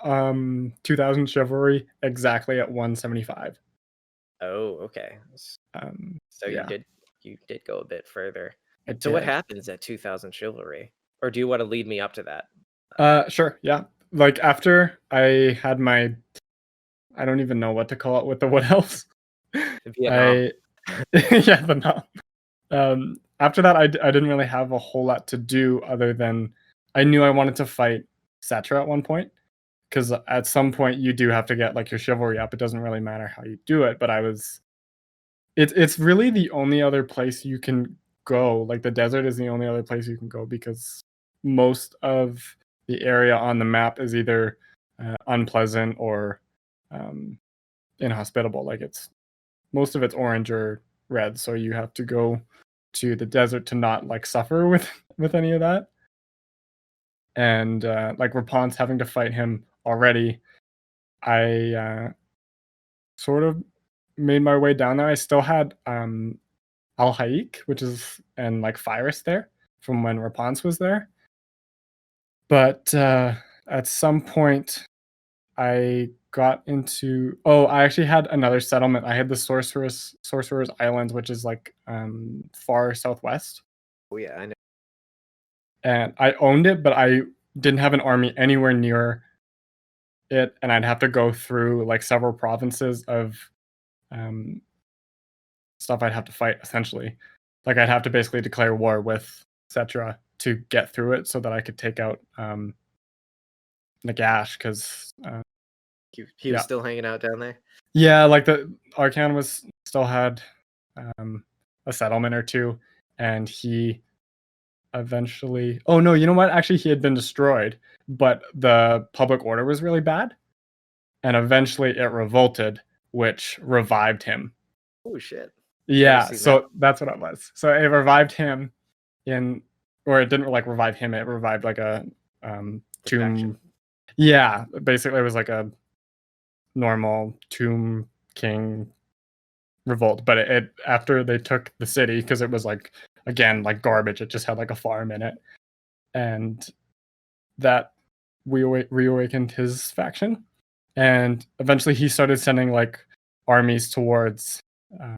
2000 chivalry exactly at 175. Oh, okay. So Yeah, you did go a bit further. I So what did. happens at 2000 chivalry? Or do you want to lead me up to that? Sure, yeah. Like after I had my, I don't even know what to call it with the what else. Vietnam. I yeah, but no. After that, I didn't really have a whole lot to do other than I knew I wanted to fight Settra at one point because at some point you do have to get like your chivalry up. It doesn't really matter how you do it, but it's really the only other place you can go. Like the desert is the only other place you can go because most of the area on the map is either unpleasant or um, inhospitable. Like it's most of it's orange or red, so you have to go to the desert to not like suffer with any of that. And like Rapun's having to fight him already, I sort of made my way down there. I still had Al Haik, which is and like Fyrus there from when Rapun's was there. But at some point I got into I actually had another settlement. I had the Sorcerer's Islands, which is like far southwest. Oh yeah, I know. And I owned it, but I didn't have an army anywhere near it, and I'd have to go through like several provinces of um, stuff I'd have to fight essentially. Like I'd have to basically declare war with Settra to get through it, so that I could take out Nagash. Because He was yeah, still hanging out down there. yeah, like the Arcan was still had a settlement or two, and he eventually. Oh no, you know what? Actually, he had been destroyed, but the public order was really bad, and eventually it revolted, which revived him. Oh shit. Never Yeah, seen that. so that's what it was. So it revived him in, or it didn't like revive him. It revived like a tomb. Faction. Yeah, basically it was like a normal tomb king revolt, but it after they took the city because it was like again like garbage. It just had like a farm in it, and that reawakened his faction, and eventually he started sending like armies towards uh,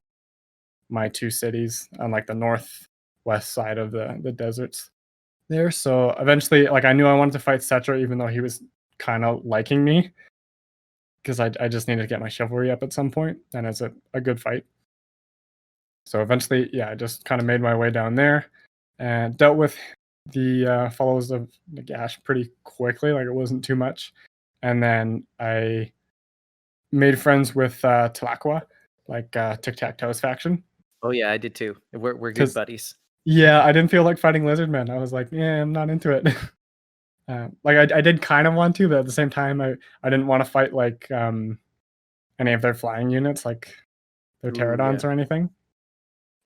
my two cities on like the northwest side of the deserts there. So eventually, like I knew I wanted to fight Settra, even though he was kind of liking me, because I just needed to get my chivalry up at some point, and it's a good fight. So eventually, yeah, I just kind of made my way down there and dealt with the followers of Nagash pretty quickly. Like it wasn't too much, and then I made friends with Talakwa, like Tic Tac Toe's faction. Oh yeah, I did too. We're good Because buddies. yeah, I didn't feel like fighting Lizardmen. I was like, yeah, I'm not into it. Like I did kind of want to, but at the same time, I didn't want to fight like any of their flying units, like their Ooh, pterodons yeah. or anything.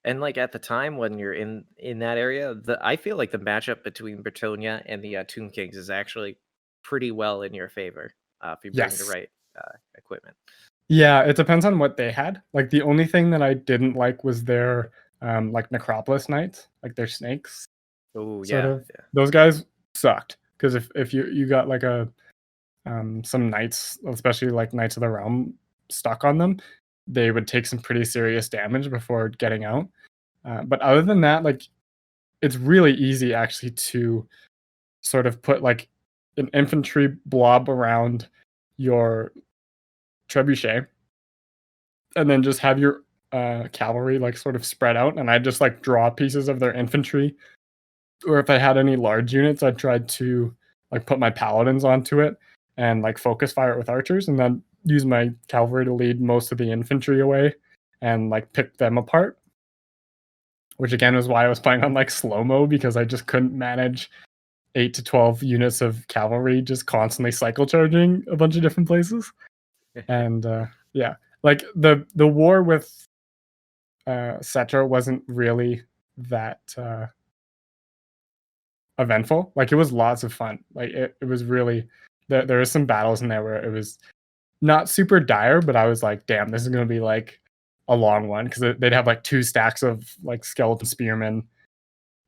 And like at the time when you're in that area, I feel like the matchup between Bretonia and the Tomb Kings is actually pretty well in your favor if you bring the Yes. right equipment. Yeah, it depends on what they had. Like the only thing that I didn't like was their like Necropolis Knights, like their snakes. Oh Sort yeah, of. yeah. Those guys sucked because if you got like a some knights, especially like Knights of the Realm, stuck on them, they would take some pretty serious damage before getting out. But other than that, like it's really easy actually to sort of put like an infantry blob around your trebuchet, and then just have your cavalry like sort of spread out, and I'd just like draw pieces of their infantry, or if I had any large units, I'd try to like put my paladins onto it and like focus fire it with archers, and then use my cavalry to lead most of the infantry away and like pick them apart. Which again was why I was playing on like slow-mo, because I just couldn't manage 8 to 12 units of cavalry just constantly cycle charging a bunch of different places. And yeah, like the war with Settra wasn't really that eventful. Like it was lots of fun. Like it was really there was some battles in there where it was not super dire, but I was like, damn, this is gonna be like a long one, because they'd have like 2 stacks of like skeleton spearmen,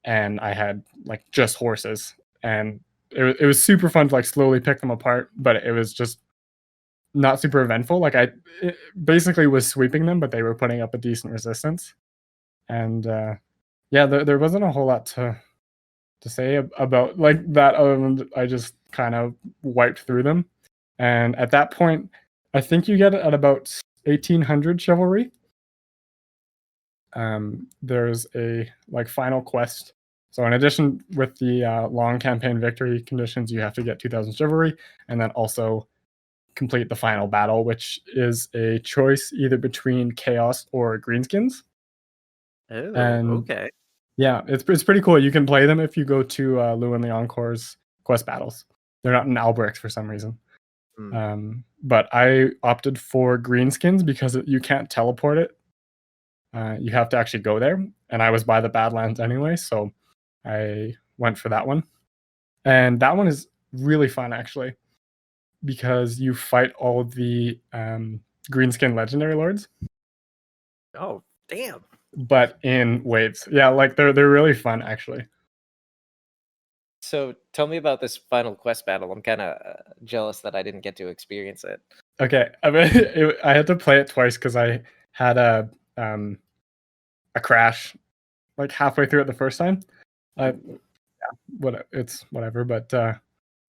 and I had like just horses, and it was super fun to like slowly pick them apart, but it was just not super eventful. Like I basically was sweeping them, but they were putting up a decent resistance, and yeah, there wasn't a whole lot to say about like that, other than I just kind of wiped through them. And at that point, I think you get it at about 1800 chivalry. There's a like final quest. So in addition with the long campaign victory conditions, you have to get 2000 chivalry, and then also complete the final battle, which is a choice either between chaos or greenskins. Oh, And okay. yeah, it's pretty cool. You can play them if you go to Lou and Leoncourt's quest battles. They're not in Alberic for some reason. But I opted for greenskins because you can't teleport it. You have to actually go there, and I was by the Badlands anyway, so I went for that one. And that one is really fun, actually, because you fight all the greenskin legendary lords. Oh, damn. But in waves. Yeah, like they're really fun, actually. So tell me about this final quest battle. I'm kind of jealous that I didn't get to experience it. Okay, I mean, I had to play it twice because I had a crash like halfway through it the first time. Yeah, it's whatever. But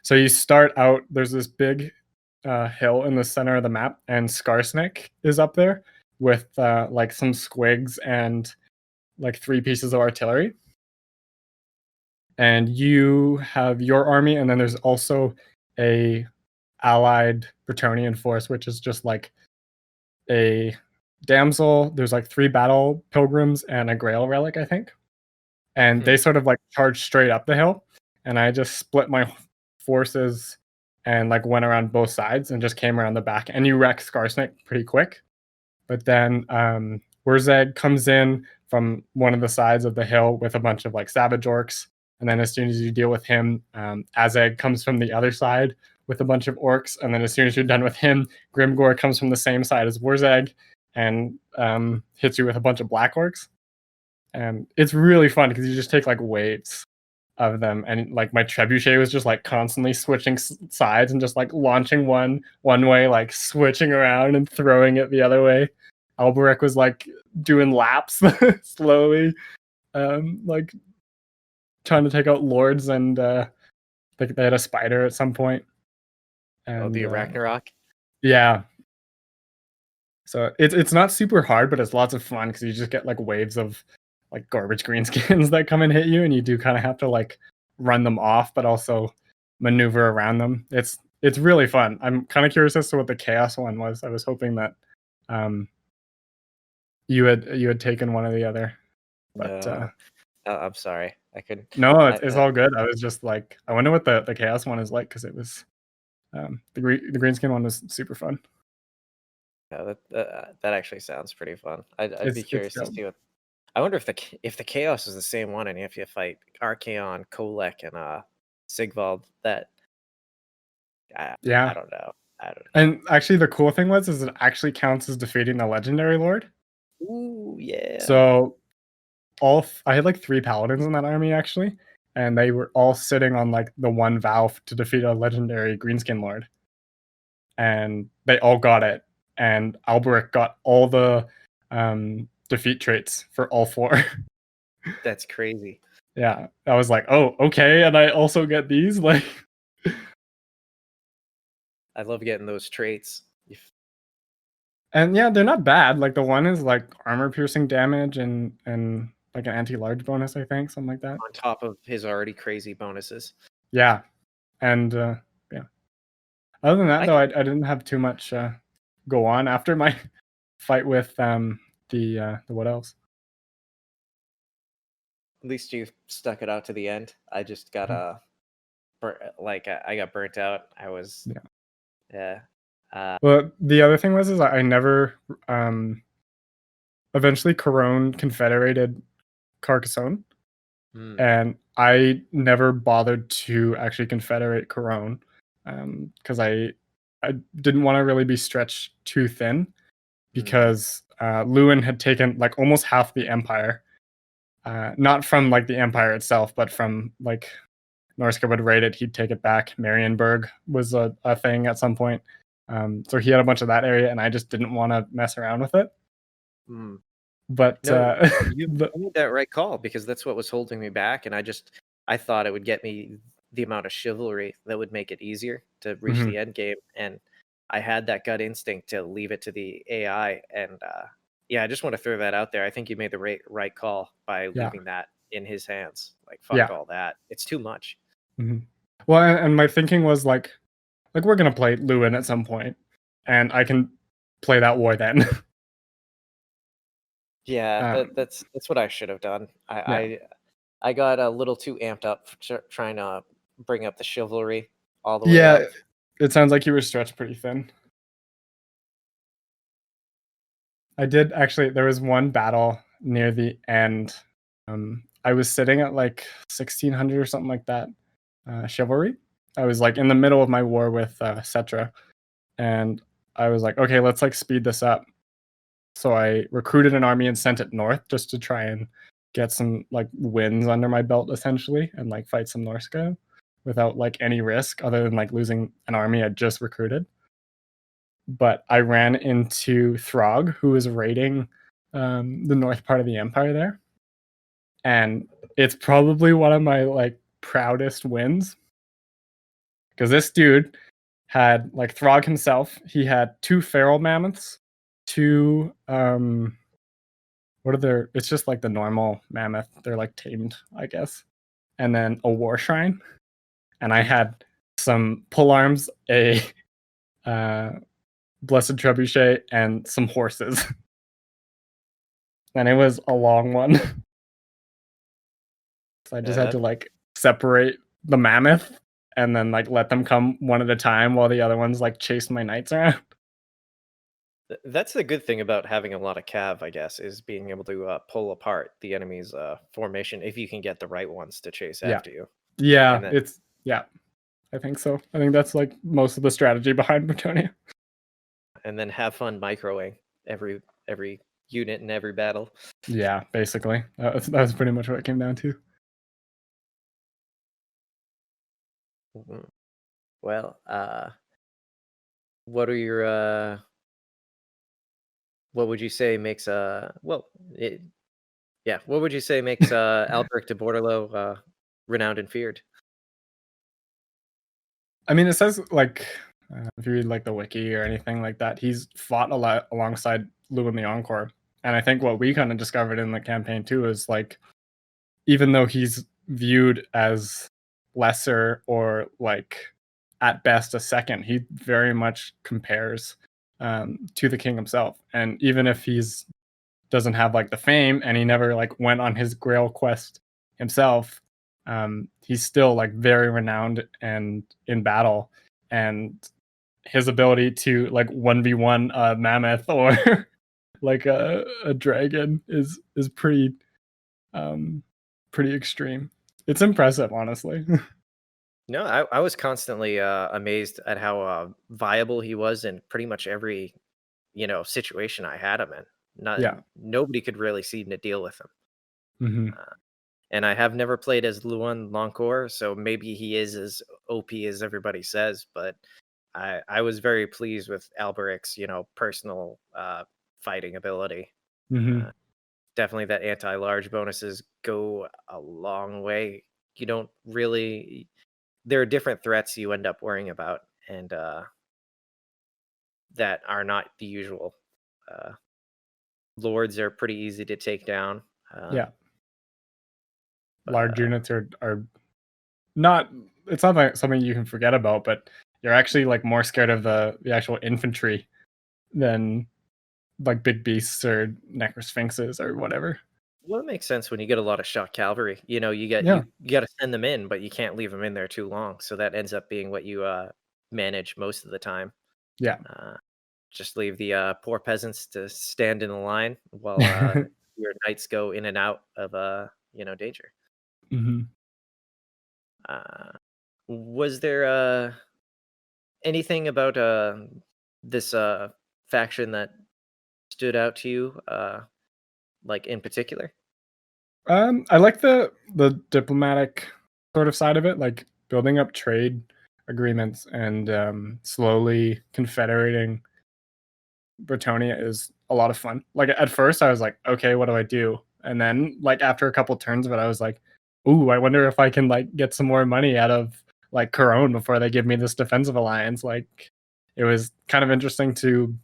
so you start out. There's this big hill in the center of the map, and Skarsnik is up there with like some squigs and like 3 pieces of artillery. And you have your army, and then there's also a allied Bretonnian force, which is just like a damsel. There's like 3 battle pilgrims and a Grail Relic, I think. And they sort of like charged straight up the hill, and I just split my forces and like went around both sides and just came around the back. And you wreck Skarsnik pretty quick. But then Wurzeg comes in from one of the sides of the hill with a bunch of like savage orcs. And then as soon as you deal with him, Azeg comes from the other side with a bunch of orcs. And then as soon as you're done with him, Grimgor comes from the same side as Wurzeg and hits you with a bunch of black orcs. And it's really fun because you just take like waves of them. And like my trebuchet was just like constantly switching sides and just like launching one way, like switching around and throwing it the other way. Alberic was like doing laps slowly, like trying to take out lords, and they had a spider at some point. And, the Ragnarok. Yeah. So it's not super hard, but it's lots of fun because you just get like waves of like garbage greenskins that come and hit you, and you do kind of have to like run them off, but also maneuver around them. It's really fun. I'm kind of curious as to what the chaos one was. I was hoping that you had taken one or the other, but No. I'm sorry, I couldn't. No, it's all good. I was just like, I wonder what the chaos one is like, because it was the greenskin one was super fun. Yeah, that actually sounds pretty fun. I'd be curious to see what. I wonder if the chaos is the same one, and if you fight Archaon, Kolek, and Sigvald. That I don't know. And actually, the cool thing is it actually counts as defeating the legendary lord. Ooh, yeah. So I had like 3 paladins in that army actually, and they were all sitting on like the one vow to defeat a legendary greenskin lord, and they all got it. And Alberic got all the defeat traits for all 4. That's crazy. Yeah, I was like, oh, okay, and I also get these, like. I love getting those traits. And yeah, they're not bad. Like the one is like armor piercing damage and like an anti-large bonus, I think, something like that. On top of his already crazy bonuses. Yeah. And yeah. Other than that, I though, I didn't have too much go on after my fight with the what else? At least you stuck it out to the end. I just got I got burnt out. I was Yeah. yeah. Well, the other thing was is I never eventually Corone confederated Carcassonne, and I never bothered to actually confederate Corone because I didn't want to really be stretched too thin because Lewin had taken like almost half the empire, not from like the empire itself, but from like Norska would raid it, he'd take it back. Marienburg was a thing at some point. So he had a bunch of that area, and I just didn't want to mess around with it. But No, you made that right call because that's what was holding me back, and I thought it would get me the amount of chivalry that would make it easier to reach the end game, and I had that gut instinct to leave it to the AI, and yeah, I just want to throw that out there. I think you made the right call by leaving that in his hands. Like fuck all that, it's too much. Well, and my thinking was like we're gonna play Lewin at some point, and I can play that war then. Yeah, that's what I should have done. I got a little too amped up trying to bring up the chivalry all the way up. It sounds like you were stretched pretty thin. I did actually. There was one battle near the end. I was sitting at like 1600 or something like that. Chivalry. I was like in the middle of my war with Settra, and I was like, okay, let's like speed this up. So I recruited an army and sent it north just to try and get some like wins under my belt essentially, and like fight some Norska without like any risk other than like losing an army I just recruited. But I ran into Throg, who was raiding the north part of the empire there, and it's probably one of my like proudest wins because this dude had like Throg himself. He had 2 feral mammoths, 2 what are their? It's just like the normal mammoth. They're like tamed, I guess, and then a war shrine. And I had some pole arms, a blessed trebuchet, and some horses. And it was a long one. So I just had to like separate the mammoth and then like let them come one at a time while the other ones like chased my knights around. That's the good thing about having a lot of cav, I guess, is being able to pull apart the enemy's formation if you can get the right ones to chase after you. Yeah, I think so. I think that's like most of the strategy behind Bretonnia. And then have fun microing every unit in every battle. Yeah, basically. That was pretty much what it came down to. Well, what are your what would you say makes what would you say makes Alberic de Bordeleaux renowned and feared? I mean, it says like if you read like the wiki or anything like that, he's fought a lot alongside Lewin the Encore, and I think what we kind of discovered in the campaign too is like, even though he's viewed as lesser or like at best a second, he very much compares to the king himself, and even if he's doesn't have like the fame and he never like went on his Grail quest himself, he's still like very renowned and in battle, and his ability to like 1v1 a mammoth or like a dragon is pretty pretty extreme. It's impressive, honestly. No, I was constantly amazed at how viable he was in pretty much every situation I had him in. Nobody could really seem to deal with him. And I have never played as Lewin l'Encore, so maybe he is as OP as everybody says. But I was very pleased with Alberic's personal fighting ability. Definitely, that anti-large bonuses go a long way. You don't really. There are different threats you end up worrying about, and that are not the usual. Lords are pretty easy to take down. Yeah. But, Large units are not. It's not like something you can forget about, but you're actually like more scared of the actual infantry than like big beasts or necrosphinxes or whatever. well, it makes sense when you get a lot of shock cavalry. You know, you Yeah. got to send them in, but you can't leave them in there too long. So that ends up being what you manage most of the time. Yeah. Just leave the poor peasants to stand in the line while your knights go in and out of danger. Hmm. Was there anything about this faction that stood out to you, like in particular? I like the diplomatic sort of side of it, like building up trade agreements and slowly confederating Bretonia is a lot of fun. Like at first, I was like, okay, what do I do? And then, like after a couple turns of it, I was like, ooh, I wonder if I can like get some more money out of like Corone before they give me this defensive alliance. Like, it was kind of interesting to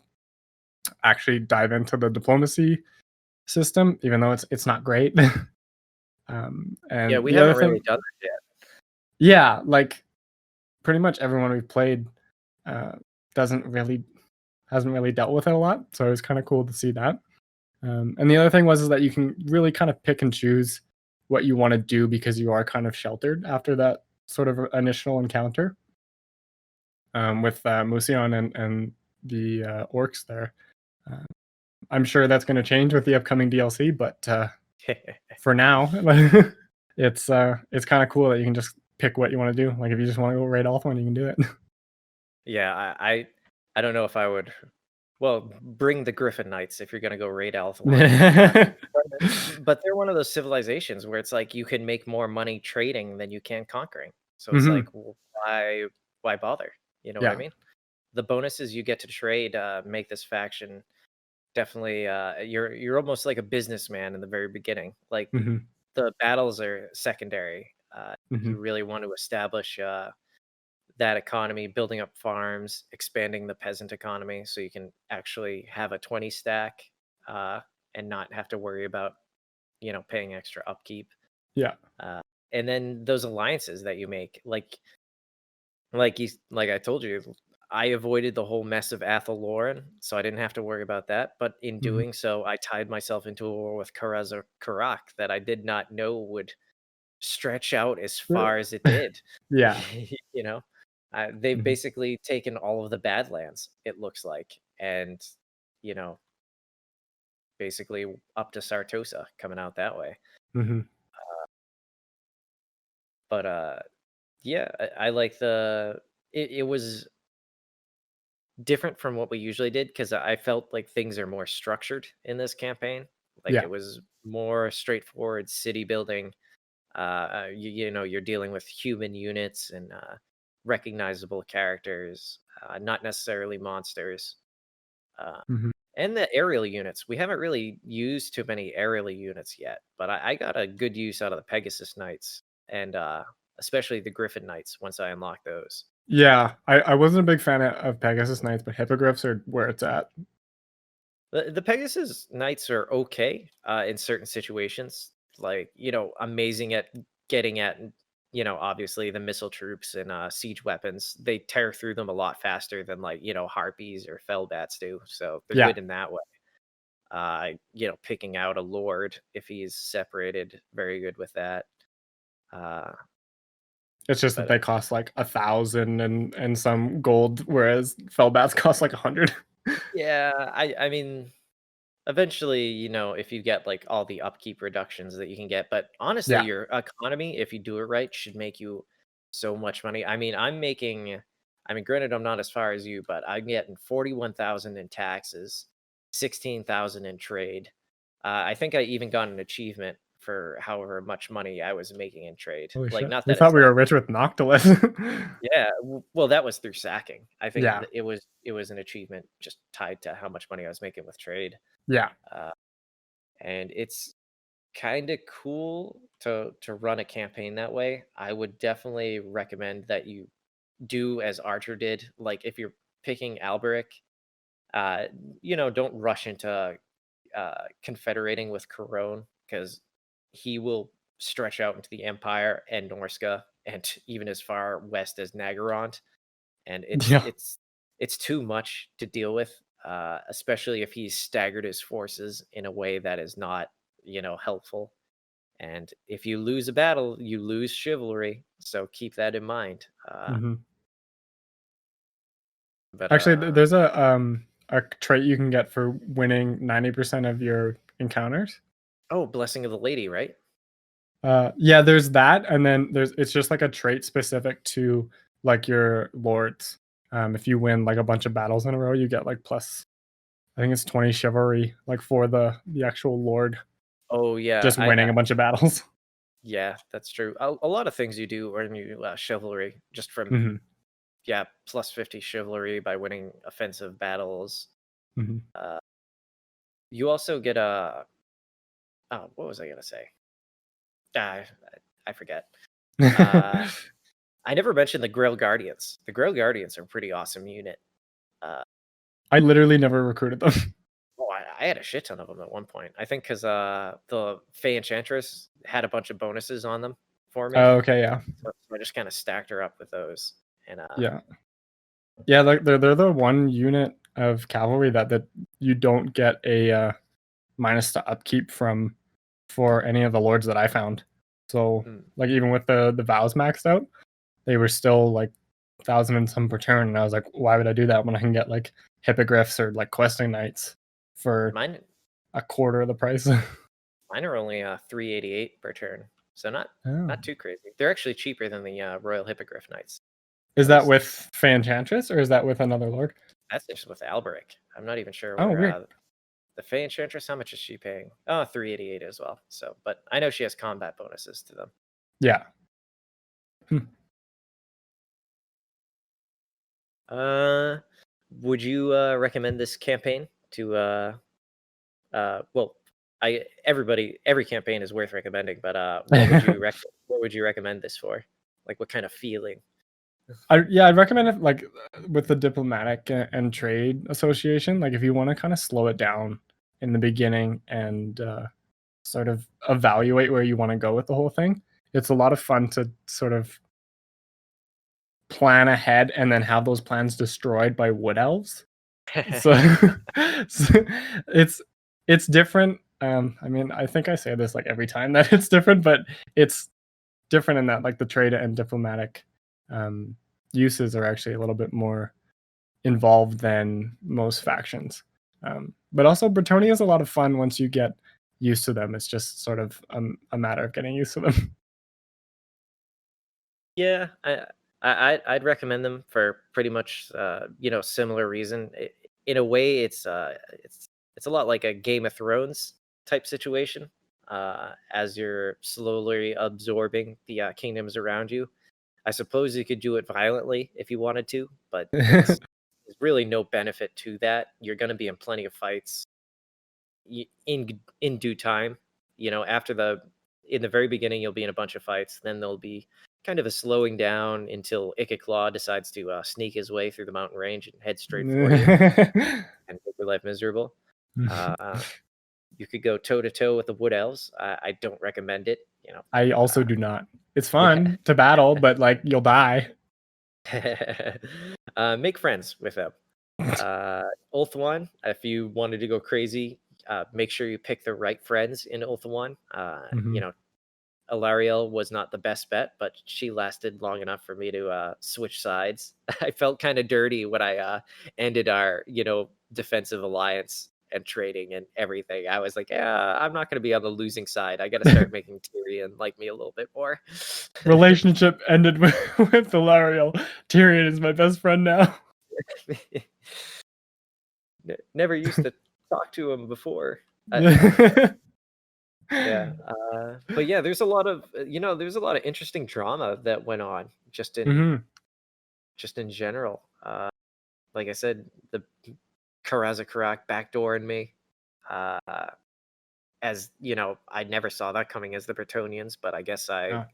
actually dive into the diplomacy system, even though it's not great. Yeah, And we the other haven't thing, really done that yet. yeah, like pretty much everyone we've played uh, doesn't really hasn't really dealt with it a lot. So it was kind of cool to see that. And the other thing was is that you can really kind of pick and choose what you want to do because you are kind of sheltered after that sort of initial encounter with Musion and the orcs there. Uh, I'm sure that's going to change with the upcoming DLC, but for now, it's kind of cool that you can just pick what you want to do. Like if you just want to go raid Althorn, you can do it. Yeah, I don't know if I would. Well, bring the Griffin Knights if you're gonna go raid Althorn. But they're one of those civilizations where it's like you can make more money trading than you can conquering. So it's like, well, why bother? You know what I Yeah. mean? The bonuses you get to trade make this faction definitely you're almost like a businessman in the very beginning. Like Hmm. the battles are secondary. Hmm. You really want to establish that economy, building up farms, expanding the peasant economy, so you can actually have a 20 stack and not have to worry about paying extra upkeep. Yeah. And then those alliances that you make, like I told you, I avoided the whole mess of Athelloren, so I didn't have to worry about that. But in Hmm. doing so, I tied myself into a war with Karaz or Karak that I did not know would stretch out as far as it did. Yeah. you know, they've Mhm. basically taken all of the Badlands, it looks like, and you know, basically up to Sartosa coming out that way. Mhm. But yeah, I like it was different from what we usually did because I felt like things are more structured in this campaign. Like Yeah. it was more straightforward city building. You're dealing with human units and recognizable characters, not necessarily monsters. Uh, Mhm. and the aerial units, we haven't really used too many aerial units yet, but I got a good use out of the Pegasus Knights and especially the Griffin Knights once I unlock those. Yeah, I wasn't a big fan of Pegasus Knights, but Hippogriffs are where it's at. The Pegasus Knights are okay in certain situations, like amazing at getting at obviously the missile troops and siege weapons. They tear through them a lot faster than like harpies or fellbats do, so they're Yeah, good in that way. Picking out a lord if he's separated, very good with that. Uh, it's just that but they cost like 1,000 and some gold, whereas Fellbats cost like 100. yeah, I mean, eventually, if you get like all the upkeep reductions that you can get, but honestly, Yeah, your economy, if you do it right, should make you so much money. I mean, granted, I'm not as far as you, but I'm getting 41,000 in taxes, 16,000 in trade. I think I even got an achievement for however much money I was making in trade. holy Like, shit. not We that thought it's we like, were rich with Noctilus. yeah, well, that was through sacking. I think Yeah, it was an achievement just tied to how much money I was making with trade. yeah. Uh, and it's kind of cool to run a campaign that way. I would definitely recommend that you do as Archer did. Like if you're picking Alberic, don't rush into confederating with Corone, because he will stretch out into the Empire and Norska and even as far west as Nagarond, and Yeah. it's too much to deal with, especially if he's staggered his forces in a way that is not helpful. And if you lose a battle, you lose chivalry, so keep that in mind. Hmm. But Actually, there's a trait you can get for winning 90% of your encounters. oh, Blessing of the Lady, right? Yeah, there's that, and then it's just like a trait specific to like your lords. If you win like a bunch of battles in a row, you get like plus, I think it's 20 chivalry, like for the actual lord Oh yeah, just winning a bunch of battles. yeah, that's true. A lot of things you do earn you chivalry just from Hmm. plus 50 chivalry by winning offensive battles. Hmm. You also get a what was I gonna say? I I forget. Uh, I never mentioned the Grail Guardians. The Grail Guardians are a pretty awesome unit. Uh, I literally never recruited them. oh, I had a shit ton of them at one point. I think because the Fey Enchantress had a bunch of bonuses on them for me, Oh, okay, yeah, so I just kind of stacked her up with those. And yeah, yeah. Like they're the one unit of cavalry that you don't get a minus to upkeep from for any of the lords that I found. So like even with the vows maxed out, they were still like 1,000 and some per turn, and I was like, why would I do that when I can get like hippogriffs or like questing knights for mine a quarter of the price? mine are only 388 per turn, so not Oh. too crazy. They're actually cheaper than the Royal Hippogriff Knights. Is At that least with Fanchantress or is that with another lord? that's just with Alberic. I'm not even sure Oh, where weird. the Fey Enchantress, how much is she paying? Oh, 388 as well. So, but I know she has combat bonuses to them. Yeah. Would you recommend this campaign to well, every campaign is worth recommending, but what would you recommend this for? Like what kind of feeling? I'd recommend it like with the diplomatic and trade association. Like if you want to kind of slow it down in the beginning and sort of evaluate where you want to go with the whole thing, it's a lot of fun to sort of plan ahead and then have those plans destroyed by wood elves. So, so it's different. I mean, I think I say this like every time that it's different, but it's different in that like the trade and diplomatic um, uses are actually a little bit more involved than most factions. But also, Bretonia is a lot of fun once you get used to them. It's just sort of a matter of getting used to them. Yeah, I'd recommend them for pretty much similar reason. In a way, it's a lot like a Game of Thrones type situation. As you're slowly absorbing the kingdoms around you, I suppose you could do it violently if you wanted to, but there's really no benefit to that. You're going to be in plenty of fights in due time. After in the very beginning, you'll be in a bunch of fights. Then there'll be kind of a slowing down until Ikiclaw decides to sneak his way through the mountain range and head straight for you and make your life miserable. You could go toe to toe with the Wood Elves. I don't recommend it. I also do not. It's fun to battle, but like you'll die. Make friends with them. Ulthuan, if you wanted to go crazy, make sure you pick the right friends in Ulthuan. Alariel was not the best bet, but she lasted long enough for me to switch sides. I felt kind of dirty when I ended our, defensive alliance and trading and everything. I was like, yeah, I'm not going to be on the losing side. I got to start making Tyrion like me a little bit more. Relationship ended with Alariel. Tyrion is my best friend now. Never used to talk to him before. Yeah, but yeah, there's a lot of interesting drama that went on just in general. Like I said, the Karazakarak backdooring me. As I never saw that coming as the Bretonians, but I guess I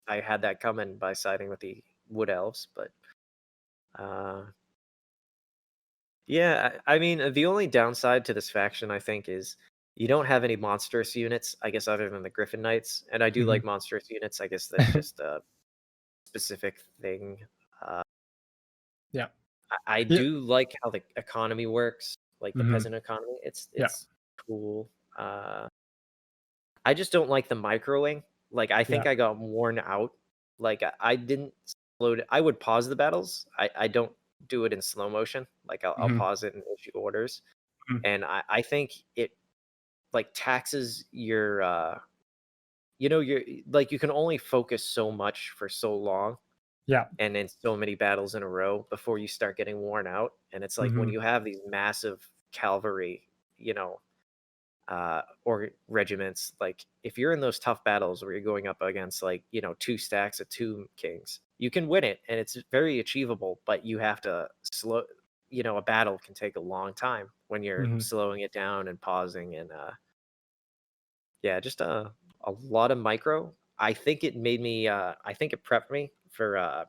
had that coming by siding with the Wood Elves. But Yeah, I mean, the only downside to this faction, I think, is you don't have any monstrous units, I guess, other than the Griffin Knights. And I do Mhm. like monstrous units. I guess that's just a specific thing. Uh, Yeah. I Yeah. do like how the economy works, like the Mhm. peasant economy. It's Yeah. it's cool. I just don't like the microing. Like, I think Yeah. I got worn out. Like, I didn't slow it. I would pause the battles. I don't do it in slow motion. Like, I'll Mhm. pause it and issue orders. Mhm. And I think it like taxes your your like you can only focus so much for so long Yeah. and in so many battles in a row before you start getting worn out. And it's like when Mhm. you have these massive cavalry, or regiments, like if you're in those tough battles where you're going up against like two stacks of Tomb Kings, you can win it and it's very achievable, but you have to slow. A battle can take a long time when you're Mhm. slowing it down and pausing, and yeah, just a lot of micro. I think it made me I think it prepped me for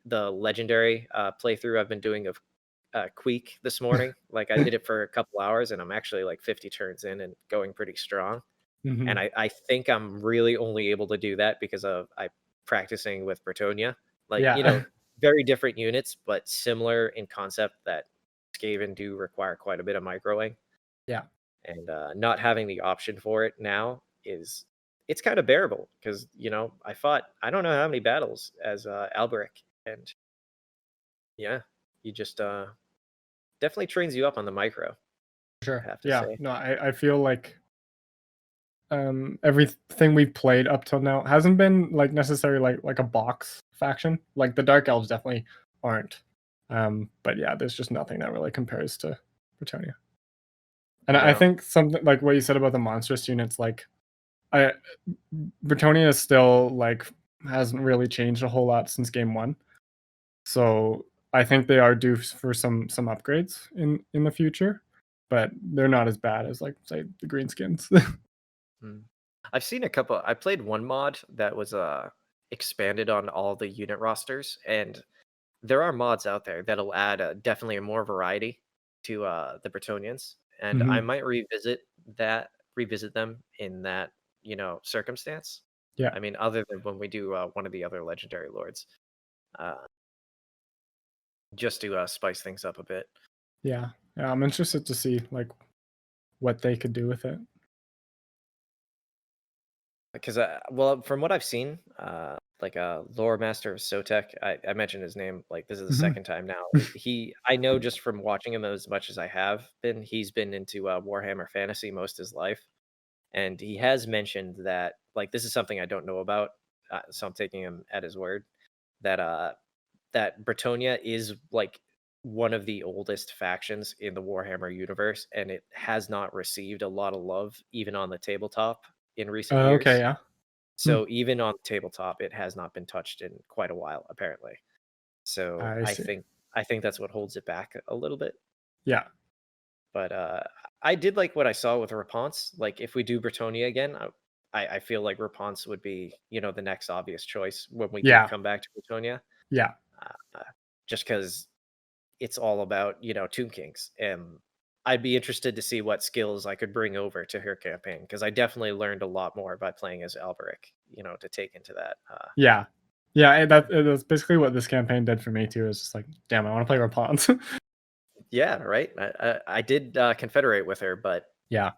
the legendary playthrough I've been doing of Queek this morning. Like, I did it for a couple hours and I'm actually like 50 turns in and going pretty strong. And Mhm. I think I'm really only able to do that because of I practicing with Bretonia. Like, Yeah. very different units, but similar in concept that Skaven do require quite a bit of microing. Yeah. And not having the option for it now it's kind of bearable because I fought I don't know how many battles as Alberic, and yeah, he just definitely trains you up on the micro, I Sure. have to Yeah. say. No, I feel like everything we've played up till now hasn't been like necessarily like a box faction. Like the Dark Elves definitely aren't. But yeah, there's just nothing that really compares to Britannia. And I No. think something like what you said about the monstrous units, like I Britannia is still like hasn't really changed a whole lot since game one. So I think they are due for some upgrades in the future, but they're not as bad as like say the greenskins. Mm. I've seen a couple. I played one mod that was expanded on all the unit rosters, and there are mods out there that'll add definitely more variety to the Bretonians, and I Mhm. might revisit them in that circumstance. Yeah. I mean, other than when we do one of the other legendary lords, uh, just to spice things up a bit. Yeah. Yeah, I'm interested to see like what they could do with it. Because well, from what I've seen, like lore master of Sotek, I mentioned his name. Like, this is the Mhm. second time now. I know just from watching him as much as I have been, he's been into Warhammer Fantasy most of his life, and he has mentioned that, like, this is something I don't know about, so I'm taking him at his word that that Bretonia is like one of the oldest factions in the Warhammer universe, and it has not received a lot of love even on the tabletop in recent Okay, years. yeah. Hmm. So even on tabletop, it has not been touched in quite a while, apparently. So I see. I think that's what holds it back a little bit. Yeah. But I did like what I saw with Rapunzel. Like, if we do Bretonia again, I feel like Rapunzel would be the next obvious choice when we do Yeah. come back to Bretonia. Yeah. Uh, just because it's all about Tomb Kings, and I'd be interested to see what skills I could bring over to her campaign, because I definitely learned a lot more by playing as Alberic, to take into that. Yeah. Yeah, that's basically what this campaign did for me too. It's just like, damn, I want to play Rapunzel. Yeah, right. I did confederate with her, but Yeah.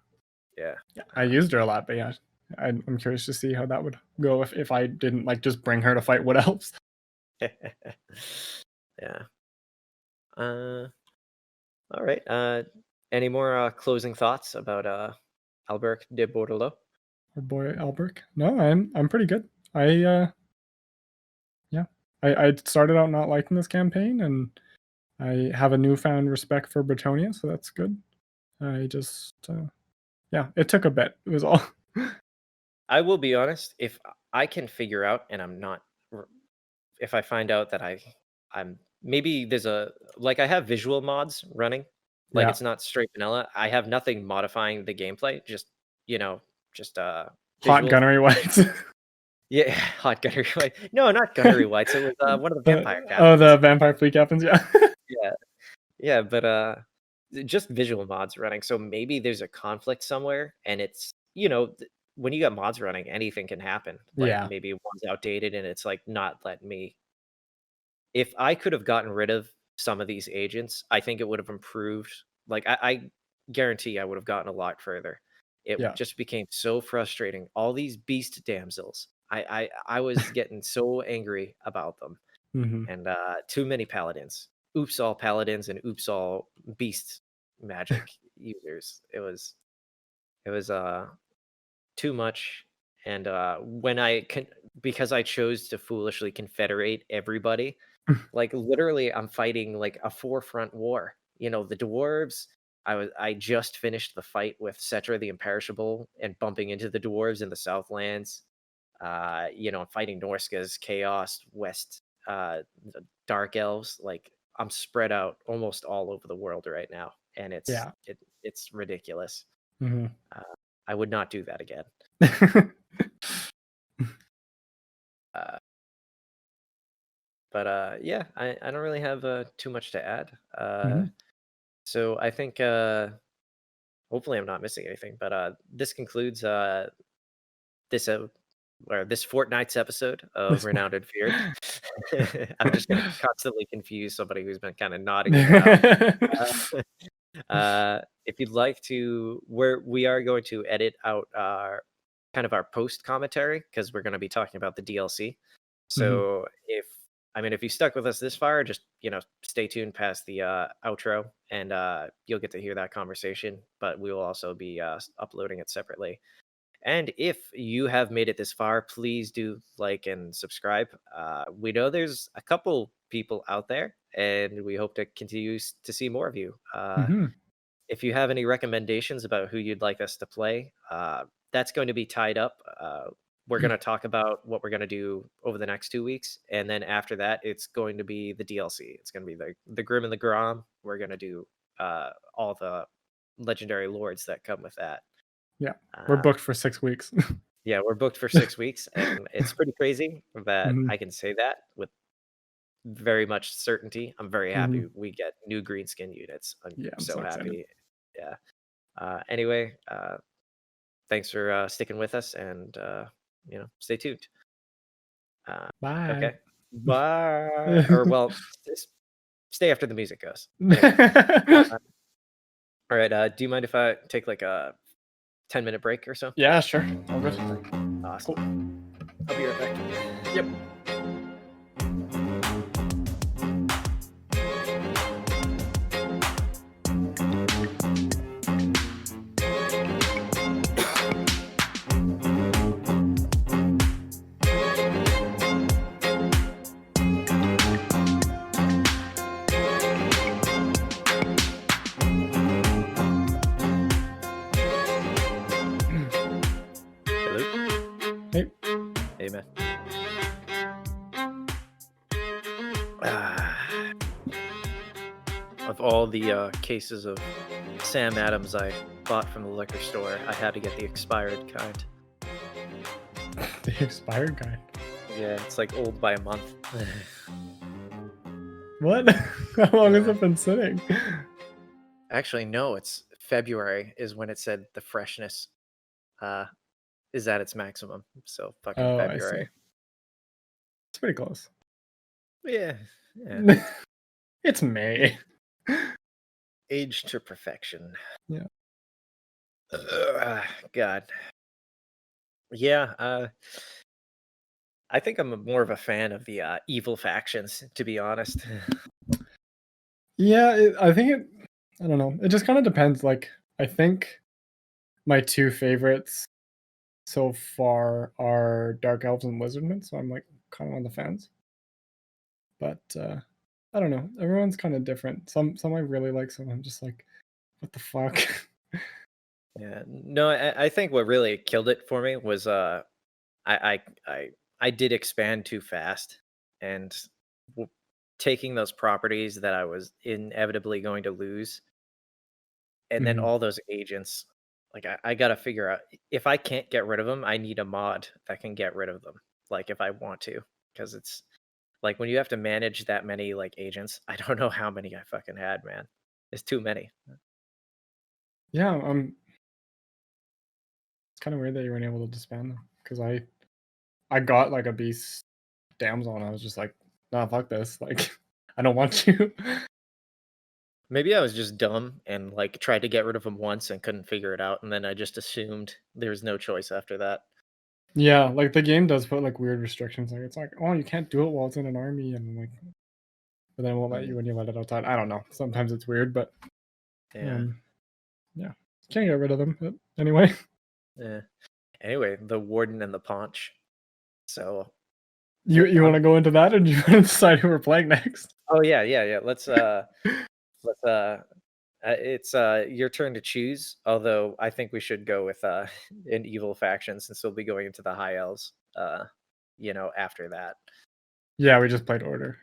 yeah, Yeah. I used her a lot, but yeah. I'm curious to see how that would go if I didn't like just bring her to fight Wood Elves. yeah. All right. Any more closing thoughts about Alberic de Bordeleaux? Our boy Alberic. No, I'm pretty good. Yeah. I started out not liking this campaign and I have a newfound respect for Bretonia, so that's good. I just yeah, it took a bit. It was all. I will be honest. If I can figure out, and I'm not, if I find out that I'm maybe there's a like I have visual mods running, like Yeah. it's not straight vanilla. I have nothing modifying the gameplay, just just Hot visual. gunnery whites. Yeah, hot gunnery white. No, not gunnery whites. It was one of the vampire Oh, captains. the vampire fleet captains, yeah. Yeah, yeah, but just visual mods running. So maybe there's a conflict somewhere, and it's when you got mods running, anything can happen. Like Yeah. maybe one's outdated and it's like not letting me. If I could have gotten rid of some of these agents, I think it would have improved. Like I guarantee I would have gotten a lot further. It Yeah. just became so frustrating. All these beast damsels. I was getting so angry about them, Hmm. and too many paladins. Oops all paladins and oops all beast magic users. It was too much. And when because I chose to foolishly confederate everybody, like literally I'm fighting like a forefront war. The dwarves, I just finished the fight with Settra the Imperishable and bumping into the dwarves in the Southlands. I'm fighting Norskas, Chaos, West, the Dark Elves. Like I'm spread out almost all over the world right now, and Yeah. it's ridiculous. Hmm. I would not do that again. Uh, but yeah, I don't really have too much to add. Mhm. So I think hopefully I'm not missing anything. But this concludes this or this fortnight's episode of This one. Renowned and Feared. I'm just gonna constantly confuse somebody who's been kind of nodding their if you'd like to, we are going to edit out our kind of our post commentary because we're going to be talking about the DLC. So if you stuck with us this far, just stay tuned past the outro, and you'll get to hear that conversation. But we will also be uploading it separately. And if you have made it this far, please do like and subscribe. We know there's a couple people out there, and we hope to continue to see more of you. Mhm. If you have any recommendations about who you'd like us to play, that's going to be tied up. We're going to talk about what we're going to do over the next 2 weeks. And then after that, it's going to be the DLC. It's going to be the Grim and the Grom. We're going to do all the legendary lords that come with that. Yeah. We're booked for 6 weeks. Yeah, we're booked for 6 weeks. And it's pretty crazy that Mhm. I can say that with very much certainty. I'm very happy we get new greenskin units. I'm Yeah, I'm so so excited. happy. Yeah. Anyway, thanks for sticking with us, and stay tuned. Bye. Okay. Bye. Or well, stay after the music goes. Anyway, all right. Do you mind if I take like a 10-minute break or so? Yeah, sure. All good. Awesome. I'll be right back. Yep. Hello. Hey. Hey, man. Of all the cases of Sam Adams I bought from the liquor store, I had to get the expired kind. The expired kind. Yeah, it's like old by a month. What? How long has it been sitting? Actually, no, it's February is when it said the freshness is at its maximum. So fucking Oh, I see. February. It's pretty close. Yeah. It's May. Age to perfection. Yeah. God. Yeah, I think I'm more of a fan of the evil factions, to be honest. Yeah, I think I don't know. It just kind of depends. Like, I think my two favorites so far are Dark Elves and Lizardmen, so I'm like kind of on the fence. But I don't know. Everyone's kind of different. Some I really like, some I'm just like, what the fuck? Yeah, no, I think what really killed it for me was I I did expand too fast, and taking those properties that I was inevitably going to lose, and then Mhm. all those agents. Like I gotta figure out if I can't get rid of them, I need a mod that can get rid of them. Like if I want to, because it's like when you have to manage that many like agents, I don't know how many I fucking had, man. It's too many. Yeah, it's kind of weird that you weren't able to disband them because I got like a beast damsel and I was just like, nah, fuck this. Like, I don't want you. Maybe I was just dumb and like tried to get rid of him once and couldn't figure it out, and then I just assumed there was no choice after that. Yeah, like the game does put like weird restrictions. Like it's like, oh, you can't do it while it's in an army, and like, but then it won't let you when you let it outside. I don't know. Sometimes it's weird, but Yeah. yeah, can't get rid of them. But anyway, Yeah. Anyway, the warden and the paunch. So you want to go into that, or do you want to decide who we're playing next? oh yeah. Let's it's your turn to choose. Although I think we should go with an evil faction since we'll be going into the high elves. After that. Yeah, we just played order.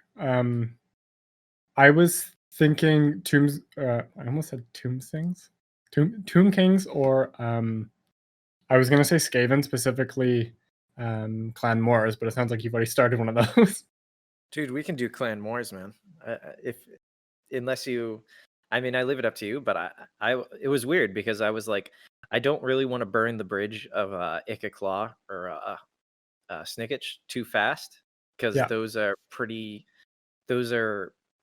I was thinking tombs. I almost said tomb things, tomb kings, or I was gonna say Skaven, specifically Clan Moors, but it sounds like you've already started one of those. Dude, we can do Clan Moors, man. If unless you, I mean, I leave it up to you. But it was weird because I was like, I don't really want to burn the bridge of Ika Claw or Snicketch too fast because Yeah. those are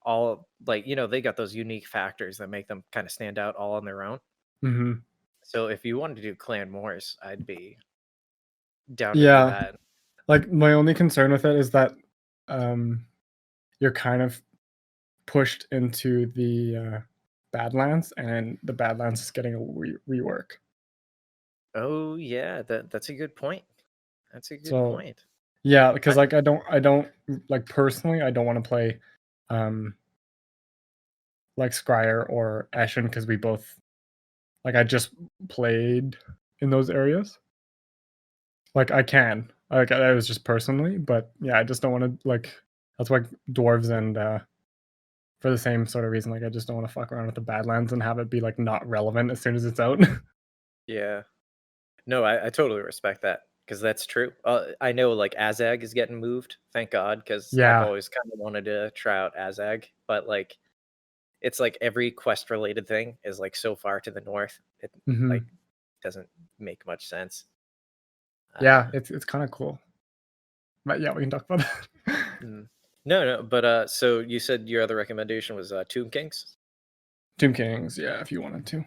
all like they got those unique factors that make them kind of stand out all on their own. Mm-hmm. So if you wanted to do Clan Moors, I'd be down to do Yeah. that. Like my only concern with it is that you're kind of pushed into the Badlands, and the Badlands is getting a rework. Oh yeah, that's a good point. That's a good So point. yeah, because like I don't like personally I don't want to play like Scryer or Ashen because we both like I just played in those areas. Like I can. Like I was just personally, but yeah, I just don't want to like that's why dwarves and for the same sort of reason, like I just don't want to fuck around with the Badlands and have it be like not relevant as soon as it's out. Yeah. No, I totally respect that because that's true. I know like Azag is getting moved, thank God, because I've Yeah. always kind of wanted to try out Azag, but like it's like every quest related thing is like so far to the north, it Mhm. like doesn't make much sense. Yeah, it's kind of cool. But yeah, we can talk about that. No, but so you said your other recommendation was Tomb Kings, Tomb Kings, yeah, if you wanted to.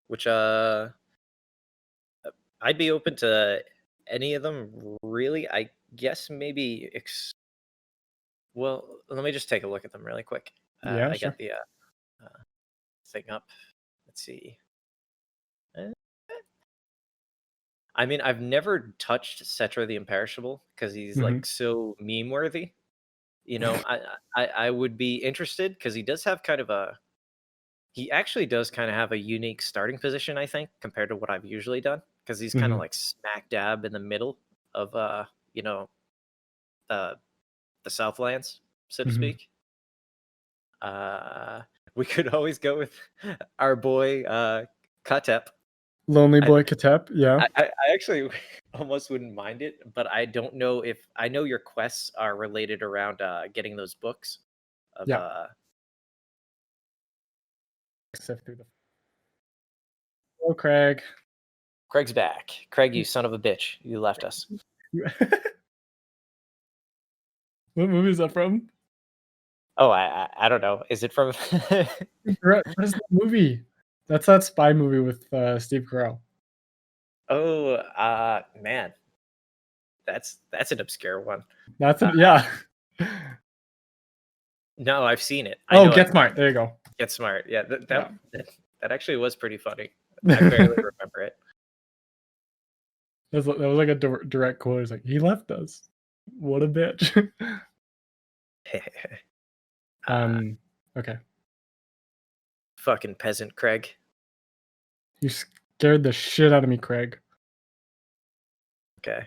which I'd be open to any of them really. I guess maybe well, let me just take a look at them really quick. Yeah, I sure. got the thing up. Let's see. I mean, I've never touched Settra the Imperishable because he's Mhm. like so meme worthy. I would be interested because he does have kind of he actually does kind of have a unique starting position, I think, compared to what I've usually done because he's kind of Mhm. like smack dab in the middle of the Southlands, so to Mhm. speak. We could always go with our boy Katep. Lonely Boy Katep, yeah. I actually almost wouldn't mind it, but I don't know if I know your quests are related around getting those books of Yeah. Sift through the Oh, Craig. Craig's back. Craig, you son of a bitch, you left us. What movie is that from? Oh, I don't know. Is it from? What is that movie? That's that spy movie with Steve Carell. Oh, man, that's an obscure one. That's it. Yeah. No, I've seen it. Oh, Get Smart. There you go. Get Smart. Yeah, Yeah. that actually was pretty funny. I barely remember it. That was like a direct quote. It's like, he left us. What a bitch. Okay. Fucking peasant, Craig. You scared the shit out of me, Craig. Okay.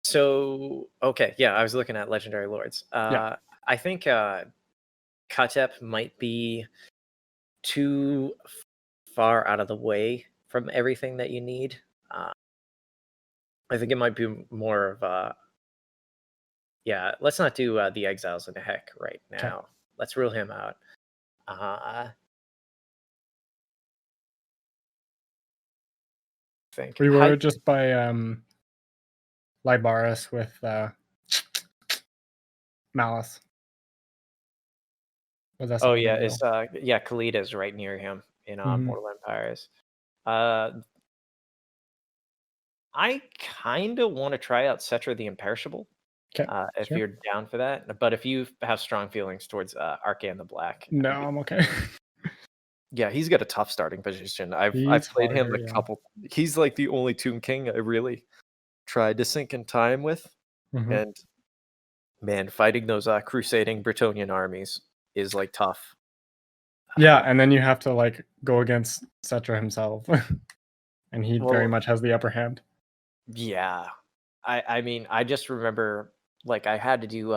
So okay, yeah, I was looking at Legendary Lords. Yeah. I think Katep might be too far out of the way from everything that you need. I think it might be more of yeah. Let's not do the Exiles in the Heck right now. Let's rule him out. think We were just by Libaris with Malice. Oh yeah, it's Khalid right near him in Mhm. Mortal Empires. I kind of want to try out Settra the Imperishable. Okay, If sure. you're down for that, but if you have strong feelings towards Arcane the Black, No, I'm okay. yeah, he's got a tough starting position. I've He's played him harder, a yeah. couple. He's like the only Tomb King I really tried to sink in time with, Mhm. and man, fighting those crusading Bretonnian armies is like tough. Yeah, and then you have to like go against Settra himself, and he very Well, much has the upper hand. yeah, I mean, I just remember like I had to do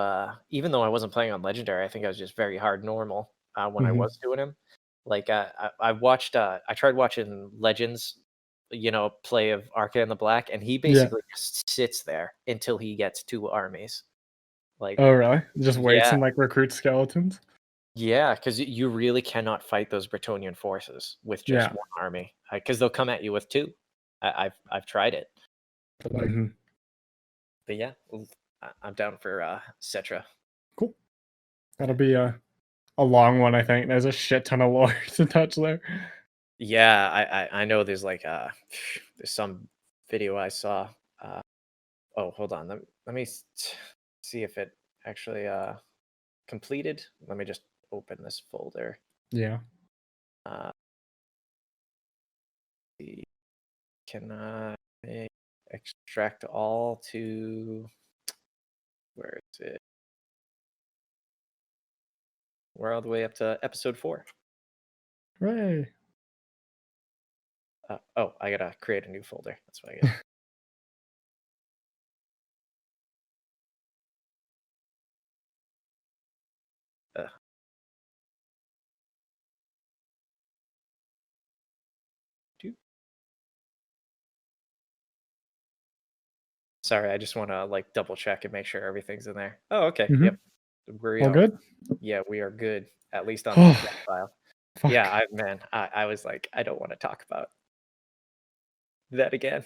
even though I wasn't playing on legendary, I think I was just very hard normal when I Mhm. was doing him. Like I watched I tried watching Legends, play of Arcane the Black, and he Yeah. basically just sits there until he gets 2 armies. Like Oh, really? Just waits yeah, and like recruits skeletons? yeah, because you really cannot fight those Bretonnian forces with just Yeah. 1 army, because they'll come at you with 2. I've tried it. Mhm. But yeah, I'm down for Settra. Cool. That'll be a long one, I think. There's a shit ton of lore to touch there. Yeah, I know there's like there's some video I saw. Oh, hold on. Let me see if it actually completed. Let me just open this folder. Yeah. Uh, can I extract all to where is it? We're all the way up to episode 4. Hooray. Oh, I gotta create a new folder. That's what I get. uh, do- Sorry, I just want to like double check and make sure everything's in there. Oh, okay. Mhm. Yep. All good? Yeah, we are good, at least on the Oh, text file. Yeah, fuck. I was like, I don't want to talk about that again.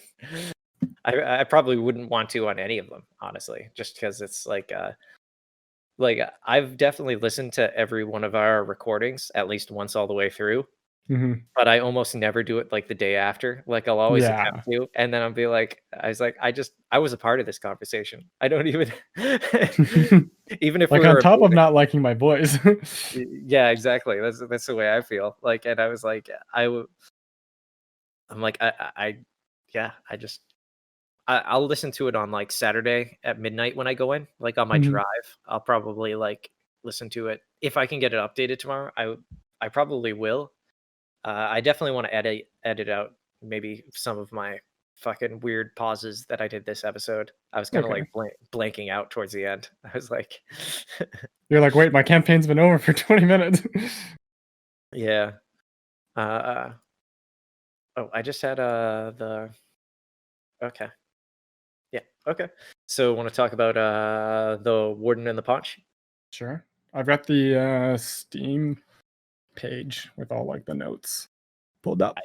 I probably wouldn't want to on any of them, honestly, just because it's like I've definitely listened to every one of our recordings at least once all the way through, Mhm. but I almost never do it like the day after. Like I'll always attempt Yeah. to, and then I'll be like, I was a part of this conversation. I don't even even if we Like, on were top of moving. not liking my voice. Yeah, exactly. That's the way I feel. Like, and I was like, I'm like, yeah, I'll listen to it on like Saturday at midnight when I go in, like on my Mhm. drive. I'll probably like listen to it if I can get it updated tomorrow. I probably will. I definitely want to edit out maybe some of my fucking weird pauses that I did this episode. I was kind of Okay. like blanking out towards the end. I was like, You're like, "Wait, my campaign's been over for 20 minutes." yeah. Uh, oh, I just had the okay. Yeah. Okay. So, want to talk about the Warden and the Paunch? Sure. I've got the Steam page with all like the notes pulled up.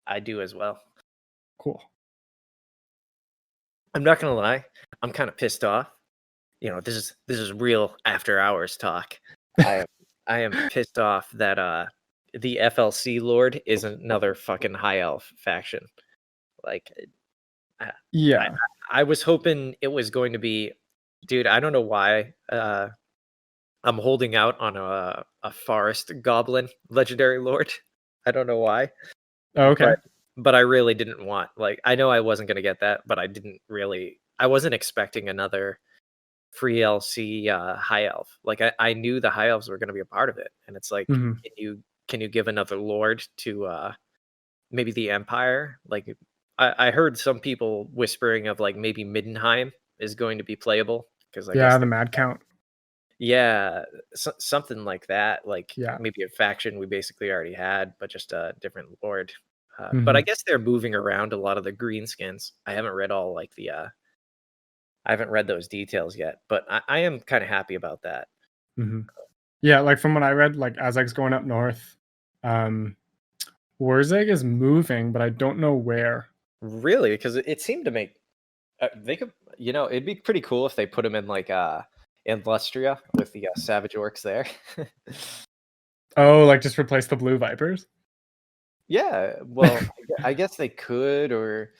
I do as well. Cool. I'm not gonna lie. I'm kind of pissed off. This is real after hours talk. I am pissed off that the FLC Lord is another fucking high elf faction. Like I, I Yeah. I was hoping it was going to be, dude. I don't know why. I'm holding out on a forest goblin legendary lord. I don't know why, Oh, okay. but I really didn't want, like, I know I wasn't gonna get that, but I wasn't expecting another free LC high elf. Like I knew the high elves were gonna be a part of it. And it's like, Mhm. can you give another lord to maybe the Empire? Like I heard some people whispering of like maybe Middenheim is going to be playable because I guess Yeah, the mad count. yeah, something like that. Like Yeah. maybe a faction we basically already had, but just a different lord. But I Mhm. guess they're moving around a lot of the greenskins. I haven't read all like the I haven't read those details yet, but I am kind of happy about that. Mhm. Yeah, like from what I read, like Azek's going up north. Um Warzeg is moving, but I don't know where. Really? Because it seemed to make they could, it'd be pretty cool if they put him in like in Lustria with the Savage Orcs there. Oh, like just replace the blue vipers? Yeah, well, I guess they could, or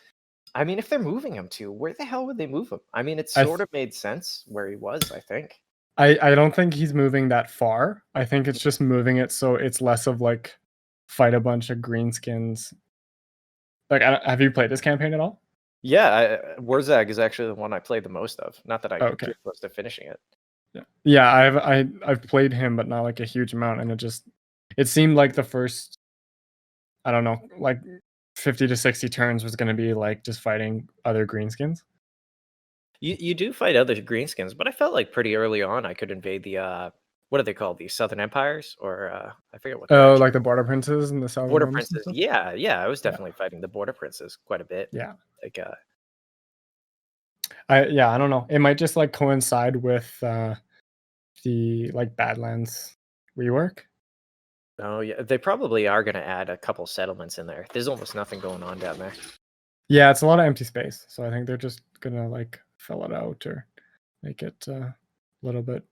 I mean, if they're moving him to, where the hell would they move him? I mean, it I sort of made sense where he was, I think. I don't think he's moving that far. I think it's just moving it so it's less of like fight a bunch of greenskins. Like, have you played this campaign at all? Yeah, Warzag is actually the one I played the most of. Not that I Okay. get close to finishing it. Yeah, I've played him, but not like a huge amount, and it seemed like the first, I don't know, like 50 to 60 turns was going to be like just fighting other greenskins. You do fight other greenskins, but I felt like pretty early on I could invade the what are they called? The Southern Empires, or I forget what. Oh, like the Border Princes and the Southern Border Realms and Princes. stuff? Yeah, I was definitely fighting the Border Princes quite a bit. Yeah. Like I don't know. It might just like coincide with the like Badlands rework. oh yeah, they probably are going to add a couple settlements in there. There's almost nothing going on down there. Yeah, it's a lot of empty space, so I think they're just gonna like fill it out or make it a little bit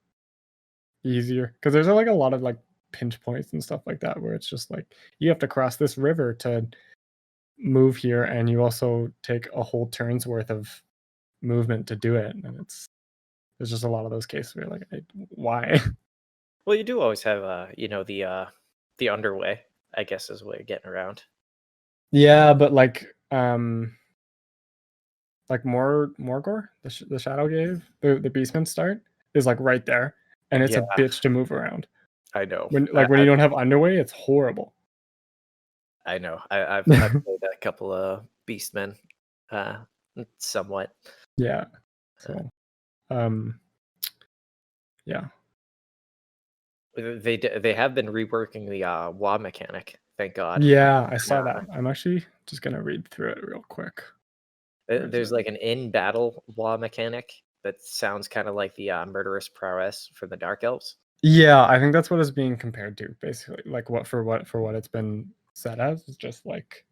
easier, because there's like a lot of like pinch points and stuff like that where it's just like you have to cross this river to move here, and you also take a whole turn's worth of movement to do it, and there's just a lot of those cases where you're like, why? Well, you do always have the underway, I guess, is a way of getting around. Yeah, but like Morgor, the Shadow Cave, the Beastman start is like right there, and it's a bitch to move around. I know. When you don't have underway, it's horrible. I know. I've played a couple of Beastmen, somewhat. Yeah. So, yeah. They have been reworking the WA mechanic. Thank God. Yeah, I saw that. I'm actually just gonna read through it real quick. There's like an in-battle WA mechanic that sounds kind of like the murderous prowess for the Dark Elves. Yeah, I think that's what it's being compared to, basically. Like what it's been set as is just like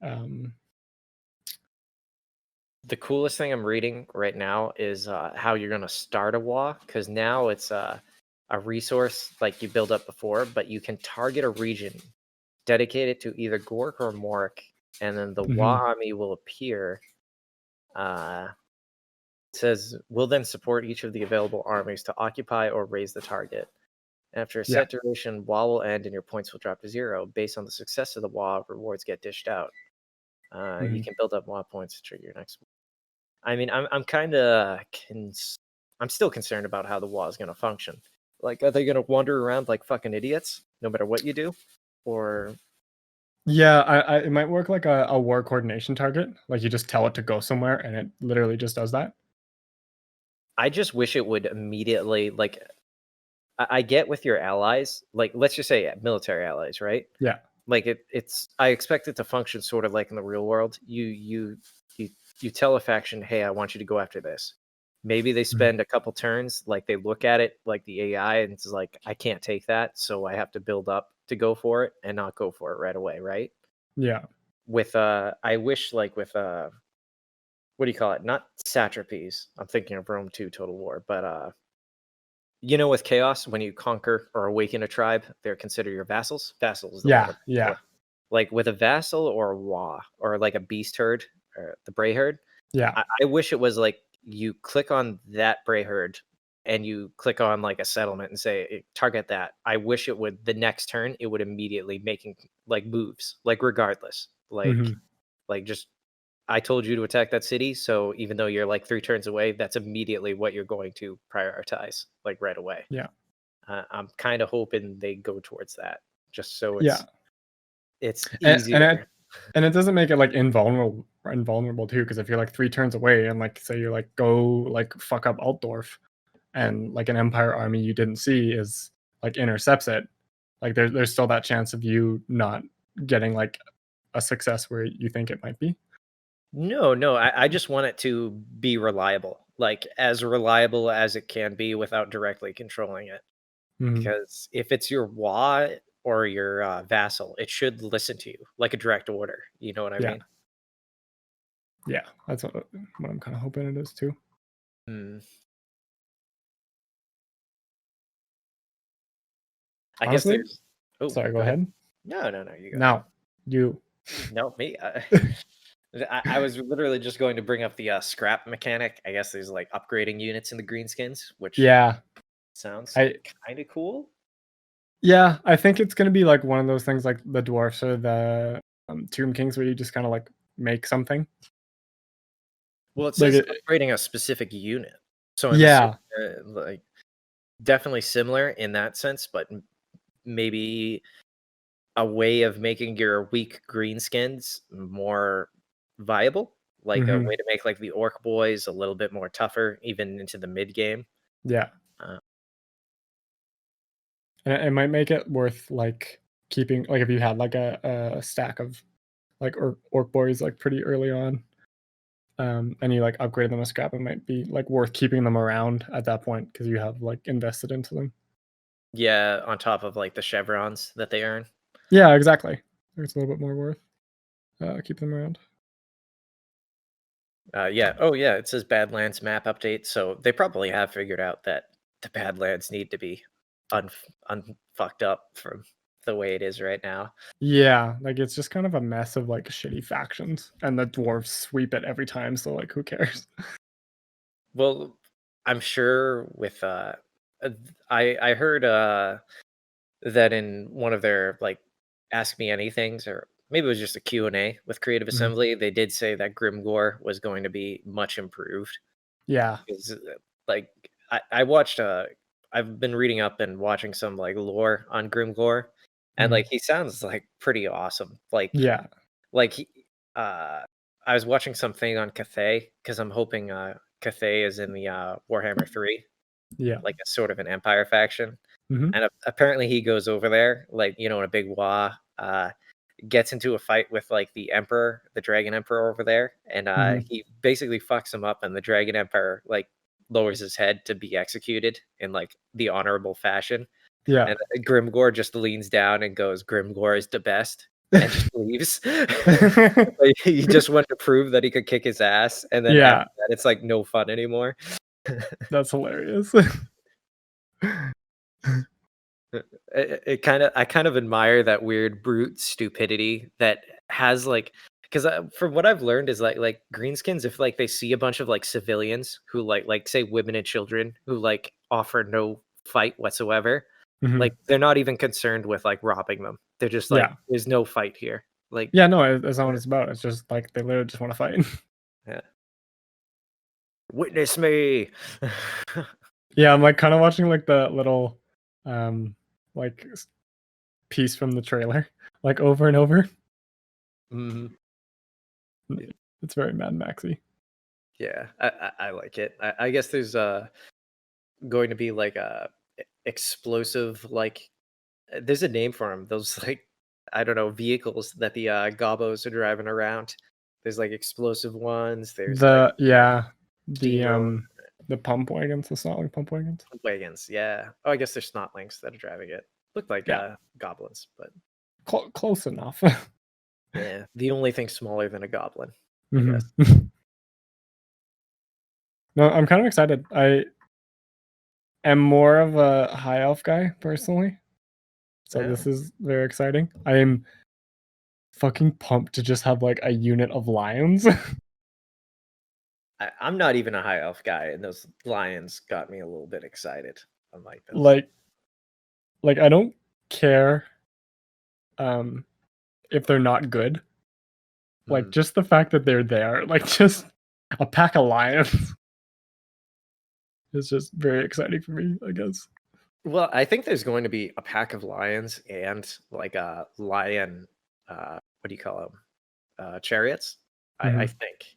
the coolest thing I'm reading right now is how you're gonna start a WA, because now it's a resource like you build up before, but you can target a region dedicated to either Gork or Mork, and then the WA army will appear. It says, will then support each of the available armies to occupy or raise the target. After a set duration, WA will end and your points will drop to 0. Based on the success of the WA, rewards get dished out. You can build up WA points to trigger your next. I mean, I'm kind of I'm still concerned about how the WA is going to function. Like, are they going to wander around like fucking idiots no matter what you do? Or yeah, it might work like a war coordination target. Like you just tell it to go somewhere and it literally just does that. I just wish it would immediately, like, I get with your allies, like let's just say military allies, right? Yeah. Like it's I expect it to function sort of like in the real world. You tell a faction, hey, I want you to go after this. Maybe they spend a couple turns, like they look at it like the AI and it's like, I can't take that, so I have to build up to go for it and not go for it right away, right? Yeah. With I wish like with what do you call it? Not satrapies. I'm thinking of Rome 2 Total War, but with chaos, when you conquer or awaken a tribe, they're considered your vassals. Vassals. Yeah. Like with a vassal or a WA or like a beast herd or the Bray herd. Yeah. I wish it was like you click on that Bray herd and you click on like a settlement and say target that. I wish it would the next turn it would immediately making like moves, like regardless. Like just I told you to attack that city, so even though you're like 3 turns away, that's immediately what you're going to prioritize, like right away. Yeah. I'm kind of hoping they go towards that, just so it's easier. And it doesn't make it like invulnerable too, because if you're like 3 turns away and like say you're like go like fuck up Altdorf, and like an Empire army you didn't see is like intercepts it, like there's still that chance of you not getting like a success where you think it might be. No, I just want it to be reliable, like as reliable as it can be without directly controlling it. Because if it's your WA or your vassal, it should listen to you like a direct order. You know what I mean? Yeah, that's what I'm kind of hoping it is too. Hmm. I guess Honestly, there's. Oh, sorry, go ahead. No, you go. Now, you. No, me. I was literally just going to bring up the scrap mechanic. I guess there's like upgrading units in the greenskins, which Yeah, sounds I kind of cool. yeah, I think it's gonna be like one of those things like the dwarfs or the Tomb Kings, where you just kind of like make something. Well, it Like, says upgrading a specific unit, so I'm yeah, assuming, like definitely similar in that sense, but maybe a way of making your weak greenskins more viable, like a hmm way to make like the orc boys a little bit more tougher, even into the mid game. yeah, Uh, and it might make it worth like keeping, like if you had like a stack of like orc boys like pretty early on, and you like upgrade them a scrap, it might be like worth keeping them around at that point because you have like invested into them. yeah, on top of like the chevrons that they earn. Yeah, exactly. It's a little bit more worth keep them around. Yeah. Oh, yeah. It says Badlands map update, so they probably have figured out that the Badlands need to be unfucked up from the way it is right now. Yeah, like it's just kind of a mess of like shitty factions, and the dwarves sweep it every time. So like, who cares? Well, I'm sure with I heard that in one of their like ask me anythings, or maybe it was just a Q&A with Creative Mhm. Assembly, they did say that Grimgore was going to be much improved. Yeah. Is like I watched I've been reading up and watching some like lore on Grimgore, and Mhm. like he sounds like pretty awesome. Yeah. Like he uh I was watching something on Cathay because I'm hoping Cathay is in the Warhammer 3, Yeah. like a sort of an empire faction. Mhm. And apparently he goes over there, like, in a big wah, gets into a fight with like the emperor, the dragon emperor over there, and Mhm. he basically fucks him up, and the dragon emperor like lowers his head to be executed in like the honorable fashion, Yeah. and Grimgore just leans down and goes, "Grimgore is the best," and just leaves. Like, he just wanted to prove that he could kick his ass, and then after Yeah, that, it's like no fun anymore. that's hilarious. I kind of admire that weird brute stupidity that has like, because from what I've learned is like greenskins, if like they see a bunch of like civilians who like say women and children who like offer no fight whatsoever, Mhm. like they're not even concerned with like robbing them. They're just like, Yeah. there's no fight here. Like, Yeah, no, that's not what it's about. It's just like they literally just want to fight. yeah. Witness me. Yeah, I'm like kind of watching like the little um like piece from the trailer like over and over. Mhm. It's very Mad Maxy. Yeah, I like it. I guess there's going to be like a explosive like there's a name for them. Those like I don't know vehicles that the gobos are driving around. There's like explosive ones. There's like steamer The pump wagons, the Snotling pump wagons. wagons. Yeah. Oh, I guess there's snotlings that are driving it. Look like Yeah, goblins, but close enough. yeah, the only thing smaller than a goblin, I Mhm. guess. No, I'm kind of excited. I am more of a high elf guy personally, so Yeah. this is very exciting. I am fucking pumped to just have like a unit of lions. I'm not even a high elf guy, and those lions got me a little bit excited. I'm like this. like I don't care um if they're not good. Like Mm. just the fact that they're there, like just a pack of lions is just very exciting for me, I guess. Well, I think there's going to be a pack of lions and like a lion. What do you call them? Chariots. I Mhm. think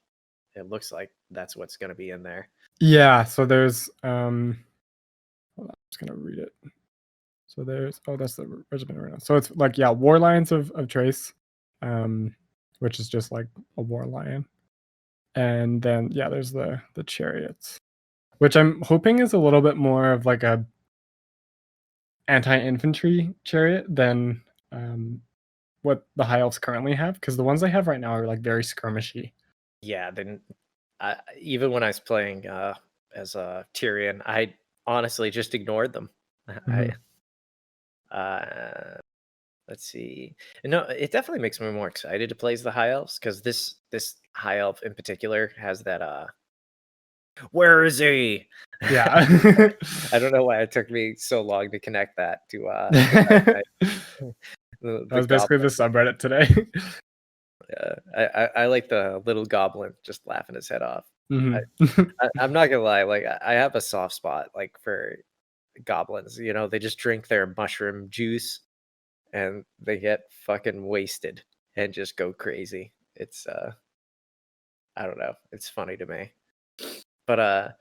it looks like that's what's going to be in there. Yeah, so there's hold on, I'm just gonna read it. So there's that's the regiment right now. So it's like yeah, war lions of Trace, um, which is just like a war lion, and then yeah, there's the chariots, which I'm hoping is a little bit more of like a anti-infantry chariot than what the high elves currently have, because the ones they have right now are like very skirmishy. Yeah, then even when I was playing as a Tyrion, I honestly just ignored them. I let's see. No, it definitely makes me more excited to play as the high elves because this high elf in particular has that where is he? Yeah. I don't know why it took me so long to connect that to That the was basically goblin. the subreddit today. I like the little goblin just laughing his head off. Mhm. I'm not gonna lie, like I have a soft spot like for goblins. You know, they just drink their mushroom juice and they get fucking wasted and just go crazy. It's I don't know. It's funny to me. But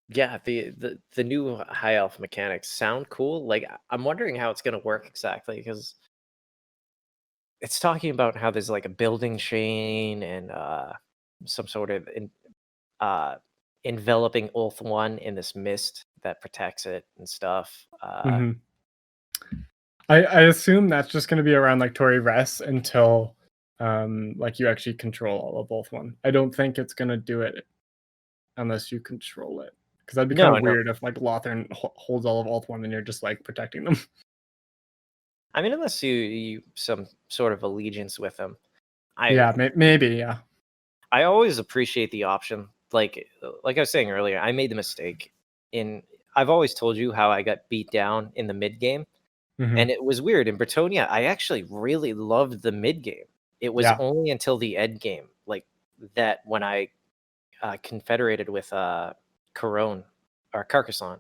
yeah, the new high elf mechanics sound cool. Like I'm wondering how it's gonna work exactly because it's talking about how there's like a building chain and some sort of uh enveloping Ulth One in this mist that protects it and stuff. Mhm. I assume that's just gonna be around like Tory Rest until like you actually control all of both one. I don't think it's gonna do it unless you control it. Because that'd be kind No, of no. weird if like Lothar holds all of Alt One and you're just like protecting them. I mean, unless you some sort of allegiance with them. Yeah, maybe, yeah. I always appreciate the option. Like I was saying earlier, I made the mistake in I've always told you how I got beat down in the mid game. Mhm. And it was weird. In Bretonia, I actually really loved the mid game. It was Yeah. only until the end game, like that when I confederated with Corone or Carcassonne.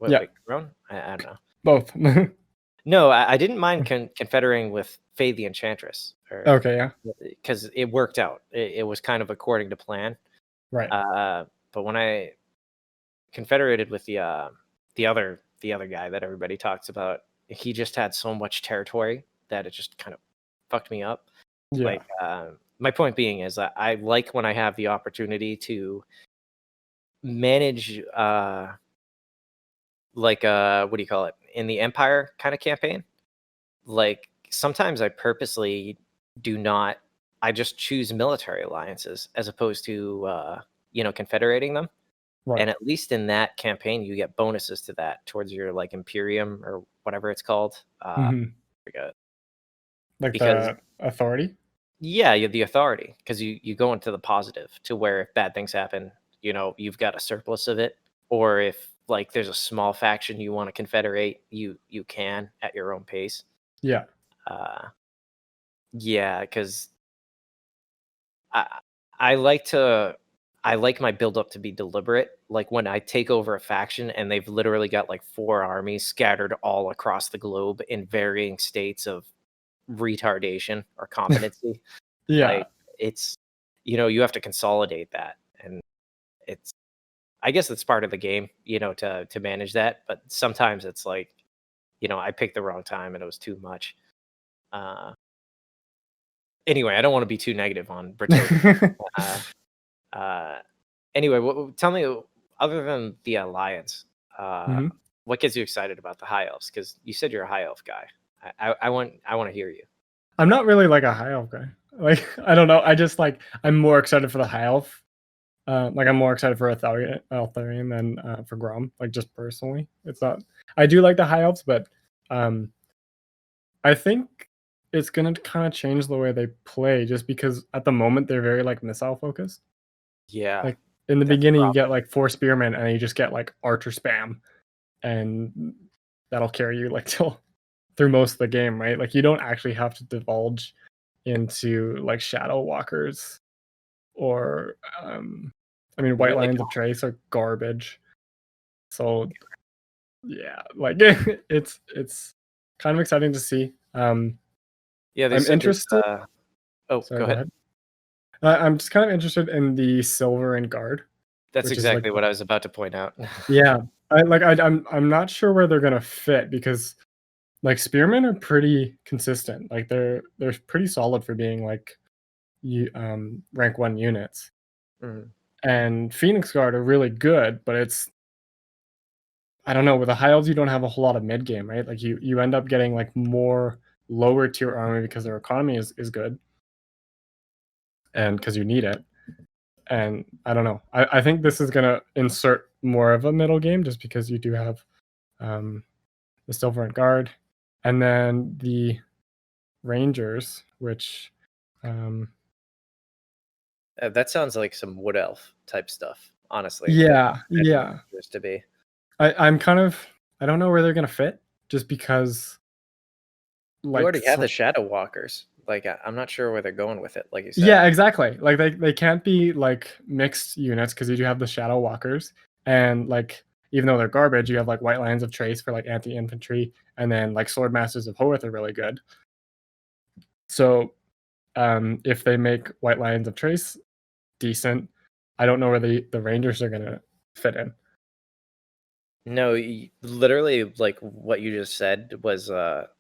Yeah. Wait, Corone? I don't know. Both. No, I didn't mind confederating with Faye the Enchantress. Okay, yeah. Because it worked out. It was kind of according to plan. Right. But when I confederated with the other guy that everybody talks about, he just had so much territory that it just kind of fucked me up. Yeah. Like my point being is I like when I have the opportunity to manage like what do you call it, in the Empire kind of campaign. Like sometimes I purposely do not, I just choose military alliances as opposed to confederating them. Right. And at least in that campaign, you get bonuses to that towards your like Imperium or whatever it's called. Mhm. Forget. Like Because the authority? yeah, you have the authority because you go into the positive to where if bad things happen, you've got a surplus of it. Or if like there's a small faction you want to confederate, you can at your own pace. Yeah. Yeah, because I I like to I like my build up to be deliberate. Like when I take over a faction and they've literally got like 4 armies scattered all across the globe in varying states of retardation or competency. Yeah. Like it's you have to consolidate that, and it's I guess it's part of the game, to manage that, but sometimes it's like, I picked the wrong time and it was too much. Uh anyway, I don't want to be too negative on Britannia. uh Uh, anyway, tell me, other than the alliance, Mhm. what gets you excited about the high elves? Because you said you're a high elf guy. I want to hear you. I'm not really like a high elf guy. Like I don't know. I just like I'm more excited for the high elf. Like I'm more excited for Eltharion than for Grom. Like just personally, it's not. I do like the high elves, but um, I think it's gonna kind of change the way they play, just because at the moment they're very like missile focused. Yeah, Like in the that's the beginning, you problem. get like 4 spearmen, and you just get like archer spam, and that'll carry you like till through most of the game, right? Like you don't actually have to divulge into like shadow walkers or I mean You white really lines of don't. trace are garbage. So yeah, like it's kind of exciting to see. Yeah, they I'm said this. interested. Oh, Sorry, go go ahead. ahead. I'm just kind of interested in the silver and guard, That's which is like exactly what I was about to point out. yeah. I'm not sure where they're gonna fit because like spearmen are pretty consistent. Like they're pretty solid for being like you rank 1 units. Mhm. And Phoenix Guard are really good, but it's I don't know, with the high elves you don't have a whole lot of mid game, right? Like you end up getting like more lower tier army because their economy is good and because you need it. And I don't know. I think this is gonna insert more of a middle game just because you do have the Silver and Guard, and then the Rangers, which That sounds like some wood elf type stuff, honestly. yeah, That's what yeah. it appears to be. I'm kind of I don't know where they're gonna fit just because You like already have the Shadow Walkers. Like I'm not sure where they're going with it. Like you said, yeah, exactly. Like they can't be like mixed units because you do have the Shadow Walkers, and like even though they're garbage, you have like White Lions of Trace for like anti-infantry, and then like Sword Masters of Hoeth are really good. So if they make White Lions of Trace decent, I don't know where the Rangers are gonna fit in. no, literally, like what you just said was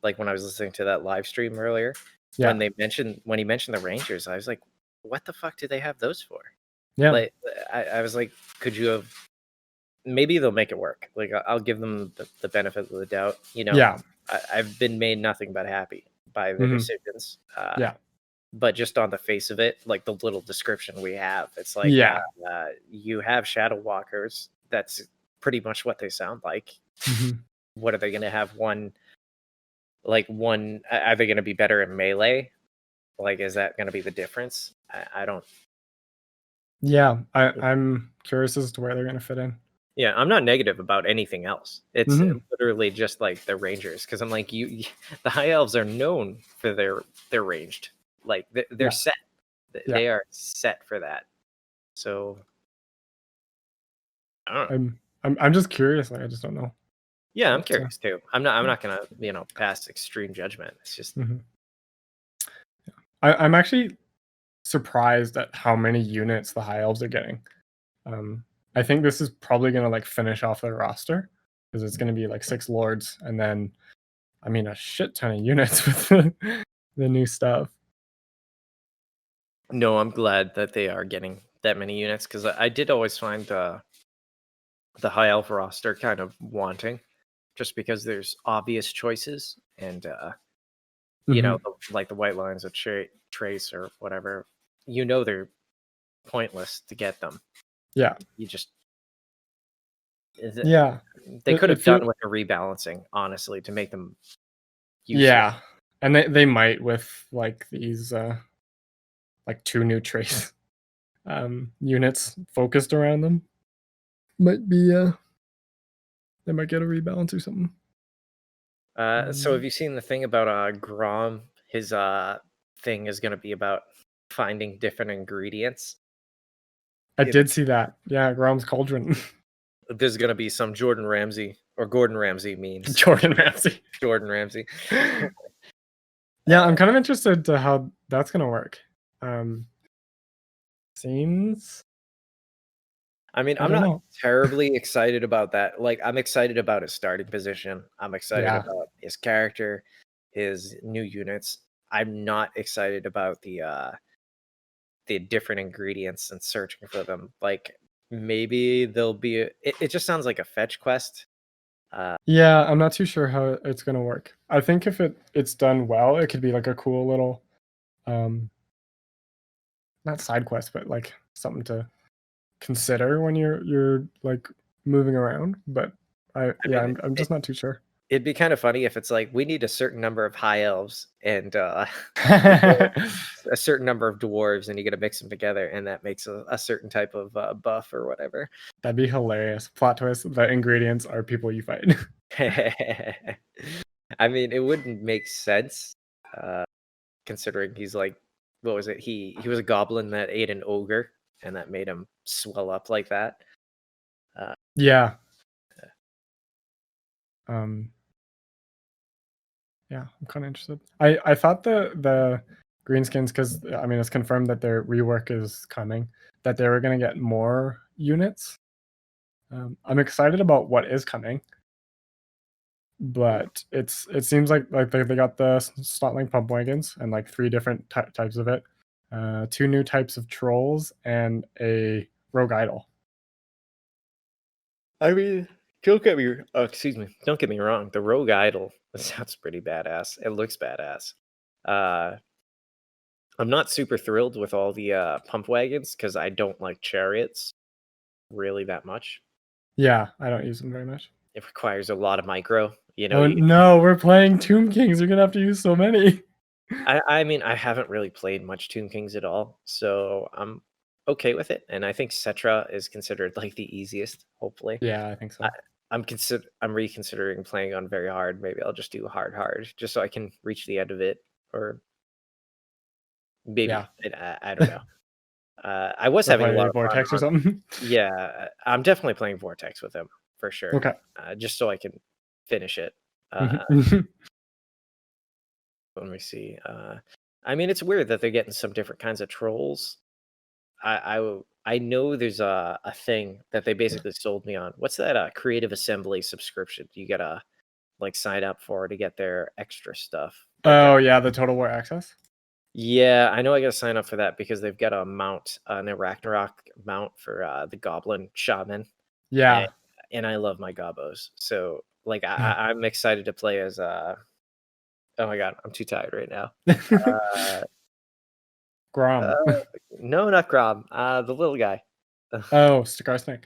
like when I was listening to that live stream earlier. Yeah, When he mentioned the Rangers, I was like, what the fuck do they have those for? yeah, Like I was like, could you have? Maybe they'll make it work. Like I'll give them the benefit of the doubt. You know, yeah, I've been made nothing but happy by their Mhm. decisions. yeah, But just on the face of it, like the little description we have, it's like yeah. you have Shadow Walkers. That's pretty much what they sound like. Mhm. What are they going to have? One, are they going to be better in melee? Like, is that going to be the difference? I don't. Yeah, I'm curious as to where they're gonna fit in. Yeah, I'm not negative about anything else. It's Mhm. literally just like the Rangers, because I'm like the High Elves are known for their ranged. Like they're Yeah. set. Yeah. They are set for that. So I don't know. I'm just curious. Like I just don't know. Yeah, I'm But, curious too. I'm not gonna pass extreme judgment. It's just mhm. I'm actually surprised at how many units the High Elves are getting. I think this is probably gonna like finish off their roster because it's gonna be like 6 lords and then I mean a shit ton of units with the new stuff. no. I'm glad that they are getting that many units because I did always find the High Elf roster kind of wanting, just because there's obvious choices and Mhm. like the White Lines of Trace or whatever. They're pointless to get them. Yeah. You just Yeah. they could It have feel done with a rebalancing, honestly, to make them useful. yeah. And they might with like these like 2 new trace units focused around them. Might be they might get a rebalance or something. So have you seen the thing about Grom? His thing is going to be about finding different ingredients. I You know, did see that. Yeah, Grom's Cauldron. there's going to be some Jordan Ramsey or Gordon Ramsay memes. Jordan Ramsey. Jordan Ramsay. Yeah, I'm kind of interested to how that's gonna work. Seems I mean, I I'm don't not know. terribly excited about that. Like, I'm excited about his starting position. I'm excited Yeah. about his character, his new units. I'm not excited about the different ingredients and searching for them. Like, maybe there'll be it just sounds like a fetch quest. Yeah, I'm not too sure how it's gonna work. I think if it's done well, it could be like a cool little um not side quest, but like something to consider when you're like moving around. But I yeah, mean, I'm just not too sure. it'd be kind of funny if it's like we need a certain number of high elves and a certain number of dwarves, and you got to mix them together, and that makes a certain type of buff or whatever. That'd be hilarious. Plot twist, the ingredients are people you fight. I mean, it wouldn't make sense, considering he's like, what was it? He was a goblin that ate an ogre, and that made him swell up like that. Yeah. Um Yeah, I'm kind of interested. I thought the greenskins because I mean it's confirmed that their rework is coming, that they were gonna get more units. I'm excited about what is coming, but it seems like they got the Snotling pump wagons and like 3 different types of it, 2 new types of trolls and a rogue idol. I mean, don't get me. Excuse me. Don't get me wrong. The rogue idol sounds pretty badass. It looks badass. Uh, I'm not super thrilled with all the pump wagons because I don't like chariots really that much. Yeah, I don't use them very much. It requires a lot of micro. Oh no, we're playing Tomb Kings. You're gonna have to use so many. I mean, I haven't really played much Tomb Kings at all, so I'm okay with it. And I think Settra is considered like the easiest, hopefully. Yeah, I think so. I'm reconsidering playing on very hard. Maybe I'll just do hard, just so I can reach the end of it, or maybe Yeah. I don't know. I was Or having a play lot of fun Vortex or on- something. Yeah, I'm definitely playing Vortex with him for sure. Okay. Just so I can finish it. Mhm. Let me see. I mean, it's weird that they're getting some different kinds of trolls. I know there's a thing that they basically sold me on. What's that? Creative Assembly subscription. You gotta like sign up for to get their extra stuff. Oh yeah, the Total War Access. Yeah, I know I gotta sign up for that because they've got a mount, an Ragnarok mount for the Goblin Shaman. Yeah. And I love my gobos. So like I'm excited to play as oh my god, I'm too tired right now. Grom. No, not Grob. The little guy. Oh, Scarsnake.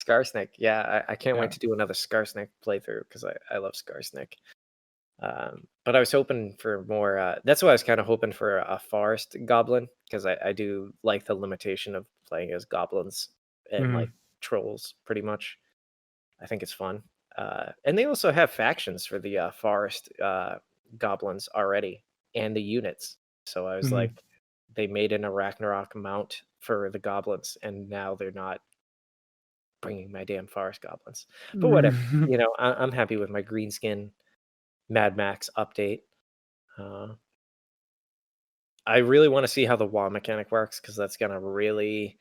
Scarsnake. Yeah, I can't Yeah. wait to do another Scarsnake playthrough because I love Scarsnake. But I was hoping for more. That's why I was kind of hoping for a forest goblin because I do like the limitation of playing as goblins and like trolls pretty much. I think it's fun. And they also have factions for the forest goblins already and the units. So I was like, they made an Ragnarok mount for the goblins, and now they're not bringing my damn forest goblins. But whatever, I'm happy with my greenskin Mad Max update. I really want to see how the wall mechanic works because that's gonna really,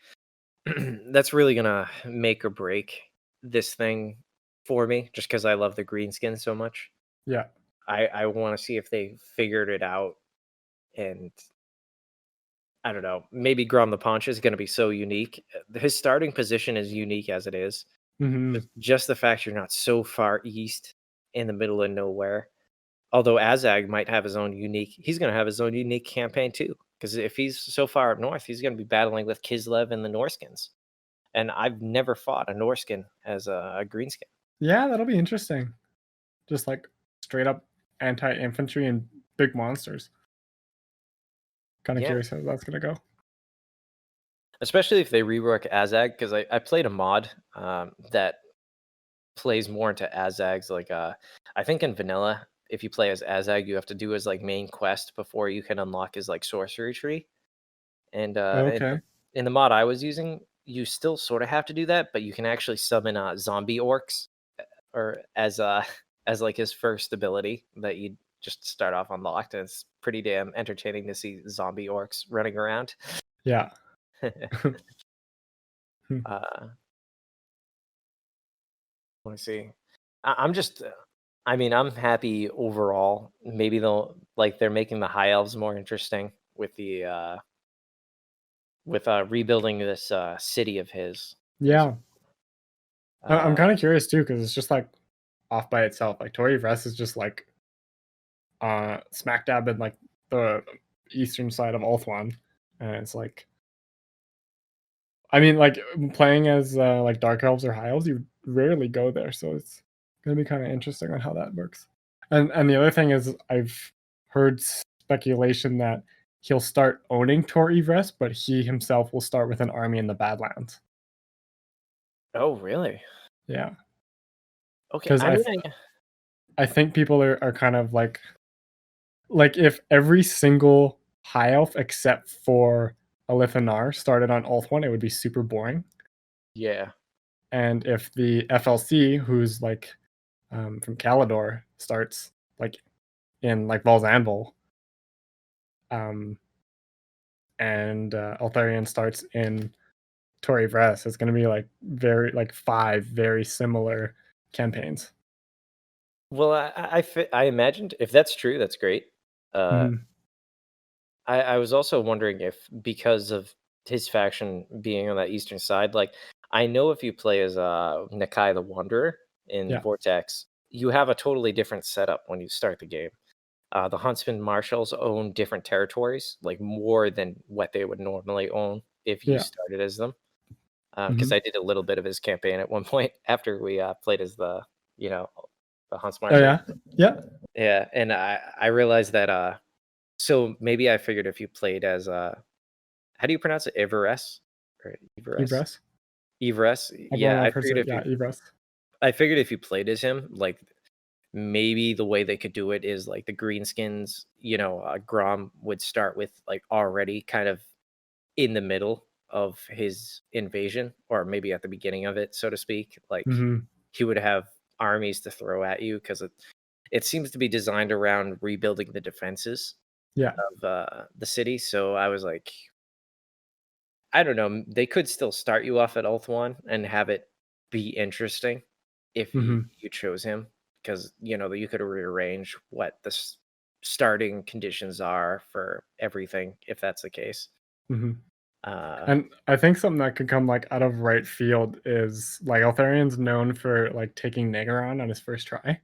that's really gonna make or break this thing for me. Just because I love the greenskin so much. Yeah. I want to see if they figured it out, and I don't know. Maybe Grom the Paunch is going to be so unique. His starting position is unique as it is. Just the fact you're not so far east in the middle of nowhere. Although Azag might have his own unique, he's going to have his own unique campaign too. Because if he's so far up north, he's going to be battling with Kislev and the Norskins. And I've never fought a Norskin as a greenskin. Yeah, that'll be interesting. Just like straight up anti-infantry and big monsters. Kind of curious how that's gonna go. Especially if they rework Azag, because I played a mod that plays more into Azags. Like I think in vanilla, if you play as Azag, you have to do his like main quest before you can unlock his like sorcery tree. And Okay. in the mod I was using, you still sort of have to do that, but you can actually summon zombie orcs or as like his first ability that you just start off unlocked, and it's pretty damn entertaining to see zombie orcs running around. Yeah. Let me see. I'm just, I mean, I'm happy overall. Maybe they're making the high elves more interesting with the rebuilding this city of his. Yeah. I'm kind of curious too because it's just like off by itself. Like Tori Vress is just like smack dab in like the eastern side of Ulthuan, and it's like, I mean, like playing as like dark elves or high elves, you rarely go there, so it's gonna be kind of interesting on how that works. And the other thing is, I've heard speculation that he'll start owning Tor Yvresse, but he himself will start with an army in the Badlands. Oh, really? Yeah. Okay. Because I think people are kind of like if every single high elf except for Alithanar started on Ulthuan, it would be super boring. Yeah. And if the FLC, who's like from Calador, starts like in like Val's Anvil, and Altharion starts in Tor Yvresse, it's going to be like like 5 very similar campaigns. Well, I imagined if that's true, that's great. I was also wondering if because of his faction being on that eastern side, like I know if you play as Nakai the Wanderer in Vortex, you have a totally different setup when you start the game. the huntsman marshals own different territories, like more than what they would normally own if you Yeah. started as them. Because I did a little bit of his campaign at one point after we played as the hunts Oh marshal. yeah. Yeah. Yeah, and I realized that so maybe I figured if you played as how do you pronounce it? Everest or Everest? Evress. Everest. Yeah, I've heard say, yeah, Evress. I figured if you played as him, like maybe the way they could do it is like the greenskins, Grom would start with like already kind of in the middle of his invasion, or maybe at the beginning of it, so to speak. Like he would have armies to throw at you because it seems to be designed around rebuilding the defenses Yeah. of the city. So I was like, I don't know, they could still start you off at Ulthuan and have it be interesting if you chose him, because you could rearrange what the starting conditions are for everything if that's the case. And I think something that could come like out of right field is like Eltharian's known for like taking Negaron on his first try.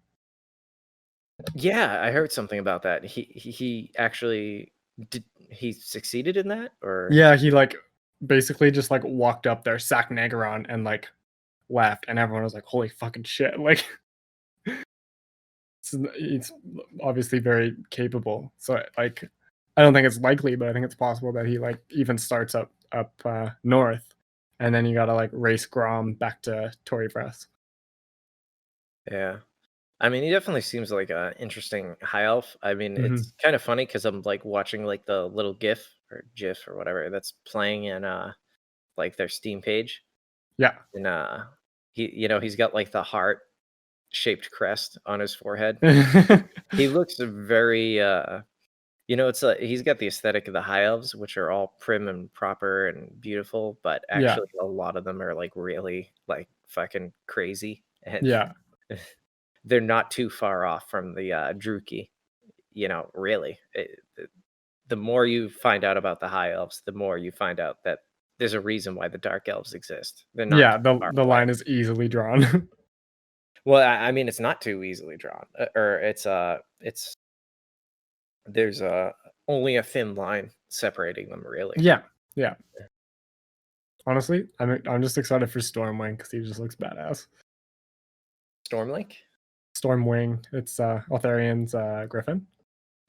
Yeah, I heard something about that. He actually did. He succeeded in that, or Yeah, he like basically just like walked up there, sacked Negaron, and like left, and everyone was like, "Holy fucking shit!" Like, it's obviously very capable. So like, I don't think it's likely, but I think it's possible that he like even starts up north, and then you gotta like race Grom back to Tory Press. Yeah. I mean, he definitely seems like an interesting high elf. I mean, it's kind of funny because I'm like watching like the little GIF or whatever that's playing in like their Steam page. Yeah. And he's got like the heart shaped crest on his forehead. He looks very it's he's got the aesthetic of the high elves, which are all prim and proper and beautiful, but actually a lot of them are like really like fucking crazy. And Yeah. they're not too far off from the Druki, really. The more you find out about the high elves, the more you find out that there's a reason why the dark elves exist. They're not the line is easily drawn. Well, I mean, it's not too easily drawn, or it's there's only a thin line separating them, really. Yeah. Honestly, I'm just excited for Stormwing because he just looks badass. Stormlink? Stormwing, it's Eltharian's Griffin.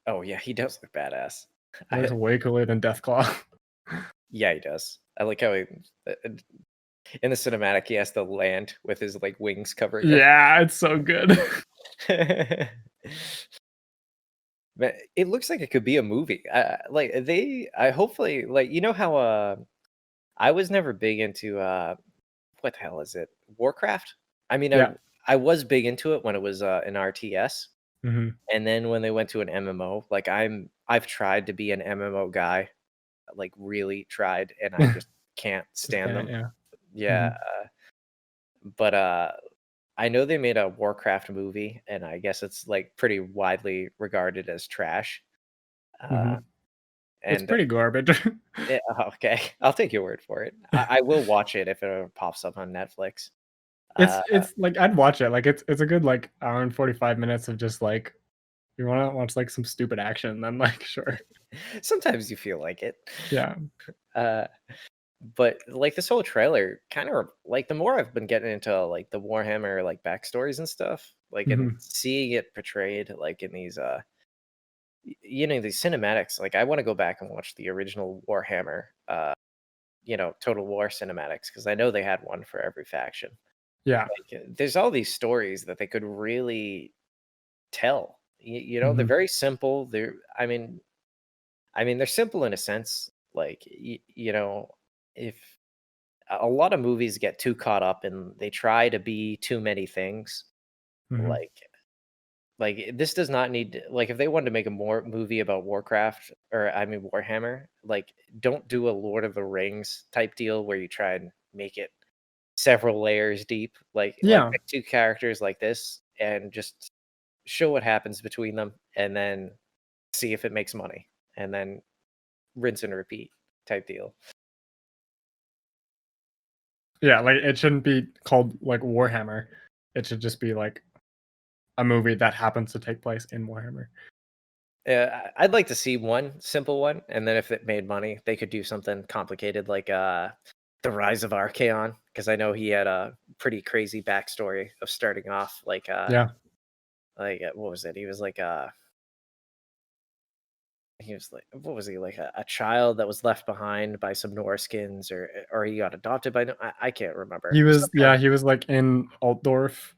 Oh yeah, he does look badass. He looks way cooler than Deathclaw. Yeah, he does. I like how in the cinematic he has to land with his like wings covering him. Yeah, it's so good. Man, it looks like it could be a movie. I hopefully like how I was never big into what the hell is it? Warcraft? I mean, I was big into it when it was an RTS. And then when they went to an MMO, like I've tried to be an MMO guy, like really tried, and I just can't stand them. Yeah. But I know they made a Warcraft movie, and I guess it's like pretty widely regarded as trash. It's pretty garbage. Okay, I'll take your word for it. I will watch it if it pops up on Netflix. It's like I'd watch it. Like it's a good like hour and 45 minutes of just like you want to watch like some stupid action, then like sure. Sometimes you feel like it. Yeah. But like this whole trailer kind of like the more I've been getting into like the Warhammer like backstories and stuff, like and seeing it portrayed like in these these cinematics, like I want to go back and watch the original Warhammer Total War cinematics, because I know they had one for every faction. Yeah. Like, there's all these stories that they could really tell. They're very simple. I mean they're simple in a sense, like if a lot of movies get too caught up and they try to be too many things, like this does not need like if they wanted to make a more movie about Warcraft, or I mean Warhammer, like don't do a Lord of the Rings type deal where you try and make it several layers deep. Like pick two characters like this and just show what happens between them, and then see if it makes money, and then rinse and repeat type deal. Yeah, like it shouldn't be called like Warhammer. It should just be like a movie that happens to take place in Warhammer. I'd like to see one simple one, and then if it made money, they could do something complicated like the Rise of Archaon, because I know he had a pretty crazy backstory of starting off Yeah. what was it? He was like, what was he, like a child that was left behind by some Norskins, or he got adopted by I can't remember. He was Some kind of- he was like in Altdorf,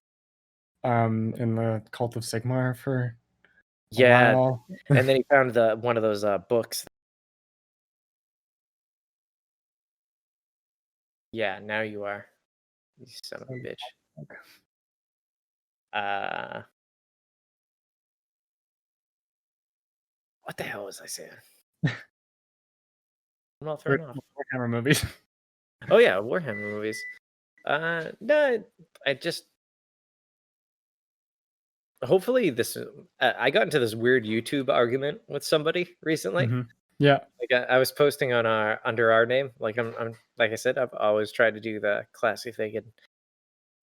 in the Cult of Sigmar for a yeah, while. and then he found one of those books. Yeah, now you are, you son of a bitch. What the hell was I saying? I'm all thrown off. Warhammer movies. Oh yeah, Warhammer movies. No, I just hopefully this. I got into this weird YouTube argument with somebody recently. Mhm. Yeah. Like I was posting on under our name. Like I'm like I said, I've always tried to do the classy thing and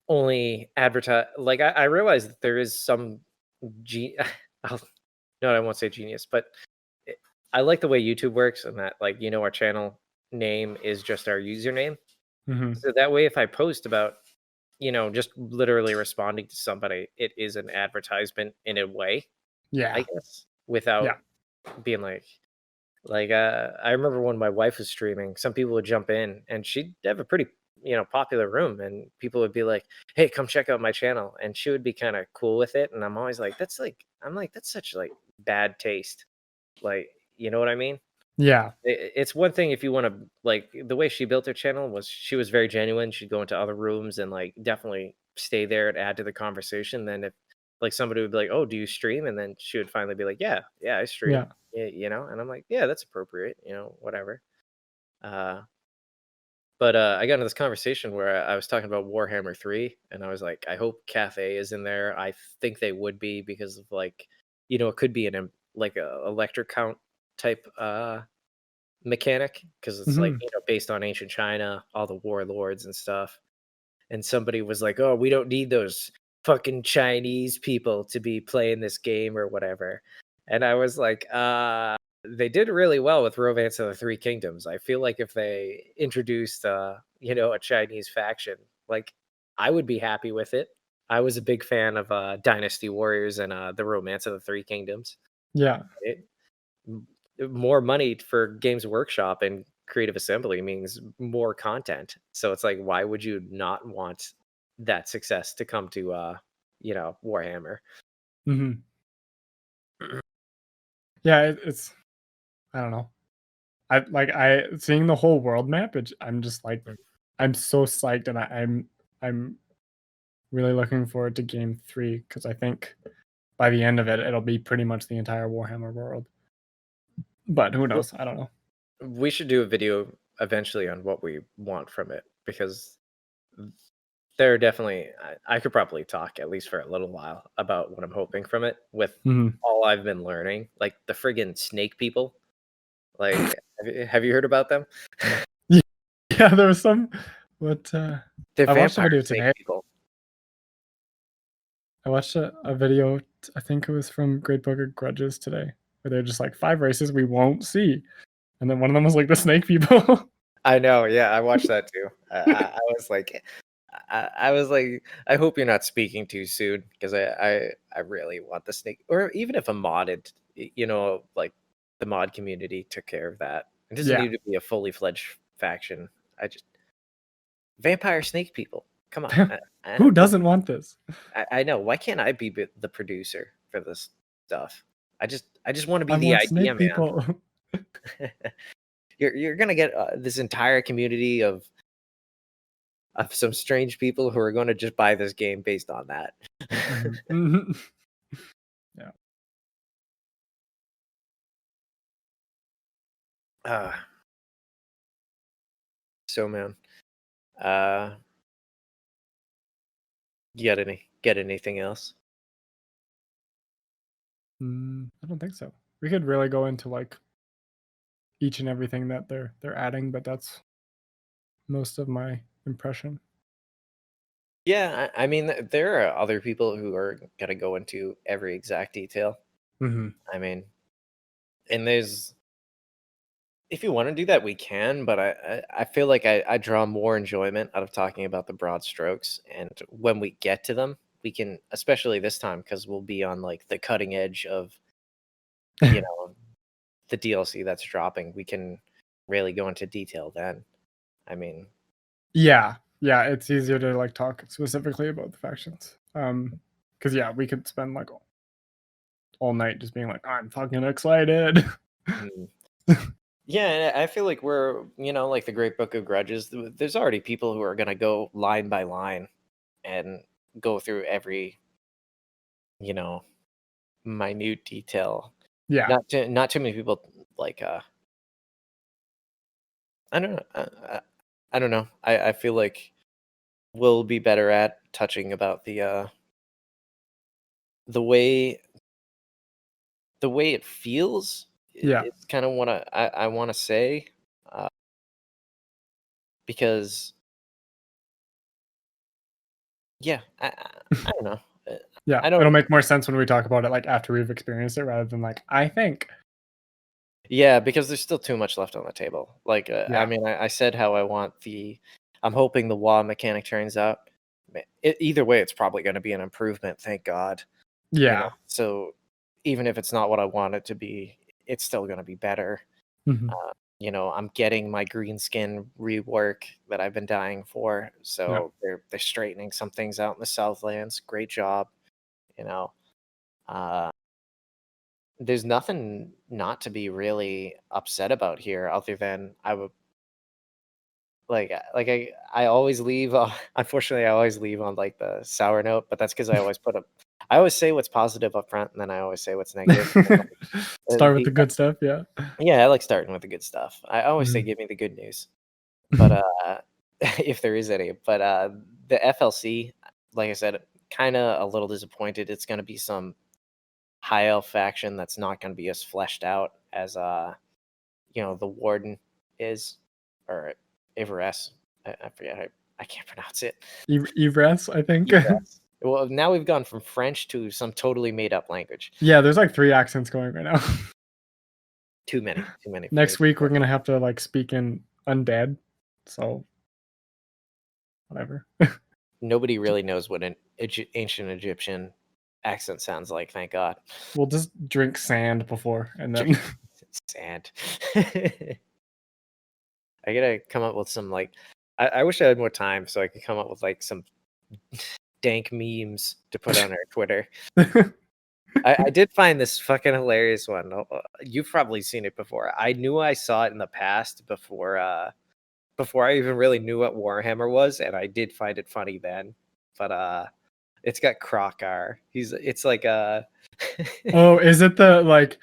only advertise. Like I realize that there is some no, I won't say genius, but I like the way YouTube works, and that our channel name is just our username. Mhm. So that way, if I post about just literally responding to somebody, it is an advertisement in a way, Yeah. I guess, without being I remember when my wife was streaming, some people would jump in and she'd have a pretty, popular room, and people would be like, "Hey, come check out my channel." And she would be kind of cool with it. And I'm always like, that's such bad taste. Like, you know what I mean? Yeah. It's one thing if you want to, the way she built her channel was she was very genuine. She'd go into other rooms and definitely stay there and add to the conversation. Then if somebody would be like, "Oh, do you stream?" And then she would finally be like, "Yeah, yeah, I stream." Yeah. And I'm like, "Yeah, that's appropriate, whatever." Uh, but I got into this conversation where I was talking about Warhammer 3, and I was like, I hope Cathay is in there. I think they would be because of it could be a electric count type mechanic, because it's Mhm. based on ancient China, all the warlords and stuff. And somebody was like, "Oh, we don't need those fucking Chinese people to be playing this game or whatever." And I was like, they did really well with Romance of the Three Kingdoms. I feel like if they introduced a Chinese faction, I would be happy with it. I was a big fan of Dynasty Warriors and the Romance of the Three Kingdoms. Yeah. More money for Games Workshop and Creative Assembly means more content. So it's like, why would you not want that success to come to Warhammer? Mhm. Yeah, it's I don't know. I seeing the whole world map, I'm just like I'm so psyched, and I'm really looking forward to game 3 because I think by the end of it, it'll be pretty much the entire Warhammer world. But who knows? I don't know. We should do a video eventually on what we want from it, because there are definitely I could probably talk at least for a little while about what I'm hoping from it with Mhm. all I've been learning, like the friggin' snake people. Like, have you heard about them? Yeah, there was some what They're I watched a vampire video snake today. people. I watched a video, I think it was from Great Book of Grudges today, where they're just like 5 races we won't see. And then one of them was like the snake people. I know, yeah, I watched that too. I was like, I was like, I hope you're not speaking too soon, because I really want the snake, or even if a modded, the mod community took care of that. It doesn't Yeah. need to be a fully fledged faction. Vampire snake people. Come on, I Who don't- doesn't want this? I know. Why can't I be the producer for this stuff? I just want to be I the want idea, snake man. people. You're gonna get this entire community of some strange people who are going to just buy this game based on that. Mhm. Yeah. So man, uh, you get anything else? I don't think so. We could really go into like each and everything that they're adding, but that's most of my impression. Yeah, I mean, there are other people who are gonna go into every exact detail. Mhm. I mean, And there's, if you want to do that, we can, but I feel like I draw more enjoyment out of talking about the broad strokes. And when we get to them, we can, especially this time, because we'll be on like the cutting edge of, you know, the DLC that's dropping. We can really go into detail then. I mean, yeah, it's easier to like talk specifically about the factions. Because yeah, we could spend like all night just being like, I'm fucking excited. mm. Yeah, and I feel like we're, like the Great Book of Grudges, there's already people who are going to go line by line and go through every, minute detail. Yeah. Not too many people like I don't know. I don't know. I feel like we'll be better at touching about the way it feels. Yeah. It's kind of what I want to say, because yeah, I don't know. Yeah, I don't. it'll make more sense when we talk about it like after we've experienced it rather than like I think. Yeah, because there's still too much left on the table. Like, Yeah. I mean, I said how I'm hoping the WoW mechanic turns out. Either way, it's probably going to be an improvement. Thank God. Yeah. So even if it's not what I want it to be, it's still going to be better. Mhm. I'm getting my green skin rework that I've been dying for. So they're straightening some things out in the Southlands. Great job. There's nothing not to be really upset about here, other than I would I always leave. Unfortunately, I always leave on like the sour note, but that's because I always say what's positive up front, and then I always say what's negative. Start with the good stuff, yeah. Yeah, I like starting with the good stuff. I always say, give me the good news, but if there is any. But the FLC, like I said, kind of a little disappointed. It's going to be some high elf faction that's not going to be as fleshed out as the Warden is, or Ivores. I forget. I can't pronounce it. Ivres, I think. Ivres. Well, now we've gone from French to some totally made up language. Yeah, there's like 3 accents going right now. Too many. Next week we're gonna have to like speak in undead, so whatever. Nobody really knows what an ancient Egyptian accent sounds like. Thank God. We'll just drink sand before, and then sand. I gotta come up with some like. I wish I had more time so I could come up with like some dank memes to put on our Twitter. I did find this fucking hilarious one. You've probably seen it before. I knew I saw it in the past before I even really knew what Warhammer was, and I did find it funny then. But it's got Krokar. It's like a Oh, is it the like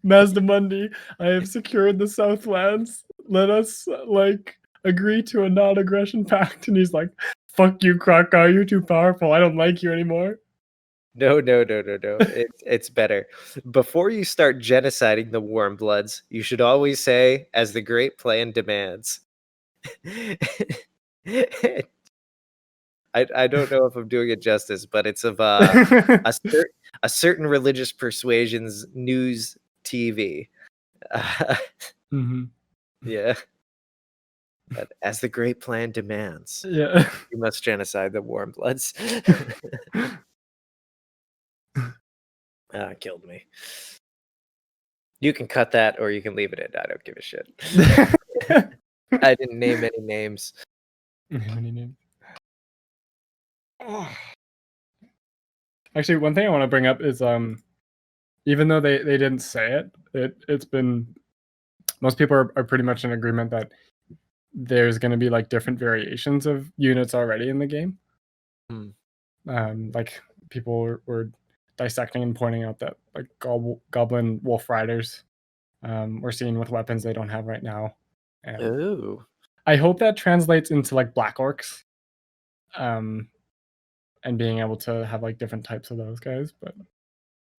Mazdamundi, I have secured the Southlands. Let us like agree to a non-aggression pact. And he's like, fuck you, Krokar, you're too powerful. I don't like you anymore. No. It's better. Before you start genociding the warm bloods, you should always say, as the great plan demands. I don't know if I'm doing it justice, but it's of a certain religious persuasion's news TV. Mm-hmm. Yeah. But as the great plan demands, Yeah. you must genocide the warm bloods. Killed me. You can cut that or you can leave it in. I don't give a shit. I didn't name any names. Actually, one thing I want to bring up is even though they didn't say it's been, most people are pretty much in agreement that there's going to be like different variations of units already in the game. Like people were dissecting and pointing out that like goblin wolf riders we're seeing with weapons they don't have right now. And Ooh. I hope that translates into like black orcs, and being able to have like different types of those guys. But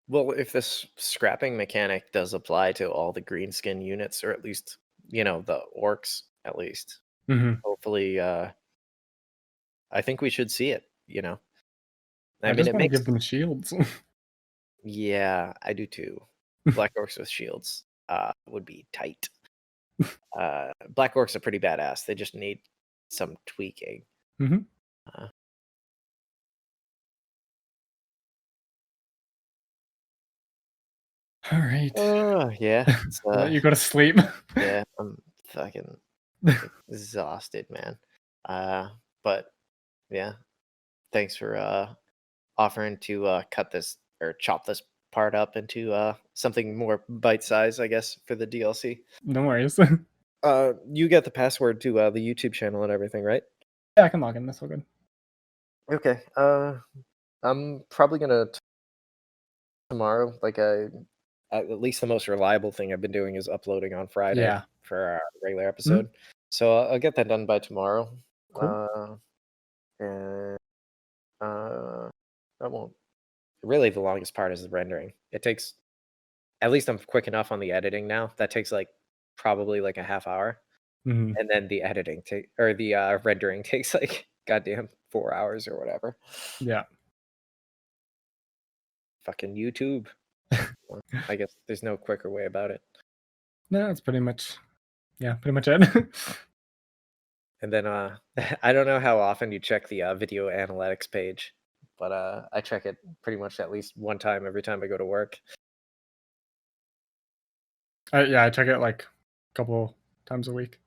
well, if this scrapping mechanic does apply to all the green skin units, or at least the orcs, at least, hopefully, I think we should see it. I mean, it makes give them shields. Yeah, I do too. Black orcs with shields would be tight. Black orcs are pretty badass. They just need some tweaking. Mm-hmm. All right. Yeah. I'll let you go to sleep. Yeah, I'm fucking exhausted, man. But yeah, thanks for offering to cut this or chop this part up into something more bite-sized, I guess, for the DLC. No worries. You get the password to the YouTube channel and everything, right? Yeah, I can log in. That's all good. Okay. I'm probably gonna tomorrow. Like at least the most reliable thing I've been doing is uploading on Friday Yeah. for our regular episode. So I'll get that done by tomorrow. Cool. And that won't. Really, the longest part is the rendering. It takes. At least I'm quick enough on the editing now. That takes like probably like a half hour, Mhm. and then the editing or the rendering takes like goddamn 4 hours or whatever. Yeah. Fucking YouTube. Well, I guess there's no quicker way about it. No, that's pretty much it. And then I don't know how often you check the video analytics page, but I check it pretty much at least one time every time I go to work. Yeah, I check it like a couple times a week.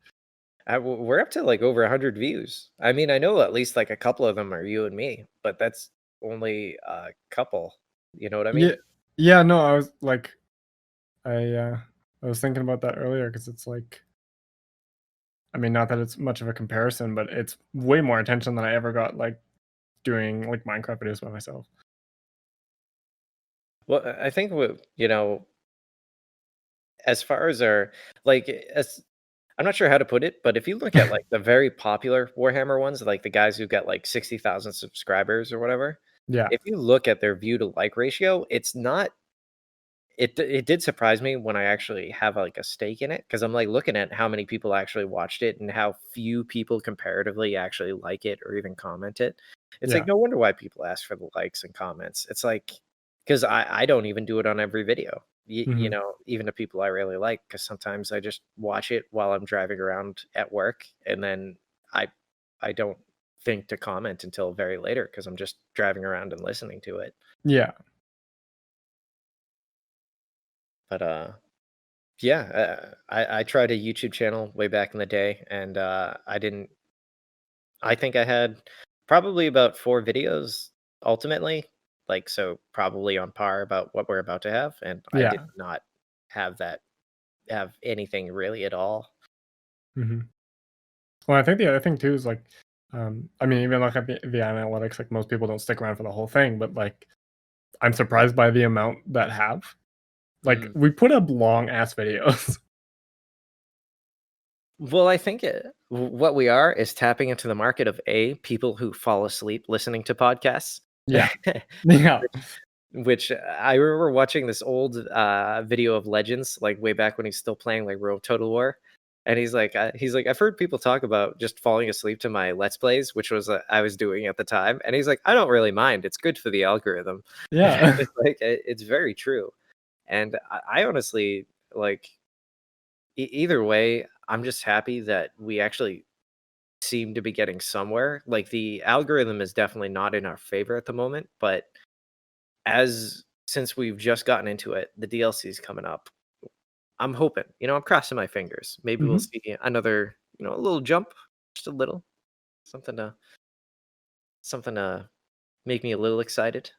We're up to like over 100 views. I mean, I know at least like a couple of them are you and me, but that's only a couple. You know what I mean? Yeah. No, I was like, I was thinking about that earlier because it's like, I mean, not that it's much of a comparison, but it's way more attention than I ever got like doing like Minecraft videos by myself. Well, I think as far as our as I'm not sure how to put it, but if you look at like the very popular Warhammer ones, like the guys who got like 60,000 subscribers or whatever, Yeah. if you look at their view to like ratio, it's not. It did surprise me when I actually have like a stake in it because I'm like looking at how many people actually watched it and how few people comparatively actually like it or even comment it. It's like no wonder why people ask for the likes and comments. It's like because I don't even do it on every video. You know, even the people I really like, because sometimes I just watch it while I'm driving around at work, and then I don't think to comment until very later because I'm just driving around and listening to it. Yeah. But yeah, I tried a YouTube channel way back in the day, and I didn't. I think I had probably about 4 videos ultimately, like so probably on par about what we're about to have, and I did not have anything really at all. Mm-hmm. Well, I think the other thing too is like, I mean, even look at the analytics, like most people don't stick around for the whole thing, but like, I'm surprised by the amount that have. Like, we put up long ass videos. Well, I think what we are is tapping into the market of people who fall asleep listening to podcasts. Yeah. Yeah. Which I remember watching this old video of Legends, like way back when he's still playing like Real Total War, and he's like, I've heard people talk about just falling asleep to my Let's Plays, which was I was doing at the time, and he's like, I don't really mind. It's good for the algorithm. Yeah. It's like it's very true, and I honestly like either way. I'm just happy that we actually seem to be getting somewhere. Like the algorithm is definitely not in our favor at the moment, but since we've just gotten into it, the DLC is coming up. I'm hoping, I'm crossing my fingers. Maybe we'll see another, a little jump, just a little, something to make me a little excited.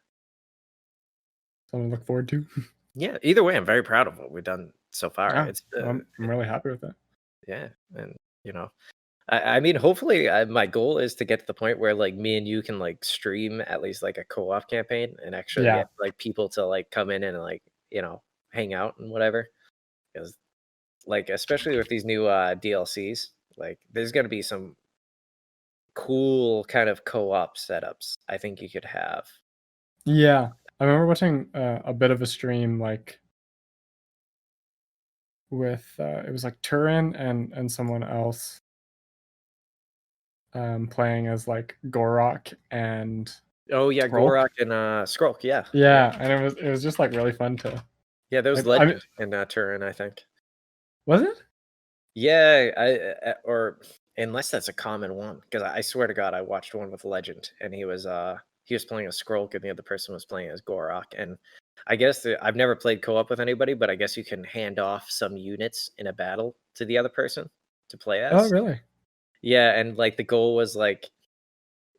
Something to look forward to. Yeah. Either way, I'm very proud of what we've done so far. Yeah, I'm really happy with it. Yeah, and I mean, hopefully, my goal is to get to the point where like me and you can like stream at least like a co-op campaign and actually get like people to like come in and like hang out and whatever. Because like especially with these new DLCs, like there's gonna be some cool kind of co-op setups I think you could have. Yeah, I remember watching a bit of a stream like with it was like Turin and someone else playing as like Gorok and Oh yeah, Skrulk. Gorok and Skrulk, yeah. Yeah, and it was just like really fun to Yeah, there was I mean, Legend in Turin, I think. was it? Yeah, or unless that's a common one, because I swear to God, I watched one with Legend, and he was playing a Skrull, and the other person was playing as Gorok, and I guess I've never played co-op with anybody, but I guess you can hand off some units in a battle to the other person to play Oh, as. really? Yeah, and like the goal was like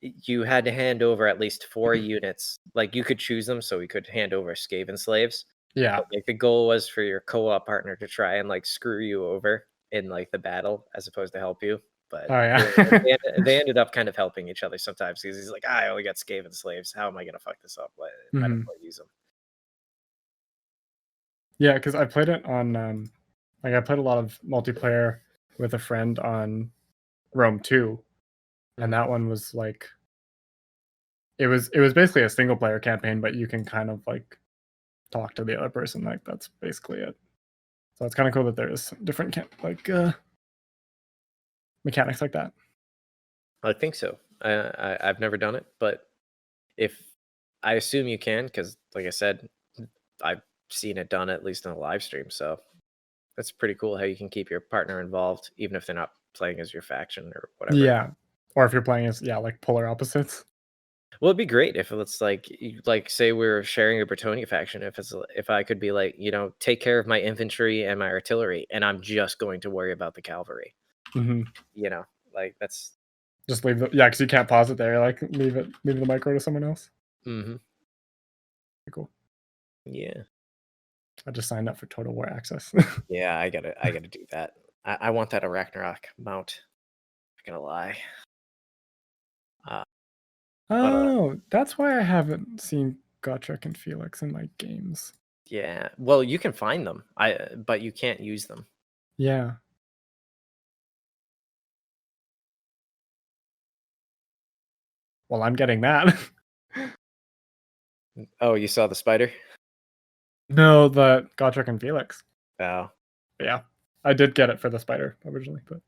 you had to hand over at least 4 units. Like you could choose them, so we could hand over Skaven slaves. Yeah. But, like the goal was for your co-op partner to try and like screw you over in like the battle as opposed to help you. But Oh, yeah. they ended up kind of helping each other sometimes because he's like, I only got Skaven slaves. How am I gonna fuck this up? Might as well use them. Yeah, because I played it on I played a lot of multiplayer with a friend on Rome 2, and that one was like it was basically a single player campaign, but you can kind of like talk to the other person. Like that's basically it. So it's kind of cool that there's different mechanics like that. I think so. I've never done it, but if I assume you can, because like I said, I've seen it done at least in a live stream. So that's pretty cool how you can keep your partner involved, even if they're not playing as your faction or whatever. Yeah, or if you're playing as like polar opposites. Well, it'd be great if it's like say we're sharing a Bretonia faction. If I could be like, take care of my infantry and my artillery, and I'm just going to worry about the cavalry. Like that's just leave because you can't pause it there. Like leave the micro to someone else. Mm-hmm. Cool. Yeah. I just signed up for Total War Access. Yeah, I gotta do that. I want that Ragnarok mount. Not gonna lie. That's why I haven't seen Gotrek and Felix in my games. Yeah. Well, you can find them. But you can't use them. Yeah. Well, I'm getting that. Oh, you saw the spider? No, the Gotrek and Felix. Oh. Yeah. I did get it for the spider originally, but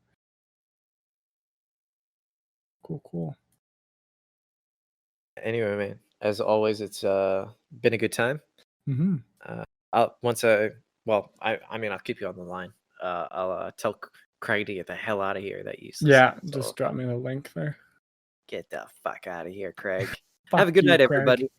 cool. Anyway, man, as always, it's been a good time. Mm-hmm. I'll keep you on the line. I'll tell Craig to get the hell out of here. That useless. Yeah, just drop me the link there. Get the fuck out of here, Craig. Have a good night, Craig. everybody.